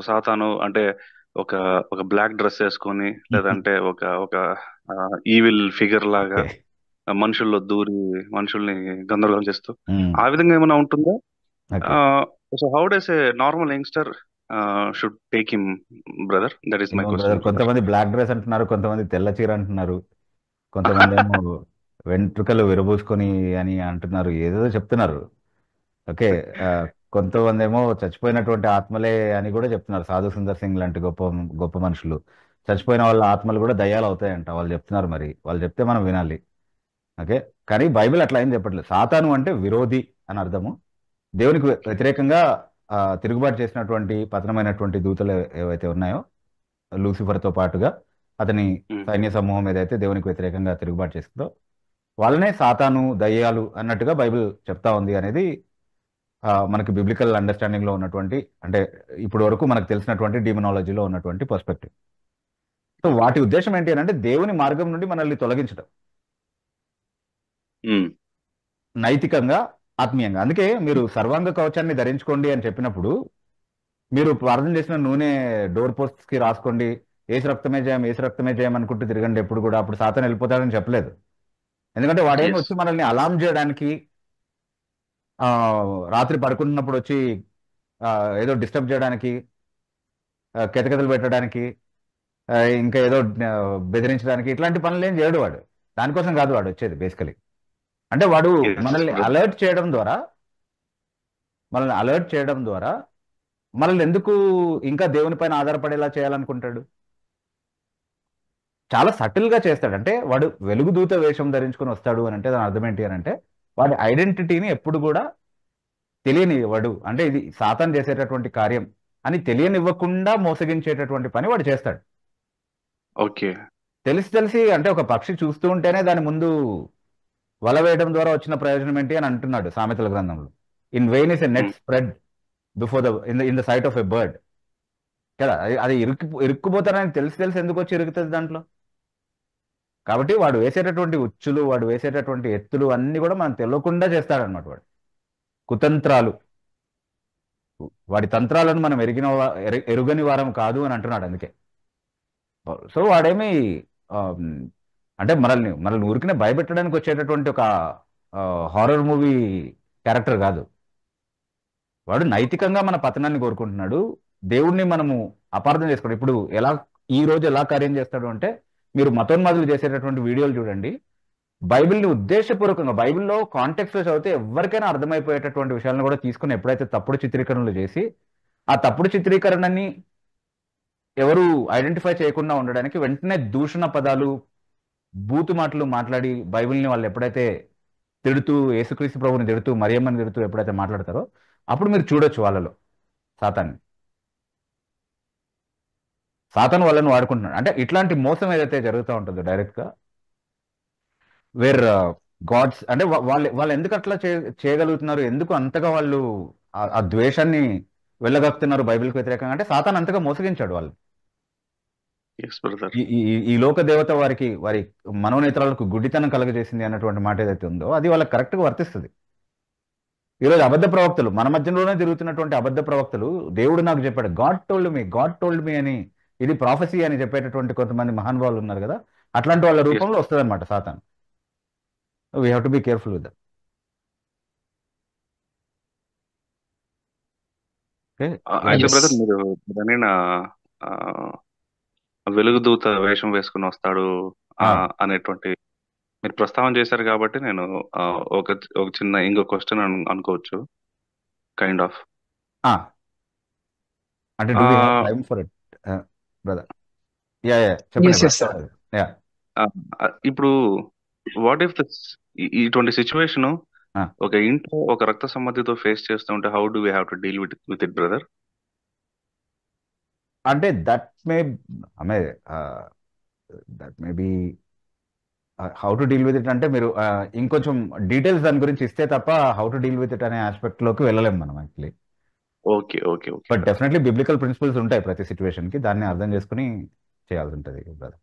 సాతాను? అంటే ఒక బ్లాక్ డ్రెస్ వేసుకొని, లేదంటే ఒక ఈవిల్ ఫిగర్ లాగా మనుషుల్లో దూరి మనుషుల్ని గందరగోళం చేస్తూ ఆ విధంగా ఏమైనా ఉంటుందా? So how does A normal youngster should take him brother? That is my question. కొంతమంది బ్లాక్ డ్రెస్ అంటున్నారు, కొంతమంది తెల్ల చీర అంటున్నారు, కొంతమంది ఏమో వెంట్రుకలు విరబూసుకొని అని అంటున్నారు, ఏదో చెప్తున్నారు. ఓకే. కొంతమంది ఏమో చచ్చిపోయినటువంటి ఆత్మలే అని కూడా చెప్తున్నారు. సాధు సుందర్ సింగ్ లాంటి గొప్ప గొప్ప మనుషులు, చచ్చిపోయిన వాళ్ళ ఆత్మలు కూడా దయ్యాలు అవుతాయంట వాళ్ళు చెప్తున్నారు. మరి వాళ్ళు చెప్తే మనం వినాలి. ఓకే. కానీ బైబిల్ అట్లా ఏం చెప్పట్లేదు. సాతాను అంటే విరోధి అని అర్థము. దేవునికి వ్యతిరేకంగా తిరుగుబాటు చేసినటువంటి పతనమైనటువంటి దూతలు ఏవైతే ఉన్నాయో, లూసిఫర్తో పాటుగా అతని సైన్య సమూహం ఏదైతే దేవునికి వ్యతిరేకంగా తిరుగుబాటు చేస్తుందో వాళ్ళనే సాతాను, దయ్యాలు అన్నట్టుగా బైబిల్ చెప్తా ఉంది అనేది మనకి బిబ్లికల్ అండర్స్టాండింగ్ లో ఉన్నటువంటి, అంటే ఇప్పుడు వరకు మనకు తెలిసినటువంటి డిమనాలజీలో ఉన్నటువంటి పర్స్పెక్టివ్. సో వాటి ఉద్దేశం ఏంటి అని అంటే దేవుని మార్గం నుండి మనల్ని తొలగించడం, నైతికంగా, ఆత్మీయంగా. అందుకే మీరు సర్వాంగ కవచాన్ని ధరించుకోండి అని చెప్పినప్పుడు మీరు ప్రార్థన చేసిన నూనె డోర్ పోస్ట్స్ కి రాసుకోండి, ఏసు రక్తమే జయం, ఏసు రక్తమే జయం అనుకుంటూ తిరగండి ఎప్పుడు కూడా, అప్పుడు సాతాను వెళ్ళిపోతాడని చెప్పలేదు. ఎందుకంటే వాడేమి వచ్చి మనల్ని అలాం చేయడానికి, రాత్రి పడుకుంటున్నప్పుడు వచ్చి ఏదో డిస్టర్బ్ చేయడానికి, కెతకెతలు పెట్టడానికి, ఇంకా ఏదో బెదిరించడానికి, ఇట్లాంటి పనులు ఏం చేయడు వాడు. దానికోసం కాదు వాడు వచ్చేది బేసికలీ. అంటే వాడు మనల్ని అలర్ట్ చేయడం ద్వారా మనల్ని ఎందుకు ఇంకా దేవుని పైన ఆధారపడేలా చేయాలనుకుంటాడు? చాలా సటిల్ గా చేస్తాడు. అంటే వాడు వెలుగుదూత వేషం ధరించుకొని వస్తాడు అని అంటే దాని అర్థం ఏంటి అని అంటే వాడి ఐడెంటిటీని ఎప్పుడు కూడా తెలియనివ్వడు. అంటే ఇది సాతాను చేసేటటువంటి కార్యం అని తెలియనివ్వకుండా మోసగించేటటువంటి పని వాడు చేస్తాడు. ఓకే, తెలిసి అంటే ఒక పక్షి చూస్తూ ఉంటేనే దాని ముందు వల వేయడం ద్వారా వచ్చిన ప్రయోజనం ఏంటి అని అంటున్నాడు సామెతల గ్రంథంలో. In vain is a net spread before in the sight of a bird కదా. అది ఇరుక్కుపోతానని తెలిసి ఎందుకు వచ్చి ఇరుకుతుంది దాంట్లో. కాబట్టి వాడు వేసేటటువంటి ఉచ్చులు, వాడు వేసేటటువంటి ఎత్తులు అన్ని కూడా మనం తెలియకుండా చేస్తాడనమాట. వాడు కుతంత్రాలు, వాడి తంత్రాలను మనం ఎరుగని వారం కాదు అని అంటున్నాడు. అందుకే సో వాడేమి అంటే మనల్ని ఊరికినే భయపెట్టడానికి వచ్చేటటువంటి ఒక హారర్ మూవీ క్యారెక్టర్ కాదు. వాడు నైతికంగా మన పతనాన్ని కోరుకుంటున్నాడు. దేవుణ్ణి మనము అపార్థం చేసుకోండి. ఇప్పుడు ఈ రోజు ఎలా కార్యం చేస్తాడు అంటే, మీరు మతోన్మాదులు చేసేటటువంటి వీడియోలు చూడండి, బైబిల్ని ఉద్దేశపూర్వకంగా బైబిల్లో కాంటెక్స్ట్ లో చదివితే ఎవరికైనా అర్థమైపోయేటటువంటి విషయాలను కూడా తీసుకుని ఎప్పుడైతే తప్పుడు చిత్రీకరణలు చేసి ఆ తప్పుడు చిత్రీకరణని ఎవరు ఐడెంటిఫై చేయకుండా ఉండడానికి వెంటనే దూషణ పదాలు, బూతు మాటలు మాట్లాడి బైబిల్ని వాళ్ళు ఎప్పుడైతే తిడుతూ, యేసుక్రీస్తు ప్రభుని తిడుతూ, మరియమ్మని తిడుతూ ఎప్పుడైతే మాట్లాడతారో అప్పుడు మీరు చూడొచ్చు వాళ్ళలో సాతాను వాళ్ళని వాడుకుంటున్నాడు. అంటే ఇట్లాంటి మోసం ఏదైతే జరుగుతూ ఉంటుందో డైరెక్ట్ గా వేర్ గాడ్స్ అంటే వాళ్ళు ఎందుకు అట్లా చేయగలుగుతున్నారు, ఎందుకు అంతగా వాళ్ళు ఆ ద్వేషాన్ని వెళ్ళగక్కుతున్నారు బైబిల్కి వ్యతిరేకంగా అంటే సాతాను అంతగా మోసగించాడు వాళ్ళు. ఈ లోక దేవత వారి మనోనేత్రాలకు గుడ్డితనం కలగజేసింది అన్నటువంటి మాట ఏదైతే ఉందో అది వాళ్ళకి కరెక్ట్ గా వర్తిస్తుంది. ఈరోజు అబద్ధ ప్రవక్తలు మన మధ్యలోనే తిరుగుతున్నటువంటి అబద్ధ ప్రవక్తలు, దేవుడు నాకు చెప్పాడు, గాడ్ టోల్డ్ మీ అని, ఇది ప్రాఫెసీ అని చెప్పేటటువంటి కొంతమంది మహానుభావులు ఉన్నారు కదా, అట్లాంటి వాళ్ళ రూపంలో వస్తుంది అనమాట సాతాను. We have to be careful with that. అయితే బ్రదర్ మీరు వెలుగుదూత వేషం వేసుకుని వస్తాడు అనేటువంటి మీరు ప్రస్తావన చేశారు కాబట్టి నేను ఒక చిన్న ఇంకో క్వశ్చన్ అనుకోవచ్చు, కైండ్ ఆఫ్. అంటే do we have time for it, brother? Yeah, చెప్పండి. ఇప్పుడు వాట్ ఇఫ్ ఇటువంటి సిచ్యువేషన్ ఒక ఇంట్లో ఒక రక్త సంబంధితో ఫేస్ చేస్తుంటే how do we have to deal with it brother? అంటే that may be how to deal with it అంటే మీరు ఇంకొంచెం డీటెయిల్స్ దాని గురించి ఇస్తే తప్ప how to deal with it అనే ఆస్పెక్ట్ లోకి వెళ్ళలేము మనం actually. Okay okay okay but definitely biblical principles ఉంటాయి ప్రతి సిచ్యువేషన్ కి, దాన్ని అర్థం చేసుకుని చేయాల్సి ఉంటుంది brother.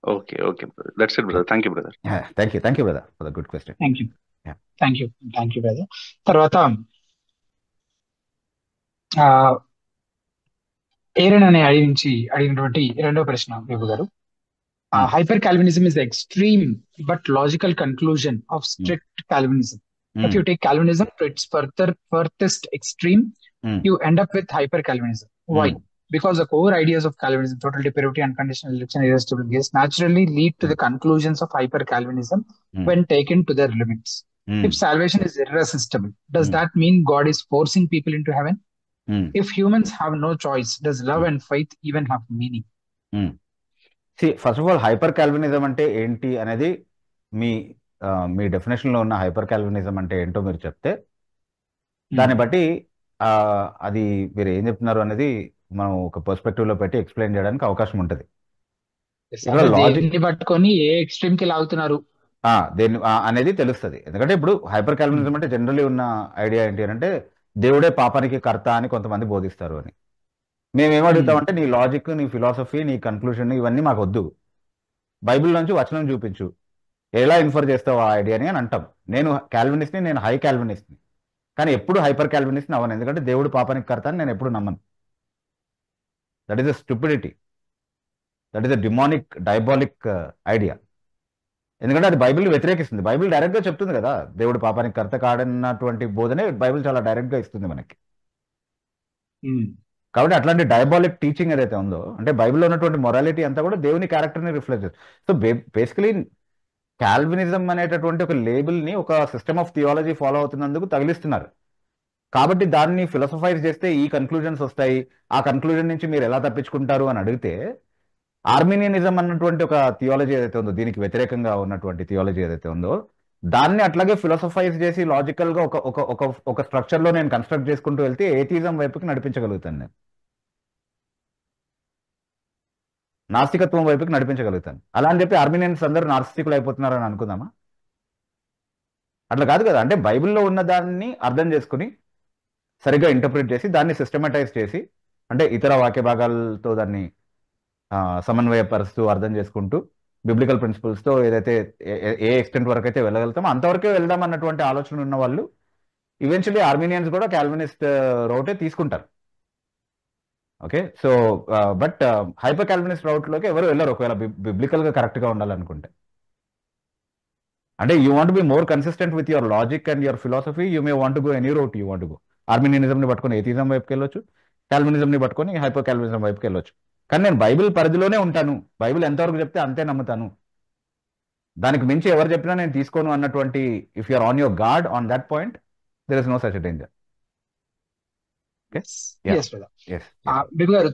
Okay okay brother, that's it brother. Thank you brother. Thank you brother for the good question. Thank you brother. తర్వాత ఏరన్ అనే ఐడి నుంచి అడిగినటువంటి రెండో ప్రశ్న విభు గారు. Hyper Calvinism is the extreme but logical conclusion of strict Calvinism. If you take Calvinism to its furthest extreme, you end up with hyper Calvinism. Why? Because the core ideas of Calvinism, total depravity, unconditional election, irresistible grace, naturally lead to the conclusions of hyper Calvinism when taken to their limits. If salvation is irresistible, does that mean God is forcing people into heaven? If humans have no choice, does love and faith even have meaning? See, first of all, hyper Calvinism అంటే ఏంటి అనేది మీ డెఫినేషన్ లో ఉన్న హైపర్ కాల్వినిజం అంటే ఏంటో మీరు చెప్తే దాన్ని బట్టి అది మీరు ఏం చెప్తున్నారు అనేది మనం ఒక పర్స్పెక్టివ్ లో పెట్టి ఎక్స్ప్లెయిన్ చేయడానికి అవకాశం ఉంటుంది. లాజిక్ పట్టుకొని ఏ ఎక్స్ట్రీమ్ కి లాగుతున్నారు దేన్ని అనేది తెలుస్తుంది. ఎందుకంటే ఇప్పుడు హైపర్ కాల్వినిజం అంటే జనరల్లీ ఉన్న ఐడియా ఏంటి అంటే దేవుడే పాపానికి కర్త అని కొంతమంది బోధిస్తారు అని. మేమేం అడుగుతామంటే నీ లాజిక్, నీ ఫిలాసఫీ, నీ కన్క్లూజన్ ఇవన్నీ మాకు వద్దు, బైబిల్ నుంచి వచనం చూపించు, ఎలా ఇన్ఫర్ చేస్తావు ఆ ఐడియాని అని అంటాం. నేను క్యాల్వినిస్ట్ని, నేను హై క్యాల్వినిస్ట్ని, కానీ ఎప్పుడు హైపర్ క్యాల్వినిస్ట్ని అవ్వను, ఎందుకంటే దేవుడు పాపానికి కర్త అని నేను ఎప్పుడు నమ్మను. That is a stupidity, that is a demonic diabolic idea. ఎందుకంటే అది బైబిల్ వ్యతిరేకిస్తుంది. బైబిల్ డైరెక్ట్గా చెప్తుంది కదా దేవుడు పాపానికి కర్త కాడన్నటువంటి బోధనే బైబిల్ చాలా డైరెక్ట్గా ఇస్తుంది మనకి. కాబట్టి అట్లాంటి డయాబాలిక్ టీచింగ్ ఏదైతే ఉందో, అంటే బైబిల్లో ఉన్నటువంటి మొరాలిటీ అంతా కూడా దేవుని క్యారెక్టర్ని రిఫ్లెక్ట్ చేస్తుంది. సో బేసికలీ కాల్వినిజం అనేటటువంటి ఒక లేబుల్ని ఒక సిస్టమ్ ఆఫ్ థియాలజీ ఫాలో అవుతున్నందుకు తగిలిస్తున్నారు. కాబట్టి దాన్ని ఫిలాసఫైజ్ చేస్తే ఈ కన్క్లూజన్స్ వస్తాయి, ఆ కన్క్లూజన్ నుంచి మీరు ఎలా తప్పించుకుంటారు అని అడిగితే, ఆర్మీనియనిజం అన్నటువంటి ఒక థియాలజీ ఏదైతే ఉందో, దీనికి వ్యతిరేకంగా ఉన్నటువంటి థియాలజీ ఏదైతే ఉందో, దాన్ని అట్లాగే ఫిలాసఫైజ్ చేసి లాజికల్గా ఒక ఒక ఒక ఒక స్ట్రక్చర్లో నేను కన్స్ట్రక్ట్ చేసుకుంటూ వెళ్తే ఏథిజం వైపుకి నడిపించగలుగుతాను, నేను నాస్తికత్వం వైపుకి నడిపించగలుగుతాను. అలా అని చెప్పి ఆర్మీనియన్స్ అందరూ నాస్తికులు అయిపోతున్నారని అనుకుందామా? అట్లా కాదు కదా. అంటే బైబిల్లో ఉన్న దాన్ని అర్థం చేసుకుని సరిగ్గా ఇంటర్ప్రిట్ చేసి దాన్ని సిస్టమటైజ్ చేసి, అంటే ఇతర వాక్య భాగాలతో దాన్ని సమన్వయపరుస్తూ అర్థం చేసుకుంటూ బిబ్లికల్ ప్రిన్సిపల్స్తో ఏదైతే ఏ ఎక్స్టెంట్ వరకు అయితే వెళ్ళగలుగుతామో అంతవరకే వెళ్దాం అన్నటువంటి ఆలోచన ఉన్న వాళ్ళు ఈవెన్చువల్లీ ఆర్మీనియన్స్ కూడా క్యాల్వినిస్ట్ రౌటే తీసుకుంటారు. Okay, so but hyper Calvinist రౌట్లోకి ఎవరు వెళ్ళరు ఒకవేళ బిబ్లికల్గా కరెక్ట్గా ఉండాలనుకుంటే. అంటే you want be more consistent with your logic and your philosophy, you may want go any route you want go. ఆర్మీనియనిజంని పట్టుకొని ఏథిజం వైపుకి వెళ్ళొచ్చు, క్యాల్వినిజంని పట్టుకొని హైపర్ క్యాల్వినిజం వైపుకి వెళ్ళొచ్చు. కానీ నేను బైబిల్ పరిధిలోనే ఉంటాను, బైబిల్ ఎంతవరకు చెప్తే అంతే నమ్ముతాను, దానికి మించి ఎవరు చెప్పినా నేను తీసుకోను అన్నటువంటి, if you're on your guard on that point, there is no such danger. గారు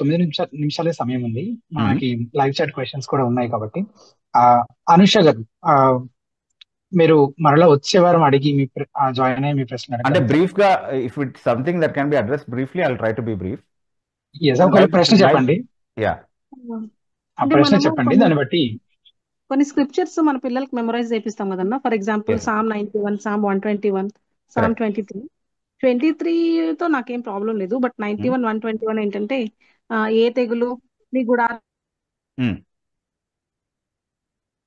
9 నిమిషాలే సమయం ఉంది, మనకి లైవ్ చాట్ క్వశ్చన్స్ కూడా ఉన్నాయి కాబట్టి. అనుష గారు, మీరు మరలా వచ్చే వారం అడిగి మీ జాయిన్ అయ్యి మీ ప్రశ్న అంటే బ్రీఫ్ గా, if it something that can be address briefly, I will try to be brief. ప్రశ్న చెప్పండి, ప్రశ్న చెప్పండి, దాన్ని బట్టి. కొన్ని స్క్రిప్చర్స్ మన పిల్లలకి మెమరైజ్ చేపిస్తాం కదన్నా. For example Psalm 91, Psalm 121, Psalm 23తో నాకేం ప్రాబ్లం లేదు. బట్ 91, 121 ఏంటంటే ఏ తెగులు నీ గుడారం.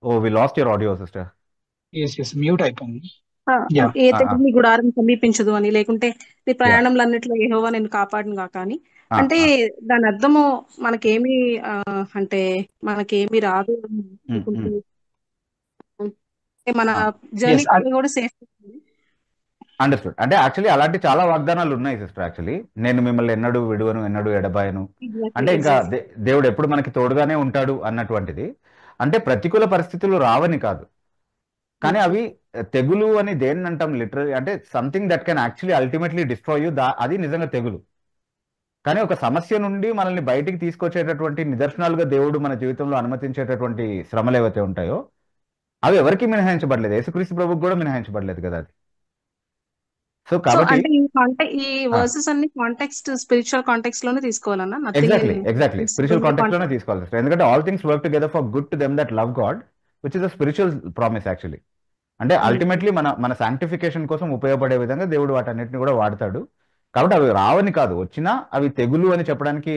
Oh, we lost your audio sister. Mute అయిపోయింది. ఏ తెగులు నీ గుడారం సమీపించదు అని, లేకుంటే నీ ప్రయాణంలో అన్నిట్లో యెహోవా నేను కాపాడును గాక అని. అంటే దాని అర్థము మనకేమి అంటే మనకేమి రాదు, మన జర్నీ కూడా సేఫ్. అండర్స్టూడ్. అంటే యాక్చువల్లీ అలాంటి చాలా వాగ్దానాలు ఉన్నాయి సిస్టర్. యాక్చువల్లీ నేను మిమ్మల్ని ఎన్నడూ విడువను, ఎన్నడూ ఎడబాయను, అంటే ఇంకా దేవుడు ఎప్పుడు మనకి తోడుగానే ఉంటాడు అన్నటువంటిది. అంటే ప్రతికూల పరిస్థితులు రావని కాదు, కానీ అవి తెగులు అని దేన్ని అంటాం లిటరరీ, అంటే something that can actually ultimately destroy you, అది నిజంగా తెగులు. కానీ ఒక సమస్య నుండి మనల్ని బయటికి తీసుకొచ్చేటటువంటి నిదర్శనాలుగా దేవుడు మన జీవితంలో అనుమతించేటటువంటి శ్రమలు ఏవైతే ఉంటాయో అవి ఎవరికి మినహాయించబడలేదు, యేసుక్రీస్తు ప్రభువుకు కూడా మినహాయించబడలేదు కదా అది. సో కాబట్టి ఈ వర్సెస్ అన్ని కాంటెక్స్ట్, స్పిరిచువల్ కాంటెక్స్ట్ లోనే తీసుకోవాలన్నా. ఎగ్జాక్ట్లీ స్పిరిచువల్ కాంటెక్స్ట్ లోనే తీసుకోవాలి. ఎందుకంటే all things work together for good to them that love God, which is a spiritual promise actually. అంటే అల్టిమేట్లీ మన శాంక్టిఫికేషన్ కోసం ఉపయోగపడే విధంగా దేవుడు వాటన్నిటిని కూడా వాడతాడు. కాబట్టి అవి రావని కాదు, వచ్చినా అవి తెగులు అని చెప్పడానికి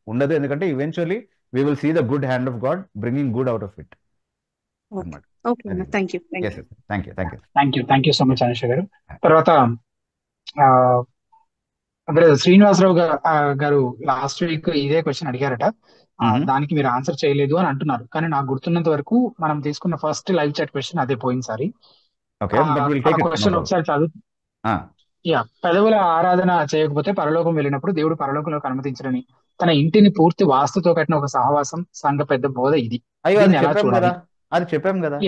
ఉండదు. ఎందుకంటే eventually we will see the good hand of God bringing good out of it. Thank you so much Anusha గారు. తర్వాత శ్రీనివాసరావు గారు లాస్ట్ వీక్ ఇదే క్వశ్చన్ అడిగారట, దానికి మీరు ఆన్సర్ చేయలేదు అని అంటున్నారు. కానీ నాకు గుర్తున్నంత వరకు మనం తీసుకున్న ఫస్ట్ లైవ్ చాట్ క్వశ్చన్ అదే పోయినసారి. క్వశ్చన్ ఒకసారి చదువు. పెదవుల ఆరాధన చేయకపోతే పరలోకం వెళ్ళినప్పుడు దేవుడు పరలోకంలోకి అనుమతించడని, తన ఇంటిని పూర్తి వాస్తుతో కట్టిన ఒక సహవాసం సంఘ పెద్ద బోధ ఇది. అది చెప్పాం కదా,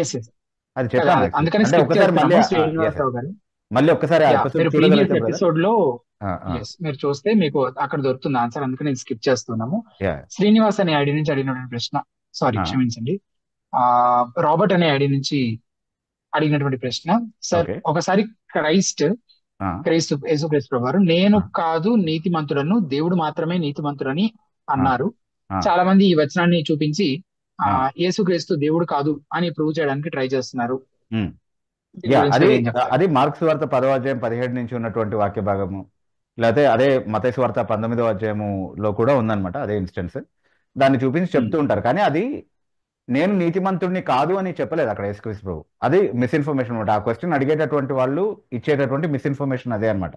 అందుకని శ్రీనివాసరావు గారు మళ్ళీ ఒకసారి ఎపిసోడ్ లో మీరు చూస్తే మీకు అక్కడ దొరుకుతుంది ఆన్సర్, అందుకని నేను స్కిప్ చేస్తున్నాము. శ్రీనివాస్ అనే ఐడి నుంచి అడిగినటువంటి ప్రశ్న, క్షమించండి, రాబర్ట్ అనే ఐడి నుంచి అడిగినటువంటి ప్రశ్న. సార్, ఒకసారి క్రైస్తు యేసుక్రీస్తు వారు నేను కాదు నీతిమంతుడను, దేవుడు మాత్రమే నీతిమంతుడని అన్నారు. చాలా మంది ఈ వచనాన్ని చూపించి యేసుక్రీస్తు దేవుడు కాదు అని ప్రూవ్ చేయడానికి ట్రై చేస్తున్నారు. అది మార్క్స్ వార్త 10వ అధ్యాయం 17 నుంచి ఉన్నటువంటి వాక్య భాగము, లేకపోతే అదే మత్తయి సువార్త 19వ అధ్యాయములో కూడా ఉందన్నమాట అదే ఇన్స్టెన్స్. దాన్ని చూపించి చెప్తూ ఉంటారు. కానీ అది నేను నీతిమంతుడిని కాదు అని చెప్పలేదు అక్కడ యేసుక్రీస్తు ప్రభు. అది మిస్ఇన్ఫర్మేషన్ అనమాట. ఆ క్వశ్చన్ అడిగేటటువంటి వాళ్ళు ఇచ్చేటటువంటి మిస్ఇన్ఫర్మేషన్ అదే అనమాట.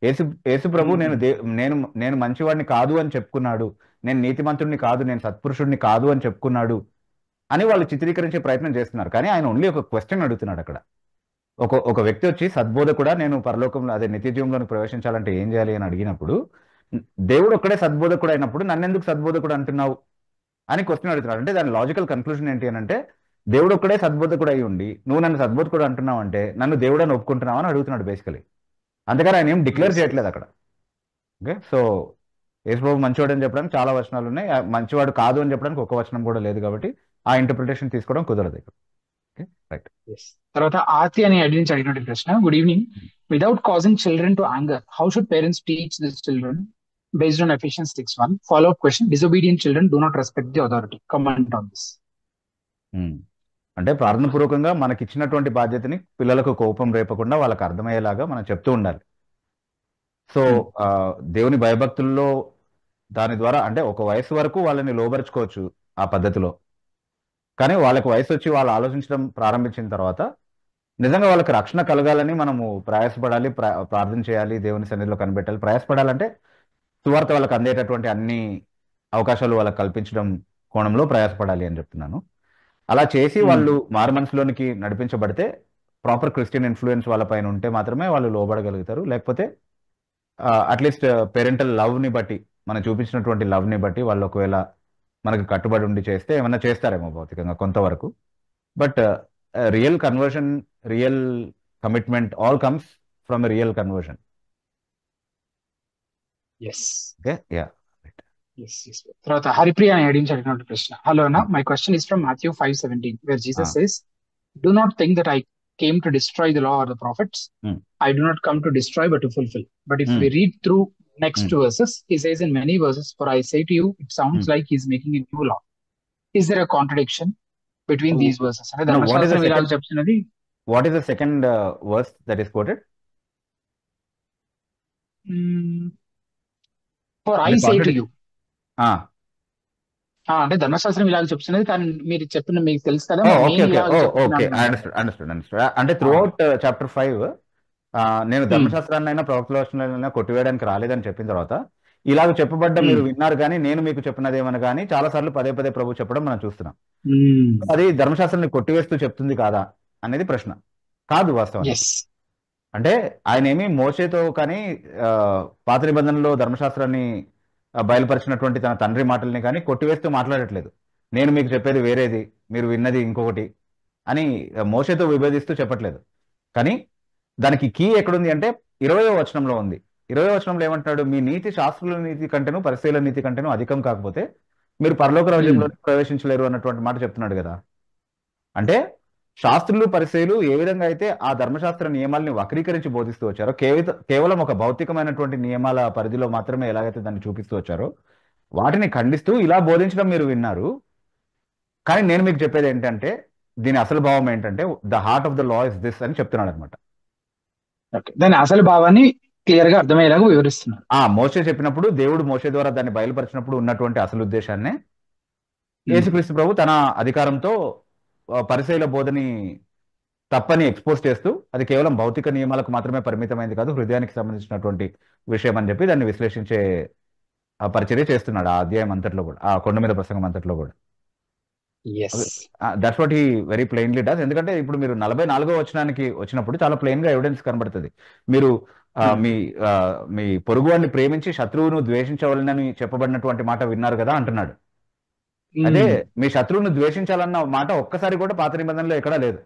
యేసు ప్రభు నేను మంచివాడిని కాదు అని చెప్పుకున్నాడు, నేను నీతిమంతుడిని కాదు, నేను సత్పురుషుడిని కాదు అని చెప్పుకున్నాడు అని వాళ్ళు చిత్రీకరించే ప్రయత్నం చేస్తున్నారు. కానీ ఆయన ఓన్లీ ఒక క్వశ్చన్ అడుగుతున్నాడు అక్కడ. ఒక వ్యక్తి వచ్చి సద్బోధకుడా, నేను పరలోకంలో అదే నిత్య జీవంలోకి ప్రవేశించాలంటే ఏం చేయాలి అని అడిగినప్పుడు, దేవుడు ఒక్కడే సద్బోధకుడు అయినప్పుడు నన్నెందుకు సద్బోధకుడు అంటున్నావు అని క్వశ్చన్ అడుగుతున్నాడు. అంటే దాని లాజికల్ కన్క్లూజన్ ఏంటి అని అంటే, దేవుడు ఒక్కడే సద్బోధకుడు అయి ఉండి నువ్వు నన్ను సద్బోధకుడు అంటున్నావు అంటే నన్ను దేవుడు అని ఒప్పుకుంటున్నావు అని అడుగుతున్నాడు బేసికలీ. అంతేకాని ఆయన ఏం డిక్లేర్ చేయట్లేదు అక్కడ. ఓకే, సో యేసుప్రభు మంచివాడు అని చెప్పడానికి చాలా వచనాలు ఉన్నాయి, మంచివాడు కాదు అని చెప్పడానికి ఒక వచనం కూడా లేదు. కాబట్టి ఆ ఇంటర్ప్రిటేషన్ తీసుకోవడం కుదరదు ఇక్కడ. రైట్. తర్వాత ఆర్తి అని ఐడి అడిగినటువంటి ప్రశ్న. Good evening. Without causing children to anger, how should parents teach this children based on Ephesians 6:1? Follow-up question: disobedient children do not respect the authority. Comment on this. అంటే ప్రార్థన పూర్వకంగా మనకి ఇచ్చినటువంటి బాధ్యతని పిల్లలకు కోపం రేపకుండా వాళ్ళకి అర్థమయ్యేలాగా మనం చెప్తూ ఉండాలి. సో దేవుని భయభక్తుల్లో దాని ద్వారా అంటే ఒక వయసు వరకు వాళ్ళని లోబరుచుకోవచ్చు ఆ పద్ధతిలో. కానీ వాళ్ళకి వయసు వచ్చి వాళ్ళు ఆలోచించడం ప్రారంభించిన తర్వాత నిజంగా వాళ్ళకి రక్షణ కలగాలని మనము ప్రయాసపడాలి, ప్రార్థన చేయాలి, దేవుని సన్నిధిలో కనిపెట్టాలి. ప్రయాసపడాలంటే సువార్త వాళ్ళకి అందేటటువంటి అన్ని అవకాశాలు వాళ్ళకి కల్పించడం కోణంలో ప్రయాసపడాలి అని చెప్తున్నాను. అలా చేసి వాళ్ళు మారు మనసులోనికి నడిపించబడితే, ప్రాపర్ క్రిస్టియన్ ఇన్ఫ్లుయెన్స్ వాళ్ళ పైన ఉంటే మాత్రమే వాళ్ళు లోబడగలుగుతారు. లేకపోతే అట్లీస్ట్ పేరెంటల్ లవ్ని బట్టి, మనం చూపించినటువంటి లవ్ని బట్టి వాళ్ళు ఒకవేళ మనకి కట్టుబడి ఉండి చేస్తే ఏమన్నా చేస్తారేమో భౌతికంగా కొంతవరకు. But real conversion, real commitment all comes from a real conversion. Yes. Okay. Yeah. Right. Yes. తర్వాత హరిప్రియ అని అడిగినటువంటి ప్రశ్న. హలో అన్న, my question is from Matthew 5:17 where Jesus says, do not think that I came to destroy the law or the prophets. I do not come to destroy but to fulfill. But if we read through next two verses, he says in many verses, for I say to you, it sounds like he's making a new law. Is there a contradiction between these verses? అంటే ధర్మశాస్త్రం ఇలా చెప్తున్నది. What is the second verse that is quoted? For I say to you. అంటే ధర్మశాస్త్రం ఇలాగ చెప్తున్నది, కానీ మీరు చెప్పిన మీకు తెలుసు కదా. అంటే త్రూ అవుట్ చాప్టర్ 5 నేను ధర్మశాస్త్రాన్నైనా ప్రవక్తల వచనాలైనా కొట్టివేయడానికి రాలేదని చెప్పిన తర్వాత ఇలాగ చెప్పబడ్డ మీరు విన్నారు కానీ నేను మీకు చెప్పినది ఏమని కానీ చాలా సార్లు పదే పదే ప్రభు చెప్పడం మనం చూస్తున్నాం. అది ధర్మశాస్త్రాన్ని కొట్టివేస్తూ చెప్తుంది కాదా అనేది ప్రశ్న. కాదు వాస్తవం. అంటే ఆయన ఏమి మోషేతో కానీ పాత నిబంధనలో ధర్మశాస్త్రాన్ని బయలుపరిచినటువంటి తన తండ్రి మాటల్ని కానీ కొట్టివేస్తూ మాట్లాడట్లేదు. నేను మీకు చెప్పేది వేరేది, మీరు విన్నది ఇంకొకటి అని మోషేతో విభేదిస్తూ చెప్పట్లేదు. కానీ దానికి కీ ఎక్కడుంది అంటే 20వ వచనంలో ఉంది. 20వ వచనంలో ఏమంటున్నాడు? మీ నీతి శాస్త్రుల నీతి కంటేను పరిశీలన నీతి కంటేను అధికం కాకపోతే మీరు పరలోక రాజ్యంలో ప్రవేశించలేరు అన్నటువంటి మాట చెప్తున్నాడు కదా. అంటే శాస్త్రులు పరిశీలు ఏ విధంగా అయితే ఆ ధర్మశాస్త్ర నియమాలని వక్రీకరించి బోధిస్తూ వచ్చారో, కేవలం ఒక భౌతికమైనటువంటి నియమాల పరిధిలో మాత్రమే ఎలాగైతే దాన్ని చూపిస్తూ వచ్చారో వాటిని ఖండిస్తూ ఇలా బోధించడం మీరు విన్నారు. కానీ నేను మీకు చెప్పేది ఏంటంటే దీని అసలు భావం ఏంటంటే the heart of the law is this అని చెప్తున్నాడు అనమాట. దాని అసలు భావాన్ని క్లియర్ గా అర్థమయ్యేలాగా వివరిస్తున్నాడు. మోషే చెప్పినప్పుడు, దేవుడు మోషే ద్వారా దాన్ని బయలుపరిచినప్పుడు ఉన్నటువంటి అసలు ఉద్దేశాన్ని యేసుక్రీస్తు ప్రభు తన అధికారంతో పరిసయ్యుల బోధని తప్పని ఎక్స్పోజ్ చేస్తూ అది కేవలం భౌతిక నియమాలకు మాత్రమే పరిమితమైంది కాదు, హృదయానికి సంబంధించినటువంటి విషయం అని చెప్పి దాన్ని విశ్లేషించే పరిచర్య చేస్తున్నాడు ఆ అధ్యాయం అంతట్లో కూడా, ఆ కొండ మీద ప్రసంగం అంతట్లో కూడా. That's what he very plainly does. ఎందుకంటే ఇప్పుడు మీరు 44వ వచనానికి వచ్చినప్పుడు చాలా ప్లెయిన్ గా ఎవిడెన్స్ కనబడుతుంది. మీరు మీ పొరుగువాడిని ప్రేమించి శత్రువును ద్వేషించవలనని చెప్పబడినటువంటి మాట విన్నారు కదా అంటున్నాడు. అదే మీ శత్రువును ద్వేషించాలన్న మాట ఒక్కసారి కూడా పాత నిబంధనలో ఎక్కడా లేదు.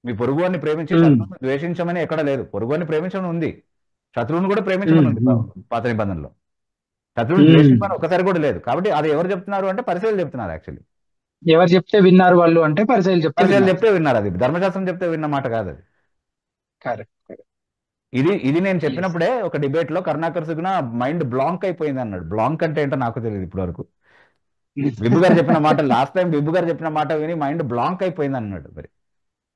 మీ పొరుగువాడిని ప్రేమించి శత్రువును ద్వేషించమని ఎక్కడా లేదు. పొరుగువాడిని ప్రేమించమని ఉంది, శత్రువును కూడా ప్రేమించమని ఉంది పాత నిబంధనలో. శత్రువును ద్వేషించమని ఒక్కసారి కూడా లేదు. కాబట్టి అది ఎవరు చెప్తున్నారు అంటే పరిశీలన చెప్తున్నారు. యాక్చువల్లీ ఎవరు చెప్తే విన్నారు వాళ్ళు అంటే పరిశీలన చెప్తే విన్నారు. అది ధర్మశాస్త్రం చెప్తే విన్న మాట కాదు అది. ఇది నేను చెప్పినప్పుడే ఒక డిబేట్ లో కరుణాకర్ సుగుణ మైండ్ బ్లాంక్ అయిపోయింది అన్నాడు. బ్లాంక్ అంటే ఏంటో నాకు తెలియదు ఇప్పటి వరకు. విబ్బు గారు చెప్పిన మాట, లాస్ట్ టైం విబ్బు గారు చెప్పిన మాట విని మైండ్ బ్లాంక్ అయిపోయింది అన్నాడు. మరి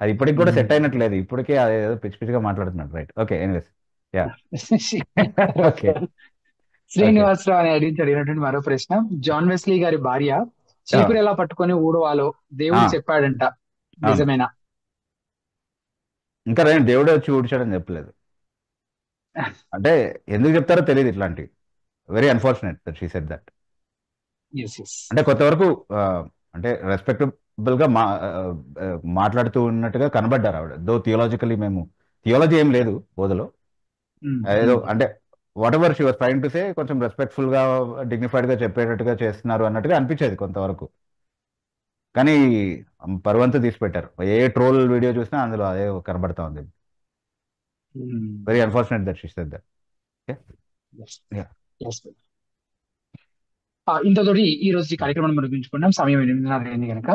అది ఇప్పటికి కూడా సెట్ అయినట్లేదు, ఇప్పటికే అదేదో పిచ్చి పిచ్చిగా మాట్లాడుతున్నాడు. Right, okay, anyways, ya. Okay, Srinivasarao అని అడిగినటువంటి మరో ప్రశ్న. జాన్ వెస్లీ గారి భార్య చీపురు ఎలా పట్టుకొని ఊడవాలో దేవుడు చెప్పాడంట, నిజమేనా? ఇంకా దేవుడే వచ్చి ఊడ్చాడని చెప్పలేదు. అంటే ఎందుకు చెప్తారో తెలియదు ఇట్లాంటివి. Very unfortunate that she said that. అంటే కొంతవరకు అంటే రెస్పెక్టబుల్ గా మాట్లాడుతూ ఉన్నట్టుగా కనబడ్డారు ఆవిడ. దో థియోలాజికలీ మేము థియాలజీ ఏం లేదు బోధలో, ఏదో అంటే what ever she was trying to say కొంచెం రెస్పెక్ట్ఫుల్ గా డిగ్నిఫైడ్ గా చెప్పేటట్టుగా చేస్తున్నారు అన్నట్టుగా అనిపించేది కొంతవరకు. కానీ పరువంతా తీసి పెట్టారు. ఏ ట్రోల్ వీడియో చూసినా అందులో అదే కనబడతా ఉంది. Very unfortunate that she said that. ఇంతతోటి ఈ రోజు ఈ కార్యక్రమాన్ని ముగించుకున్నాం. సమయం 8:30 అయింది కనుక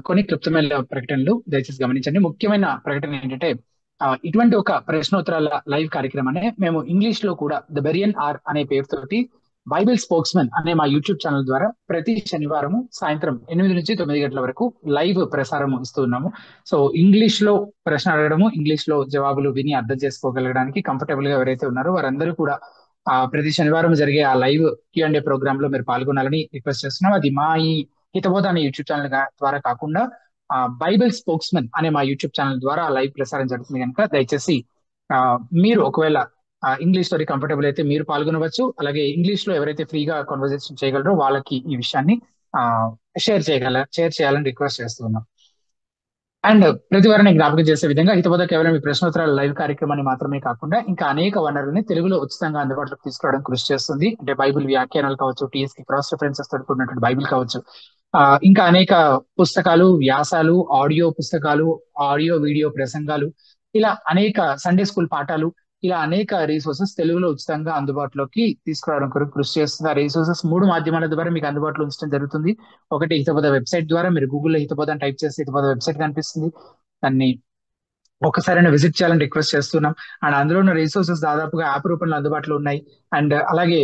కొన్ని క్లుప్తమైన ప్రకటనలు దయచేసి గమనించండి. ముఖ్యమైన ప్రకటన ఏంటంటే ఇటువంటి ఒక ప్రశ్నోత్తరాల లైవ్ కార్యక్రమాన్ని మేము ఇంగ్లీష్ లో కూడా ద బెరియన్ ఆర్ అనే పేరుతోటి బైబిల్ స్పోక్స్మెన్ అనే మా యూట్యూబ్ ఛానల్ ద్వారా ప్రతి శనివారం సాయంత్రం 8 నుంచి 9 గంటల వరకు లైవ్ ప్రసారం ఇస్తున్నాము. సో ఇంగ్లీష్ లో ప్రశ్న అడగడము, ఇంగ్లీష్ లో జవాబులు విని అర్థం చేసుకోగలగడానికి కంఫర్టబుల్ గా ఎవరైతే ఉన్నారో వారందరూ కూడా ప్రతి శనివారం జరిగే ఆ లైవ్ Q&A ప్రోగ్రామ్ లో మీరు పాల్గొనాలని రిక్వెస్ట్ చేస్తున్నాం. అది మా ఈ హితబోధ అనే యూట్యూబ్ ఛానల్ ద్వారా కాకుండా బైబిల్ స్పోక్స్మెన్ అనే మా యూట్యూబ్ ఛానల్ ద్వారా లైవ్ ప్రసారం జరుగుతుంది కనుక దయచేసి మీరు ఒకవేళ ఇంగ్లీష్ తోటి కంఫర్టబుల్ అయితే మీరు పాల్గొనవచ్చు. అలాగే ఇంగ్లీష్ లో ఎవరైతే ఫ్రీగా కన్వర్జేషన్ చేయగలరో వాళ్ళకి ఈ విషయాన్ని షేర్ చేయాలని రిక్వెస్ట్ చేస్తున్నాం. అండ్ ప్రతి వారాన్ని జ్ఞాపకం చేసే విధంగా హితబోధ కేవలం ఈ ప్రశ్నోత్తరాల లైవ్ కార్యక్రమాన్ని మాత్రమే కాకుండా ఇంకా అనేక వనరుల్ని తెలుగులో ఉచితంగా అందుబాటులోకి తీసుకురావడం కృషి చేస్తుంది. అంటే బైబిల్ వ్యాఖ్యానాలు కావచ్చు, TSకి క్రాస్ రెఫరెన్సెస్ తోటి కూడినటువంటి బైబిల్ కావచ్చు, ఇంకా అనేక పుస్తకాలు, వ్యాసాలు, ఆడియో పుస్తకాలు, ఆడియో వీడియో ప్రసంగాలు, ఇలా అనేక సండే స్కూల్ పాఠాలు, ఇలా అనేక రీసోర్సెస్ తెలుగులో ఉచితంగా అందుబాటులోకి తీసుకురావడం కొరకు కృషి చేస్తుంది. ఆ రీసోర్సెస్ 3 మాధ్యమాల ద్వారా మీకు అందుబాటులో ఉంచడం జరుగుతుంది. ఒకటి హితబోధ వెబ్సైట్ ద్వారా, మీరు గూగుల్లో హితబోధ అని టైప్ చేస్తే హితబోధ వెబ్సైట్ కనిపిస్తుంది. దాన్ని ఒకసారైనా విజిట్ చేయాలని రిక్వెస్ట్ చేస్తున్నాం. అండ్ అందులో ఉన్న రీసోర్సెస్ దాదాపుగా యాప్ రూపంలో అందుబాటులో ఉన్నాయి. అండ్ అలాగే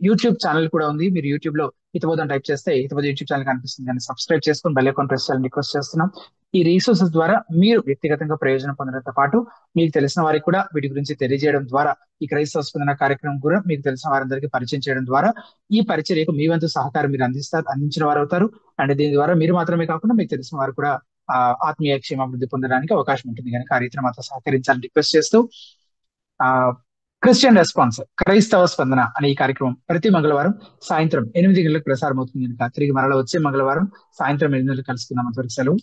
యూట్యూబ్ ఛానల్ కూడా ఉంది. మీరు యూట్యూబ్ లో హితబోధ అని టైప్ చేస్తే హితబోధ యూట్యూబ్ ఛానల్ కనిపిస్తుంది. దాన్ని సబ్స్క్రైబ్ చేసుకుని బెల్ ఐకాన్ ప్రెస్ చేయాలని రిక్వెస్ట్ చేస్తున్నాం. ఈ రీసోర్సెస్ ద్వారా మీరు వ్యక్తిగతంగా ప్రయోజనం పొందడంతో పాటు మీకు తెలిసిన వారికి కూడా వీటి గురించి తెలియజేయడం ద్వారా, ఈ క్రైస్తవ స్పందన కార్యక్రమం కూడా మీకు తెలిసిన వారందరికీ పరిచయం చేయడం ద్వారా ఈ పరిచర్యకు మీ వంతు సహకారం మీరు అందించిన వారు అవుతారు. అండ్ దీని ద్వారా మీరు మాత్రమే కాకుండా మీకు తెలిసిన వారు కూడా ఆత్మీయ క్షేమాభివృద్ధి పొందడానికి అవకాశం ఉంటుంది కనుక ఆ రీతిని మాత్రం సహకరించాలని రిక్వెస్ట్ చేస్తూ క్రిస్టియన్ రెస్పాన్స్ క్రైస్తవ స్పందన అనే ఈ కార్యక్రమం ప్రతి మంగళవారం సాయంత్రం 8 గంటలకు ప్రసారం అవుతుంది కనుక తిరిగి మరలా వచ్చే మంగళవారం సాయంత్రం 8 గంటలకు కలుసుకుందాం. అంతవరకు సెలవు.